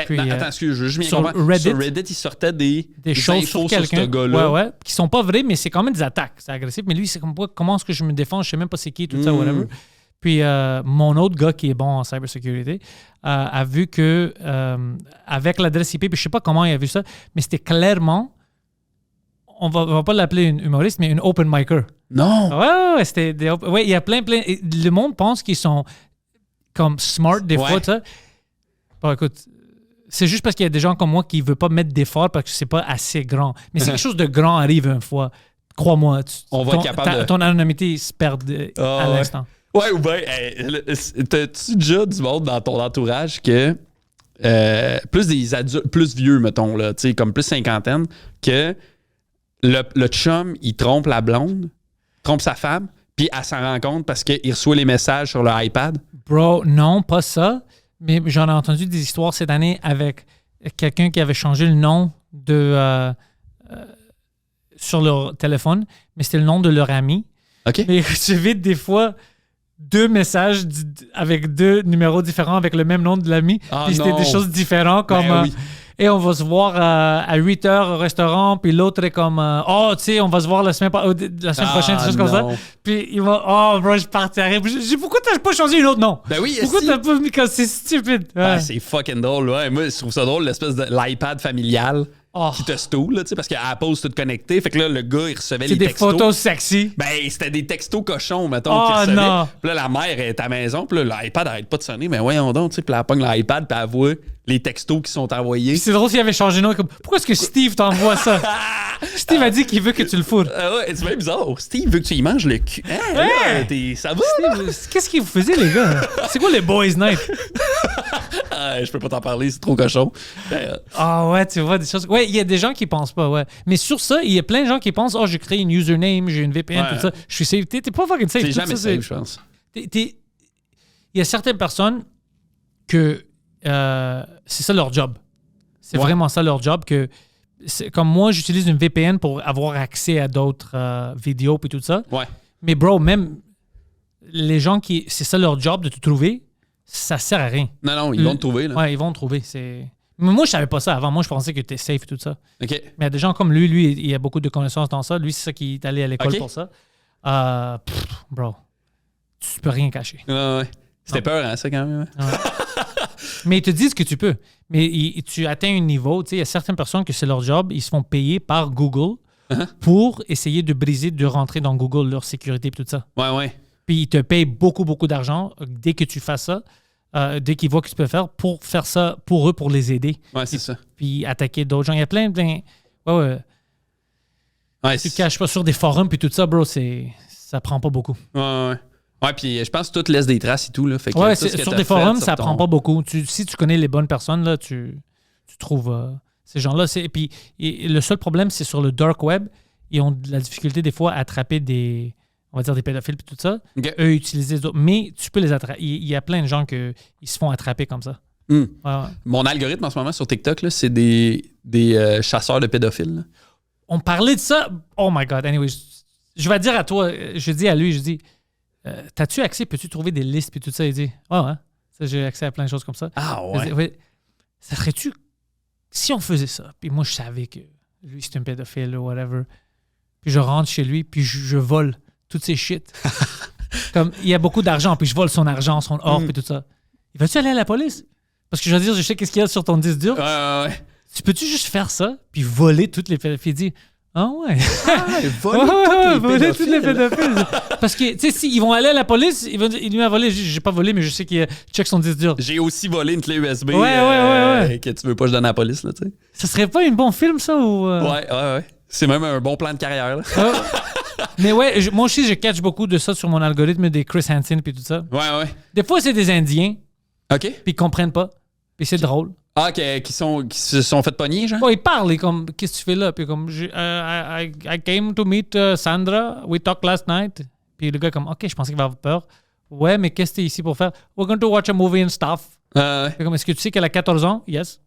Puis, attends, excuse, je viens comprendre. Sur Reddit, il sortait des choses sur quelqu'un, ce gars-là. qui sont pas vraies, mais c'est quand même des attaques. C'est agressif. Mais lui, c'est comme, comment est-ce que je me défends? Je sais même pas c'est qui, tout ça, whatever. Puis mon autre gars qui est bon en cybersécurité a vu que avec l'adresse IP, puis je sais pas comment il a vu ça, mais c'était clairement, on va pas l'appeler une humoriste, mais une open micer. Non! Ouais, c'était il y a plein. Le monde pense qu'ils sont comme smart des fois, tu sais. Bon, écoute, c'est juste parce qu'il y a des gens comme moi qui ne veulent pas mettre d'effort parce que c'est pas assez grand. Mais si quelque chose de grand arrive une fois, crois-moi, On va être capable de... ton anonymité se perd à l'instant. Ouais, ou bien, t'as-tu déjà du monde dans ton entourage que plus des adultes, plus vieux, mettons, là, tu sais, comme plus cinquantaine, que le chum, il trompe la blonde, trompe sa femme, puis elle s'en rend compte parce qu'il reçoit les messages sur le iPad? Bro, non, pas ça. Mais j'en ai entendu des histoires cette année avec quelqu'un qui avait changé le nom sur leur téléphone, mais c'était le nom de leur ami. OK. Mais ils recevaient des fois 2 messages avec 2 numéros différents avec le même nom de l'ami. Puis c'était des choses différentes comme... oui. Et on va se voir à 8 h au restaurant, puis l'autre est comme tu sais, on va se voir la semaine prochaine, des choses comme ça. Puis il va bro, je partirais. Pourquoi t'as pas choisi un autre nom? Ben oui, pourquoi t'as pas mis comme c'est stupide? Ouais. C'est fucking drôle, ouais. Moi, je trouve ça drôle, l'espèce de l'iPad familial qui te stoule, là, tu sais, parce qu'Apple, c'est tout connecté. Fait que là, le gars, il recevait les textos. C'est des photos sexy. Ben, c'était des textos cochons, mettons, qu'il recevait. Non. Puis là, la mère est à la maison, puis là, l'iPad arrête pas de sonner. Mais voyons donc, tu sais, puis elle pogne l'iPad, puis elle voit les textos qui sont envoyés. Puis c'est drôle s'il avait changé de nom. Comme, pourquoi est-ce que Steve t'envoie ça? Steve a dit qu'il veut que tu le fourres. Ouais, c'est bien bizarre. Steve veut que tu y manges le cul. Ça va? Steve, qu'est-ce que vous faisiez, les gars? C'est quoi les boys' night? Je peux pas t'en parler, c'est trop cochon. Ouais, tu vois, des choses. Ouais, il y a des gens qui pensent pas, ouais. Mais sur ça, il y a plein de gens qui pensent, j'ai créé une username, j'ai une VPN, tout ça. Je suis safe. T'es pas fucking safe. T'es jamais safe, je pense. Il y a certaines personnes que c'est ça leur job. C'est vraiment ça leur job. Que comme moi, j'utilise une VPN pour avoir accès à d'autres vidéos et tout ça. Ouais. Mais bro, même les gens qui... C'est ça leur job de te trouver, ça sert à rien. Non, ils vont te trouver. Là. Ouais, ils vont te trouver. Mais moi, je savais pas ça avant. Moi, je pensais que tu étais safe et tout ça. OK. Mais il y a des gens comme lui, il a beaucoup de connaissances dans ça. Lui, c'est ça qui est allé à l'école pour ça. Bro, tu peux rien cacher. Ouais. C'était peur, hein, ça, quand même. Ouais. Mais ils te disent que tu peux. Mais tu atteins un niveau. Tu sais, il y a certaines personnes que c'est leur job. Ils se font payer par Google pour essayer de rentrer dans Google, leur sécurité et tout ça. Ouais. Puis ils te payent beaucoup, beaucoup d'argent dès que tu fasses ça. Dès qu'ils voient que tu peux faire pour faire ça pour eux, pour les aider. Ouais, c'est ça. Puis attaquer d'autres gens. Il y a plein de... Ouais. Tu te caches pas sur des forums puis tout ça, bro, ça prend pas beaucoup. Ouais, puis je pense que tout laisse des traces et tout. Là. Fait que sur des forums, ça prend pas beaucoup. Si tu connais les bonnes personnes, là, tu trouves ces gens-là. Puis le seul problème, c'est sur le dark web. Ils ont de la difficulté des fois à attraper on va dire des pédophiles et tout ça. Okay. Eux utilisent d'autres. Mais tu peux les attraper. Il y a plein de gens qui se font attraper comme ça. Ouais. Mon algorithme en ce moment sur TikTok, là, c'est des chasseurs de pédophiles. Là. On parlait de ça. Oh my God. Anyway, je vais dire à toi, je dis à lui, je dis, t'as-tu accès, peux-tu trouver des listes puis tout ça? Il dit, ça, j'ai accès à plein de choses comme ça. Ah ouais. Ouais. Ça serait-tu, si on faisait ça, puis moi je savais que lui c'est un pédophile ou whatever, puis je rentre chez lui, puis je vole toutes ces shit. Comme il y a beaucoup d'argent, puis je vole son argent, son or, puis tout ça. Il va-tu aller à la police? Parce que je veux dire, je sais qu'est-ce qu'il y a sur ton disque dur. Ouais. Tu peux-tu juste faire ça, puis voler toutes les pédophiles? Il dit, voler toutes les pédophiles. Parce que, tu sais, s'ils vont aller à la police, il lui a volé. J'ai pas volé, mais je sais qu'il check son disque dur. J'ai aussi volé une clé USB ouais. que tu veux pas que je donne à la police, là, tu sais. Ça serait pas un bon film, ça? Ou Ouais. C'est même un bon plan de carrière, là. Mais ouais, moi aussi, je catch beaucoup de ça sur mon algorithme, des Chris Hansen puis tout ça. Ouais. Des fois, c'est des Indiens. OK. Puis ils comprennent pas. Puis c'est drôle. Ah, qui se sont fait pogner, genre? Ils parlent, comme, qu'est-ce que tu fais là? Puis comme, I came to meet Sandra, we talked last night. Puis le gars, comme, OK, je pensais qu'il va avoir peur. Ouais, mais qu'est-ce que t'es ici pour faire? We're going to watch a movie and stuff. Puis comme, est-ce que tu sais qu'elle a 14 ans? Yes.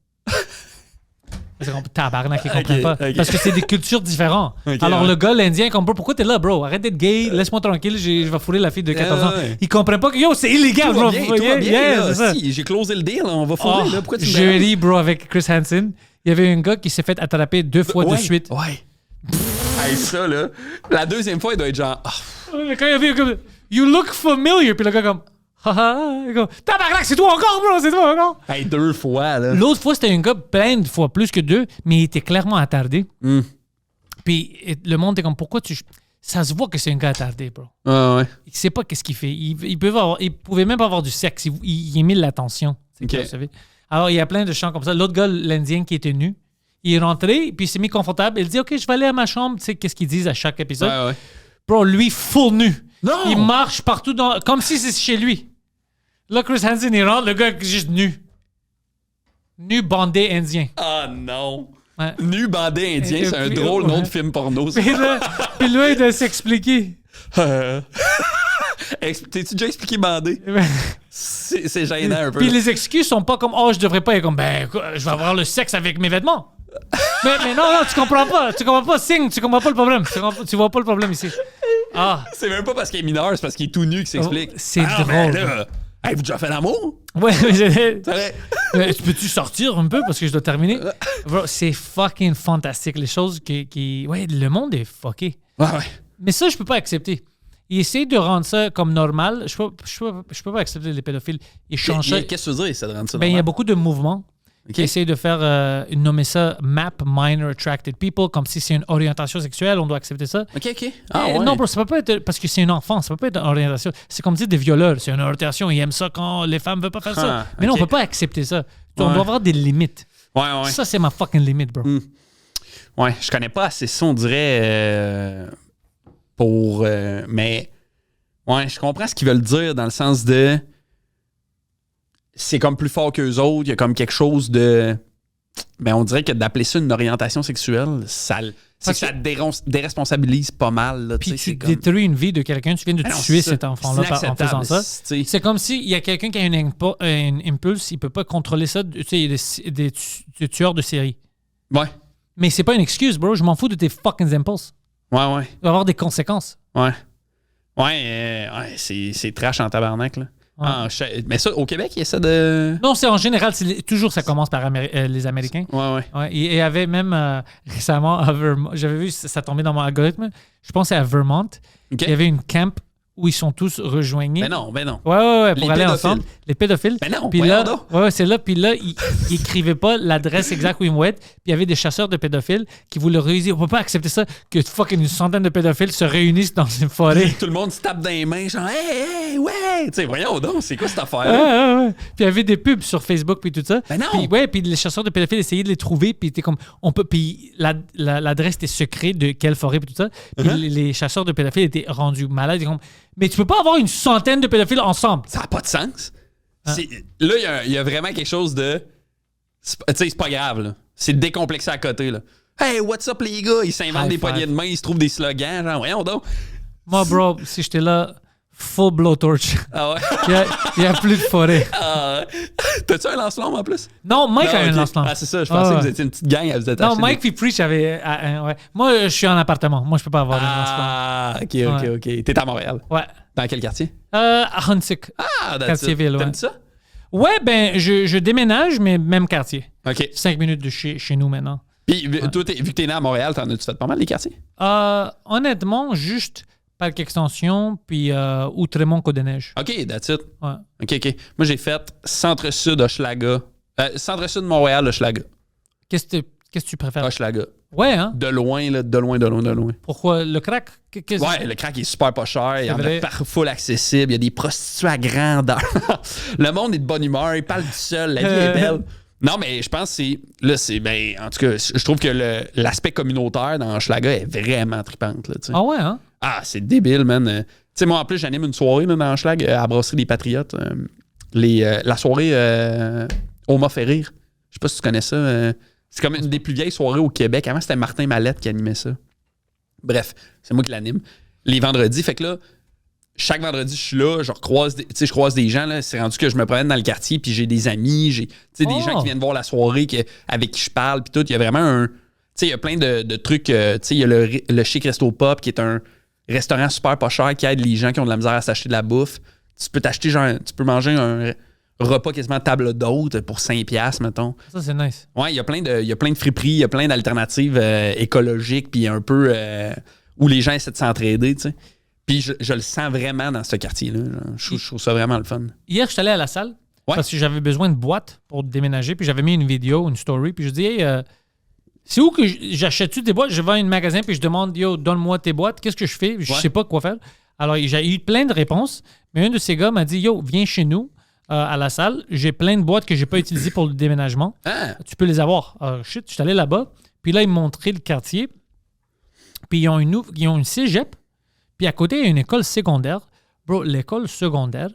C'est comme, tabarnak, ils comprennent pas. Okay. Parce que c'est des cultures différentes. Alors le gars, l'Indien, comme, pourquoi t'es là, bro? Arrête d'être gay, laisse-moi tranquille, je vais fourrer la fille de 14 ans. Il comprend pas que, c'est illégal, tout bro. Va bien, si, j'ai closé le deal, on va fourrer, là. Pourquoi tu me jeudi, bro, avec Chris Hansen, il y avait un gars qui s'est fait attraper 2 fois de suite. Ouais. Hey, ça, là, la deuxième fois, il doit être genre... Mais quand il a vu, comme, you look familiar, puis le gars, comme... Tabarnak, c'est toi encore, bro, c'est toi encore. Hey, 2 fois, là. L'autre fois, c'était un gars plein de fois, plus que 2, mais il était clairement attardé. Puis le monde était comme, pourquoi tu... Ça se voit que c'est un gars attardé, bro. Ah ouais. Il sait pas qu'est-ce qu'il fait. Il pouvait même pas avoir du sexe. Il aimait l'attention. C'est Ok. vous savez. Alors, il y a plein de chants comme ça. L'autre gars, l'Indien qui était nu, il est rentré, puis il s'est mis confortable. Il dit, OK, je vais aller à ma chambre. Tu sais, qu'est-ce qu'ils disent à chaque épisode? Ouais, ouais. Bro, lui, full nu. Non! Il marche partout, comme si c'était chez lui. Là, Chris Hansen, il rentre, le gars est juste nu. Nu, bandé, indien. Ah non! Ouais. Nu bandé indien, Et c'est un puis, drôle ouais. nom de film porno. ça. Puis là, il doit s'expliquer. T'es-tu déjà expliqué bandé? C'est gênant un peu. Puis là. les excuses sont pas comme « Oh, je devrais pas. » Il est comme « Ben, je vais avoir le sexe avec mes vêtements. » mais non, tu comprends pas. Tu comprends pas, Signe. Tu comprends pas le problème. Tu vois pas le problème ici. Ah, C'est même pas parce qu'il est mineur, c'est parce qu'il est tout nu qu'il s'explique. c'est Ah, drôle. ben là, hey, vous déjà fait l'amour? ouais. C'est vrai. Peux-tu sortir un peu parce que je dois terminer? Bro, c'est fucking fantastique. Les choses qui... Ouais, le monde est fucké. Ouais. Mais ça, je peux pas accepter. Ils essayent de rendre ça comme normal. Je peux pas accepter les pédophiles. Ils changent ça. Qu'est-ce que tu veux dire, ça de rendre ça Ben, il y a normal? beaucoup de mouvements Ok. qui essayent de faire nommer ça MAP, Minor Attracted People, comme si c'est une orientation sexuelle, on doit accepter ça. OK. Ah, ouais. Non, bro, ça peut pas être parce que c'est une enfant, ça peut pas être une orientation. C'est comme dire des violeurs, c'est une orientation, ils aiment ça quand les femmes veulent pas faire ça. Ah, Mais non, on ok. peut pas accepter ça. On Ouais. doit avoir des limites. Ouais. Ça, c'est ma fucking limite, bro. Ouais, je connais pas assez ça, on dirait, pour... mais, ouais, je comprends ce qu'ils veulent dire dans le sens de... C'est comme plus fort qu'eux autres, il y a comme quelque chose de... Mais on dirait que d'appeler ça une orientation sexuelle, ça déresponsabilise pas mal. Là, Puis tu sais, tu c'est comme... détruis une vie de quelqu'un, tu viens de Ah non, tuer c'est cet ça. enfant-là C'est en faisant inacceptable, ça. tu sais. C'est comme s'il y a quelqu'un qui a un impulse, il peut pas contrôler ça. Tu sais, il y a des tueurs de série. Ouais, Mais c'est pas une excuse, bro. Je m'en fous de tes fucking impulses. ouais. Il va y avoir des conséquences. Ouais, c'est trash en tabarnak, là. Ouais. Ah, mais ça, au Québec, il essaie de... Non, c'est en général, toujours ça commence par les Américains. Ouais. Ouais, et il y avait même récemment à Vermont, j'avais vu ça tombait dans mon algorithme. Je pense que c'est à Vermont. OK. Il y avait une camp où ils sont tous rejoignés. Ben non. Ouais, Les pour aller pédophiles. ensemble. Les pédophiles. Ben non, Puis voyons là, donc. c'est là. Puis là, ils écrivaient pas l'adresse exacte où ils vont être. Puis il y avait des chasseurs de pédophiles qui voulaient réussir. On peut pas accepter ça, que fucking une centaine de pédophiles se réunissent dans une forêt. Tout le monde se tape dans les mains, genre, hey, ouais! Tu sais, voyons donc, c'est quoi cette affaire? Ouais. Puis il y avait des pubs sur Facebook puis tout ça. Ben non! Puis les chasseurs de pédophiles essayaient de les trouver puis c'était comme puis l'adresse était secrète de quelle forêt puis tout ça. Puis les chasseurs de pédophiles étaient rendus malades. Ils étaient comme, mais tu peux pas avoir une centaine de pédophiles ensemble. Ça n'a pas de sens. Là, il y a vraiment quelque chose de... Tu sais, c'est pas grave, là. C'est décomplexé à côté, là. Hey, what's up, les gars? Ils s'inventent High des five. poignées de main, ils se trouvent des slogans, genre, voyons donc. Moi, bro, si j'étais là, full blowtorch. Ah ouais? Il y a plus de forêt. Ah, t'as-tu un lance-flamme en plus? Non, Mike a Non, un ok. lance-flamme. Ah, c'est ça, je pensais Ouais. que vous étiez une petite gang, vous êtes Non, acheté Mike puis Preach avait... ouais. Moi, je suis en appartement. Moi, je peux pas avoir un lance-flamme. Ah, ok. T'es à Montréal. Ouais. Dans quel quartier? À Huntsic. Ah, that's Quartier it. ville, ouais. T'aimes ça? Ouais, ben, je déménage, mais même quartier. OK. 5 minutes de chez nous maintenant. Puis, toi, vu que t'es né à Montréal, t'en as-tu fait pas mal les quartiers? Honnêtement, juste Parc Extension, puis Outremont-Côte-des-Neiges. OK, that's it. Ouais. OK. Moi, j'ai fait centre-sud Hochelaga. Centre-sud de Montréal, Hochelaga. Qu'est-ce que tu préfères? Hochelaga. Ouais, hein? De loin, là, de loin. Pourquoi? Le crack? Ouais, le crack est super pas cher. Il y en vrai. a par full accessible. Il y a des prostituées à grandeur. Le monde est de bonne humeur. Il parle tout seul. La vie est belle. Non, mais je pense que ben, en tout cas, je trouve que l'aspect communautaire dans Hochelaga est vraiment trippante, là, tu sais. Ah ouais, hein? Ah, c'est débile, man. Tu sais, moi, en plus, j'anime une soirée là, dans Hochelag à la Brasserie des Patriotes. La soirée On m'a fait rire. Je sais pas si tu connais ça. C'est comme une des plus vieilles soirées au Québec. Avant, c'était Martin Mallette qui animait ça. Bref, c'est moi qui l'anime. Les vendredis. Fait que là, chaque vendredi, je suis là, je croise des gens. Là, c'est rendu que je me promène dans le quartier, puis j'ai des amis, j'ai des gens qui viennent voir la soirée, avec qui je parle, puis tout. Il y a vraiment un... Tu sais, il y a plein de trucs. Tu sais, il y a le Chic Resto Pop, qui est un restaurant super pas cher qui aide les gens qui ont de la misère à s'acheter de la bouffe. Tu peux t'acheter, genre, tu peux manger un repas quasiment table d'hôte pour 5$, mettons. Ça, c'est nice. Ouais, il y a plein de friperies, il y a plein d'alternatives écologiques, puis un peu où les gens essaient de s'entraider, tu sais. Puis je le sens vraiment dans ce quartier-là. Je trouve ça vraiment le fun. Hier, je suis allé à la salle Ouais. parce que j'avais besoin de boîtes pour déménager. Puis j'avais mis une vidéo, une story. Puis je dis, hey, C'est où que j'achète-tu des boîtes? Je vais à un magasin puis je demande, yo, donne-moi tes boîtes. Qu'est-ce que je fais? Je sais pas quoi faire. Alors, j'ai eu plein de réponses, mais un de ces gars m'a dit, yo, viens chez nous à la salle. J'ai plein de boîtes que j'ai pas utilisées pour le déménagement. Tu peux les avoir. Shit, je suis allé là-bas. Puis là, ils m'ont montré le quartier. Puis ils ont une cégep. Puis à côté, il y a une école secondaire. Bro, l'école secondaire,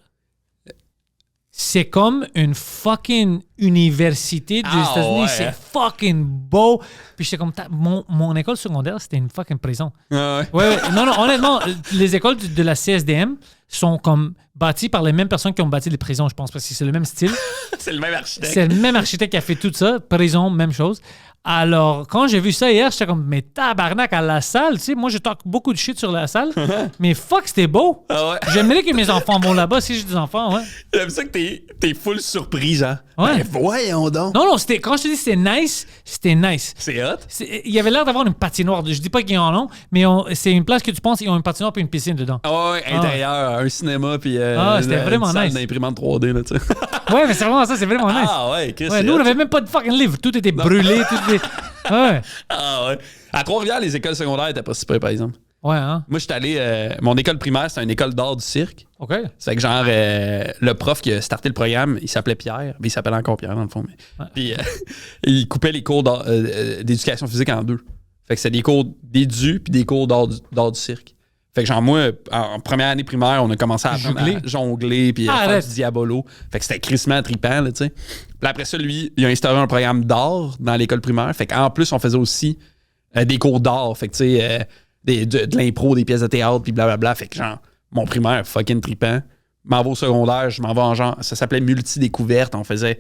c'est comme une fucking université des États-Unis. Ouais. C'est fucking beau. Puis j'étais comme, mon école secondaire, c'était une fucking prison. Ouais. Ouais. Non, honnêtement, les écoles de la CSDM sont comme bâties par les mêmes personnes qui ont bâti les prisons, je pense, parce que c'est le même style. C'est le même architecte. C'est le même architecte qui a fait tout ça. Prison, même chose. Alors, quand j'ai vu ça hier, j'étais comme, mais tabarnak à la salle, tu sais, moi, je talk beaucoup de shit sur la salle, mais fuck, c'était beau. Ah ouais. J'aimerais que mes enfants vont là-bas si j'ai des enfants, ouais. J'aime ça que t'es full surpris, genre. Ouais. Ben, voyons donc. Non, quand je te dis c'était nice, c'était nice. C'est hot. Il y avait l'air d'avoir une patinoire. Je dis pas qu'ils en ont, mais c'est une place que tu penses qu'ils ont une patinoire puis une piscine dedans. Ah ouais, intérieur, un cinéma, puis c'était vraiment une salle nice. d'imprimante 3D, là, tu sais. Ouais, mais c'est vraiment ça, c'est vraiment nice. Ah ouais, qu'est-ce que Ouais, c'est nous, on hot, n'avait même pas de fucking livre. Tout était brûlé, tout était... Ouais. Ah ouais. À Trois-Rivières, les écoles secondaires étaient pas si près, par exemple. Ouais, hein? Moi, j'étais allé... mon école primaire, c'était une école d'art du cirque. OK. C'est que genre, le prof qui a starté le programme, il s'appelait Pierre. Mais il s'appelle encore Pierre, dans le fond. Mais... Puis, il coupait les cours d'éducation physique en deux. Fait que c'était des cours d'édu puis des cours d'art du cirque. Fait que genre, moi, en première année primaire, on a commencé à jongler puis à faire du diabolo. Fait que c'était crissement trippant, là, tu sais. Puis après ça, lui, il a instauré un programme d'art dans l'école primaire. Fait qu'en plus, on faisait aussi des cours d'art. Fait que, tu sais, de l'impro, des pièces de théâtre, puis blablabla. Fait que genre, mon primaire, fucking trippant. Je m'en vais au secondaire, je m'en vais en genre... Ça s'appelait multi-découverte. On faisait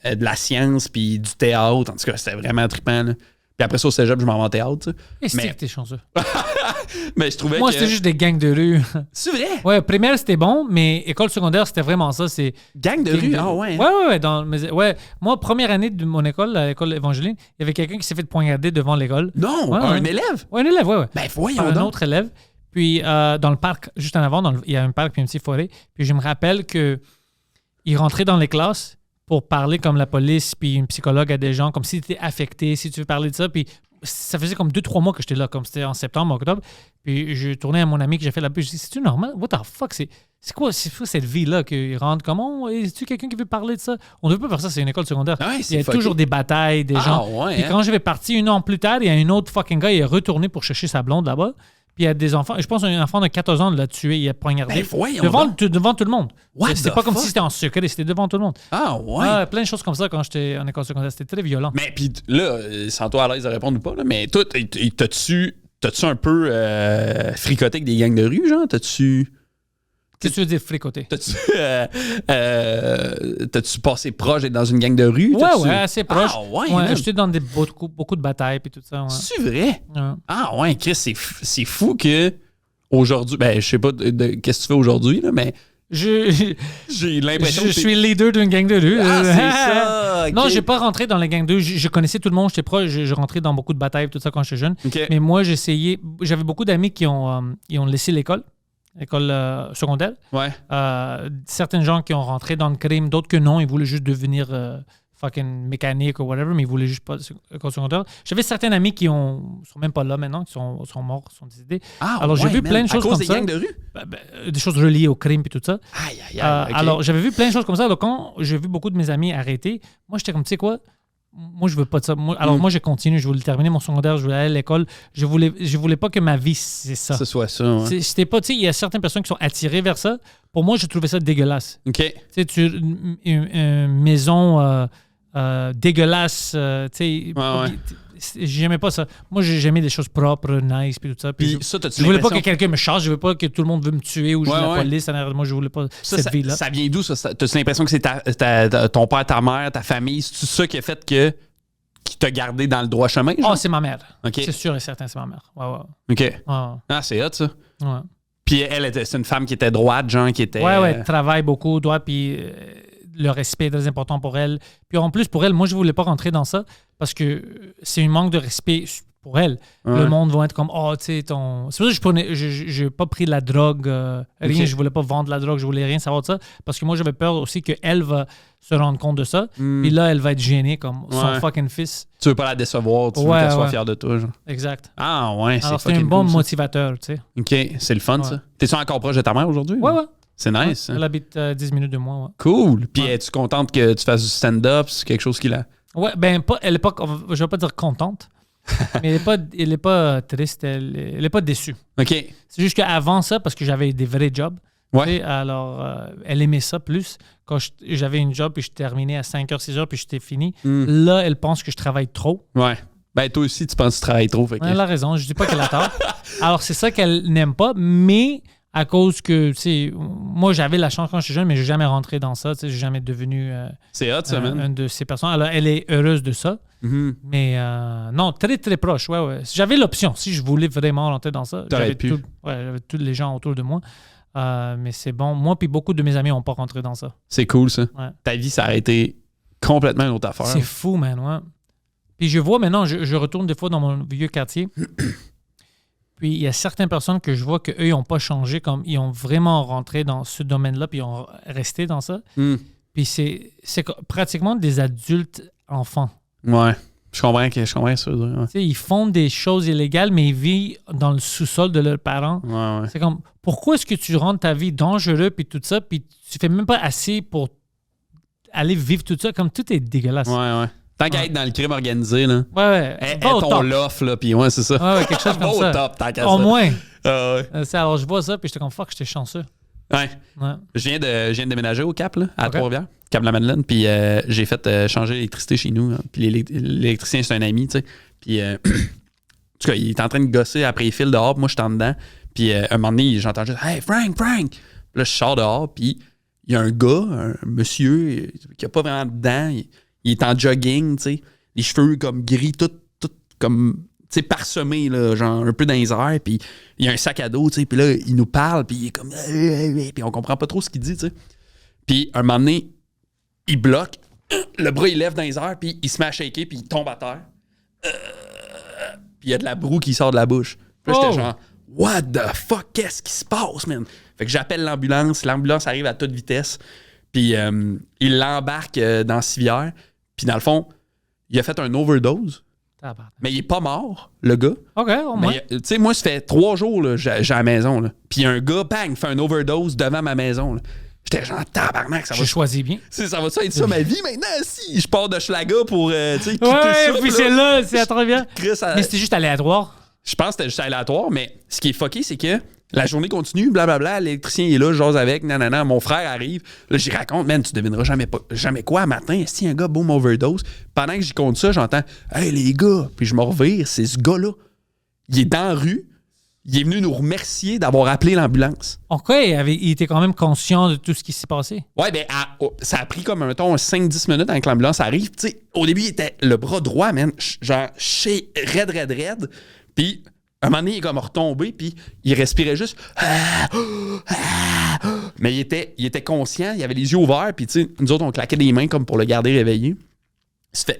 de la science puis du théâtre. En tout cas, c'était vraiment trippant, là. Puis après ça, au cégep, je m'en vais en théâtre, tu sais. Et c'est que t'es chanceux. Mais je trouvais Moi, que... c'était juste des gangs de rue. C'est vrai? Ouais, primaire, c'était bon, mais école secondaire, c'était vraiment ça. C'est Gang de rue? Ah ouais. Ouais. Moi, première année de mon école, à l'école Évangeline, il y avait quelqu'un qui s'est fait poignarder devant l'école. Non, Ouais, un élève? Ouais, un élève, ouais. Ben voyons Par un donc. autre élève. Puis dans le parc, juste en avant, il y a un parc puis une petite forêt. Puis je me rappelle qu'il rentrait dans les classes pour parler comme la police puis une psychologue à des gens, comme si tu étais affecté, si tu veux parler de ça. Puis ça faisait comme 2-3 mois que j'étais là, comme c'était en septembre, octobre. Puis je tournais à mon ami que j'ai fait là-bas. Je dis, c'est-tu normal? What the fuck? C'est quoi cette vie-là qu'il rentre? Comment? Est-ce quelque quelqu'un qui veut parler de ça? On ne veut pas faire ça, c'est une école secondaire. Ouais, il y a toujours des batailles, des gens. Ouais, Puis quand je vais partir 1 an plus tard, il y a un autre fucking gars, il est retourné pour chercher sa blonde là-bas. Puis il y a des enfants, je pense un enfant de 14 ans l'a tué, il a poignardé. Ben voyons devant tout le monde. What C'était the pas comme fuck? si c'était en secret, c'était devant tout le monde. Ah ouais. Plein de choses comme ça quand j'étais en école secondaire, c'était très violent. Mais puis là, sans toi à l'aise de répondre ou pas, là, mais toi, t'as-tu un peu fricoté avec des gangs de rue, genre? T'as-tu Qu'est-ce que tu veux dire fricoter? T'as-tu passé proche d'être dans une gang de rue? Ouais, assez proche. Ah ouais, j'étais dans beaucoup de batailles puis tout ça. Ouais. C'est vrai? Ouais. Ah ouais, Chris, c'est fou que aujourd'hui, ben je sais pas qu'est-ce que tu fais aujourd'hui, là, mais j'ai l'impression que je suis leader d'une gang de rue. Ah, c'est ça! Okay. Non, j'ai pas rentré dans les gangs de rue. Je connaissais tout le monde, j'étais proche. Je rentrais dans beaucoup de batailles tout ça quand j'étais jeune. Okay. Mais moi, j'avais beaucoup d'amis qui ont laissé l'école secondaire. Ouais. Certains gens qui ont rentré dans le crime, d'autres que non, ils voulaient juste devenir fucking mécanique ou whatever, mais ils voulaient juste pas l'école secondaire. J'avais certains amis qui sont même pas là maintenant, qui sont morts, sont décédés. Alors j'ai vu plein de choses comme ça. À cause des gangs de rue? Des choses reliées au crime et tout ça. Aïe. Okay. Alors j'avais vu plein de choses comme ça. Alors quand j'ai vu beaucoup de mes amis arrêter, moi j'étais comme, tu sais quoi? Moi, je veux pas de ça. Moi, j'ai continué. Je voulais terminer mon secondaire. Je voulais aller à l'école. Je voulais pas que ma vie, c'est ça. Ce soit ça, ouais. C'était pas, tu sais, il y a certaines personnes qui sont attirées vers ça. Pour moi, je trouvais ça dégueulasse. OK. Tu sais, une maison dégueulasse, tu sais. Ouais. J'aimais pas ça. Moi, j'aimais des choses propres, nice, puis tout ça. Puis ça, t'as-tu je voulais pas l'impression que quelqu'un me charge. Je voulais pas que tout le monde veut me tuer ou je veux la police. Moi, je voulais pas cette vie-là. Ça vient d'où, ça? T'as-tu l'impression que c'est ton père, ta mère, ta famille? C'est ça qui a fait qui t'a gardé dans le droit chemin? Oh, c'est ma mère. Okay. C'est sûr et certain, c'est ma mère. Ouais. OK. Ouais. Ah, c'est hot, ça. Ouais. Puis c'est une femme qui était droite, genre, qui était... Ouais, travaille beaucoup, droite, puis le respect est très important pour elle. Puis en plus, pour elle, moi, je voulais pas rentrer dans ça parce que c'est un manque de respect pour elle. Ouais. Le monde va être comme, oh, tu sais, ton... C'est pour ça que j'ai pas pris de la drogue, rien, Ok. je voulais pas vendre de la drogue, je voulais rien savoir de ça, parce que moi, j'avais peur aussi qu'elle va se rendre compte de ça, puis là, elle va être gênée comme son Ouais. fucking fils. Tu veux pas la décevoir, tu veux Ouais, qu'elle soit ouais. fière de toi. Genre. Exact. Ah ouais, c'est Alors, c'est un fucking bon cool, ça. motivateur, tu sais. OK, c'est le fun, Ouais. ça. T'es-tu encore proche de ta mère aujourd'hui? Ouais, ouais. C'est nice. Elle hein? habite 10 minutes de moi, ouais. Cool. Puis Ouais. es-tu contente que tu fasses du stand-up? C'est quelque chose qui l'a... Ouais, ben, elle est pas, je vais pas dire contente, mais elle est pas triste, elle est pas déçue. OK. C'est juste qu'avant ça, parce que j'avais des vrais jobs, Ouais. tu sais, alors elle aimait ça plus. Quand j'avais une job, puis je terminais à 5h, 6h, puis j'étais fini. Là, elle pense que je travaille trop. Ouais. Ben, toi aussi, tu penses que tu travailles trop. Fait que... Elle a raison, je dis pas qu'elle a tort. Alors, c'est ça qu'elle n'aime pas, mais à cause que, tu sais, moi, j'avais la chance quand j'étais jeune, mais j'ai jamais rentré dans ça, tu sais, j'ai jamais devenu C'est hot, ça, man. une de ces personnes. Alors, elle est heureuse de ça. Mhm. Mais non, très, très proche. Ouais, ouais. J'avais l'option. Si je voulais vraiment rentrer dans ça, T'aurais j'avais pu. j'avais tous les gens autour de moi. Mais c'est bon. Moi puis beaucoup de mes amis n'ont pas rentré dans ça. C'est cool, ça. Ouais. Ta vie, ça a été complètement une autre affaire. C'est fou, man. Ouais. Puis je vois maintenant, je retourne des fois dans mon vieux quartier. Puis il y a certaines personnes que je vois qu'eux, ils n'ont pas changé, comme ils ont vraiment rentré dans ce domaine-là, puis ils ont resté dans ça. Hmm. Puis c'est pratiquement des adultes enfants. Ouais. Je comprends ça. Ouais. Tu sais, ils font des choses illégales, mais ils vivent dans le sous-sol de leurs parents. Ouais, ouais. C'est comme, pourquoi est-ce que tu rends ta vie dangereuse puis tout ça, puis tu fais même pas assez pour aller vivre tout ça, comme tout est dégueulasse. Ouais, ouais. Tant qu'à Ouais. être dans le crime organisé, là. Ouais, ouais. Va au ton top. loft, là, puis ouais, c'est ça. Ouais, ouais, quelque chose Va comme au ça. top, tant qu'à Au ça. moins. Ah ouais. Alors, je vois ça, puis j'étais comme, fuck, j'étais chanceux. Ouais. Ouais. Je viens de déménager au Cap, là, à Ok. Trois-Rivières, Cap-la-Madeleine, puis j'ai fait changer l'électricité chez nous. Hein. Puis l'électricien, c'est un ami, tu sais. Puis, en tout cas, il est en train de gosser après les fils dehors, puis moi, je suis en dedans. Puis, un moment donné, j'entends juste « Hey, Frank! » Puis là, je sors dehors, puis il y a un gars, un monsieur, qui a pas vraiment de dents. Il est en jogging, tu sais. Les cheveux comme gris, tout comme... Tu sais, parsemé, là, genre un peu dans les airs, puis il y a un sac à dos, tu sais, puis là, il nous parle, puis il est comme... Puis on comprend pas trop ce qu'il dit, tu sais. Puis un moment donné, il bloque, le bras, il lève dans les airs, puis il se met à shaker, puis il tombe à terre. Puis il y a de la broue qui sort de la bouche. Puis là, Oh! j'étais genre, what the fuck, qu'est-ce qui se passe, man? Fait que j'appelle l'ambulance arrive à toute vitesse, puis il l'embarque dans la civière, puis dans le fond, il a fait un overdose. Tabarnak. Mais il est pas mort, le gars. OK, au moins. Mais tu sais, moi, ça fait 3 jours, là, j'ai à la maison. Là. Puis un gars, bang, fait un overdose devant ma maison. Là. J'étais genre, tabarnak, ça va, J'ai choisi bien. ça va être ça ma vie maintenant? Si je pars de Schlaga pour tu sais, quitter Ouais, ça. puis puis c'est là, c'est à trop bien. Chris, Mais c'était juste aléatoire. je pense que c'était juste aléatoire, mais ce qui est fucké, c'est que la journée continue, blablabla, l'électricien est là, je jase avec, nanana, mon frère arrive. Là, j'y raconte, man, tu devineras jamais quoi, matin, est-ce un gars boom overdose? Pendant que j'y compte ça, j'entends, hey les gars, puis je me revire, c'est ce gars-là. Il est dans la rue, il est venu nous remercier d'avoir appelé l'ambulance. OK, il était quand même conscient de tout ce qui s'est passé. Ouais, ben, ça a pris comme, mettons, 5-10 minutes avant que l'ambulance arrive. Tu sais, au début, il était le bras droit, man, genre, raide. Puis, un moment donné, il est comme retombé, puis il respirait juste. Mais il était conscient, il avait les yeux ouverts, puis, tu sais, nous autres, on claquait des mains comme pour le garder réveillé.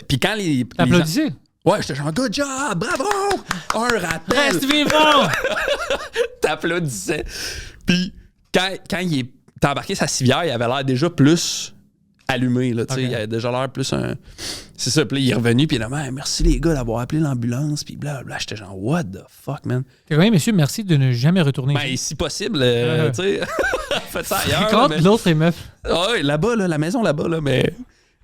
Puis quand les T'applaudissais? Ouais, j'étais genre, good job, bravo! Un rappel! Reste vivant! T'applaudissais. Puis quand il est embarqué sa civière, il avait l'air déjà plus allumé. Là, tu sais, Ok. il avait déjà l'air plus un... C'est ça, puis là, il est revenu, puis il a dit, merci les gars d'avoir appelé l'ambulance, puis blablabla. J'étais genre, what the fuck, man? T'es quand même, monsieur, merci de ne jamais retourner. Ben, si possible, tu sais, faites ça ailleurs. Quand là, mais- l'autre est meuf. Ah ouais, là-bas, là, la maison là-bas, là, mais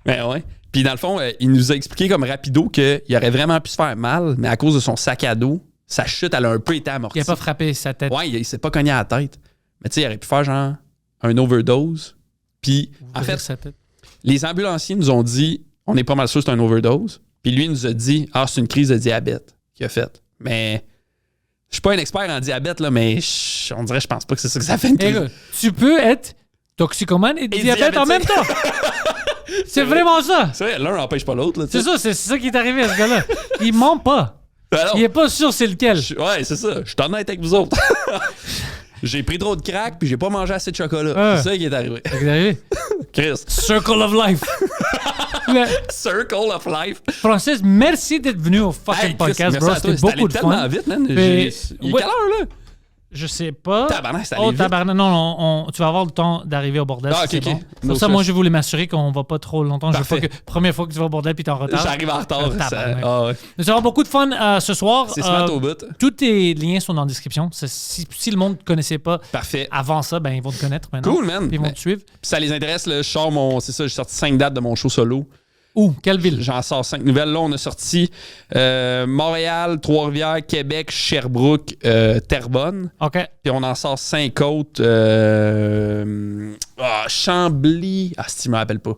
ouais. Puis dans le fond, il nous a expliqué comme rapido qu'il aurait vraiment pu se faire mal, mais à cause de son sac à dos, sa chute, elle a un peu été amortie. Il a pas frappé sa tête. Ouais, il s'est pas cogné à la tête. Mais tu sais, il aurait pu faire genre un overdose. Puis, en Ouvrir fait, sa tête. les ambulanciers nous ont dit, on est pas mal sûr que c'est un overdose. Puis lui, il nous a dit, c'est une crise de diabète qu'il a faite. Mais je suis pas un expert en diabète, là, mais on dirait, je pense pas que c'est ça que ça fait une crise. Écoute, tu peux être toxicomane et diabète en même temps. C'est vraiment ça. C'est vrai, l'un n'empêche pas l'autre. Là, tu C'est sais. ça, c'est ça qui est arrivé à ce gars-là. Il ment pas. Ben non. Il est pas sûr c'est lequel. Ouais, c'est ça. Je suis honnête avec vous autres. J'ai pris trop de crack puis j'ai pas mangé assez de chocolat. C'est ça qui est arrivé. Qu'est-ce qui est arrivé? Chris. Circle of life. Circle of life. Francis, merci d'être venu au fucking podcast, bro. C'était beaucoup de fun. Vite, man. Il est quelle heure, là? Je sais pas. Tabarnak, c'est allé vite. Tabarnak. Non, tu vas avoir le temps d'arriver au bordel. Ah, si ok, c'est ok. bon. Pour ça, moi, je voulais m'assurer qu'on va pas trop longtemps. Parfait. Je veux pas que première fois que tu vas au bordel puis t'es en retard. J'arrive en retard. Tabarnak. Ouais. Nous allons avoir beaucoup de fun ce soir. C'est smart au bout. Tous tes liens sont dans la description. Si le monde ne connaissait pas Parfait. avant ça, ben ils vont te connaître maintenant. Cool, man. Puis ils vont te suivre. Puis ça les intéresse, là, je sors c'est ça, j'ai sorti 5 dates de mon show solo. Où? Quelle ville? J'en sors 5 nouvelles. Là, on a sorti Montréal, Trois-Rivières, Québec, Sherbrooke, Terrebonne. OK. Puis on en sort 5 autres. Chambly. Si je me rappelle pas.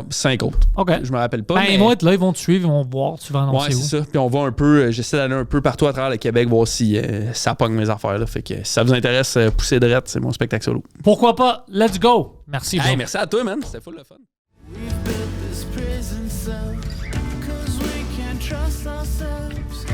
5 autres. OK. Je me rappelle pas. Ben, mais... ils vont être là, ils vont te suivre, ils vont voir. Tu vas annoncer Ouais, où. c'est ça. Puis on va un peu. J'essaie d'aller un peu partout à travers le Québec, voir si ça pogne mes affaires. Là. Fait que si ça vous intéresse, poussez de c'est mon spectacle solo. Pourquoi pas? Let's go! Merci, bro. Hey, merci à toi, man. C'était full le fun. We've built this prison cell 'cause we can't trust ourselves.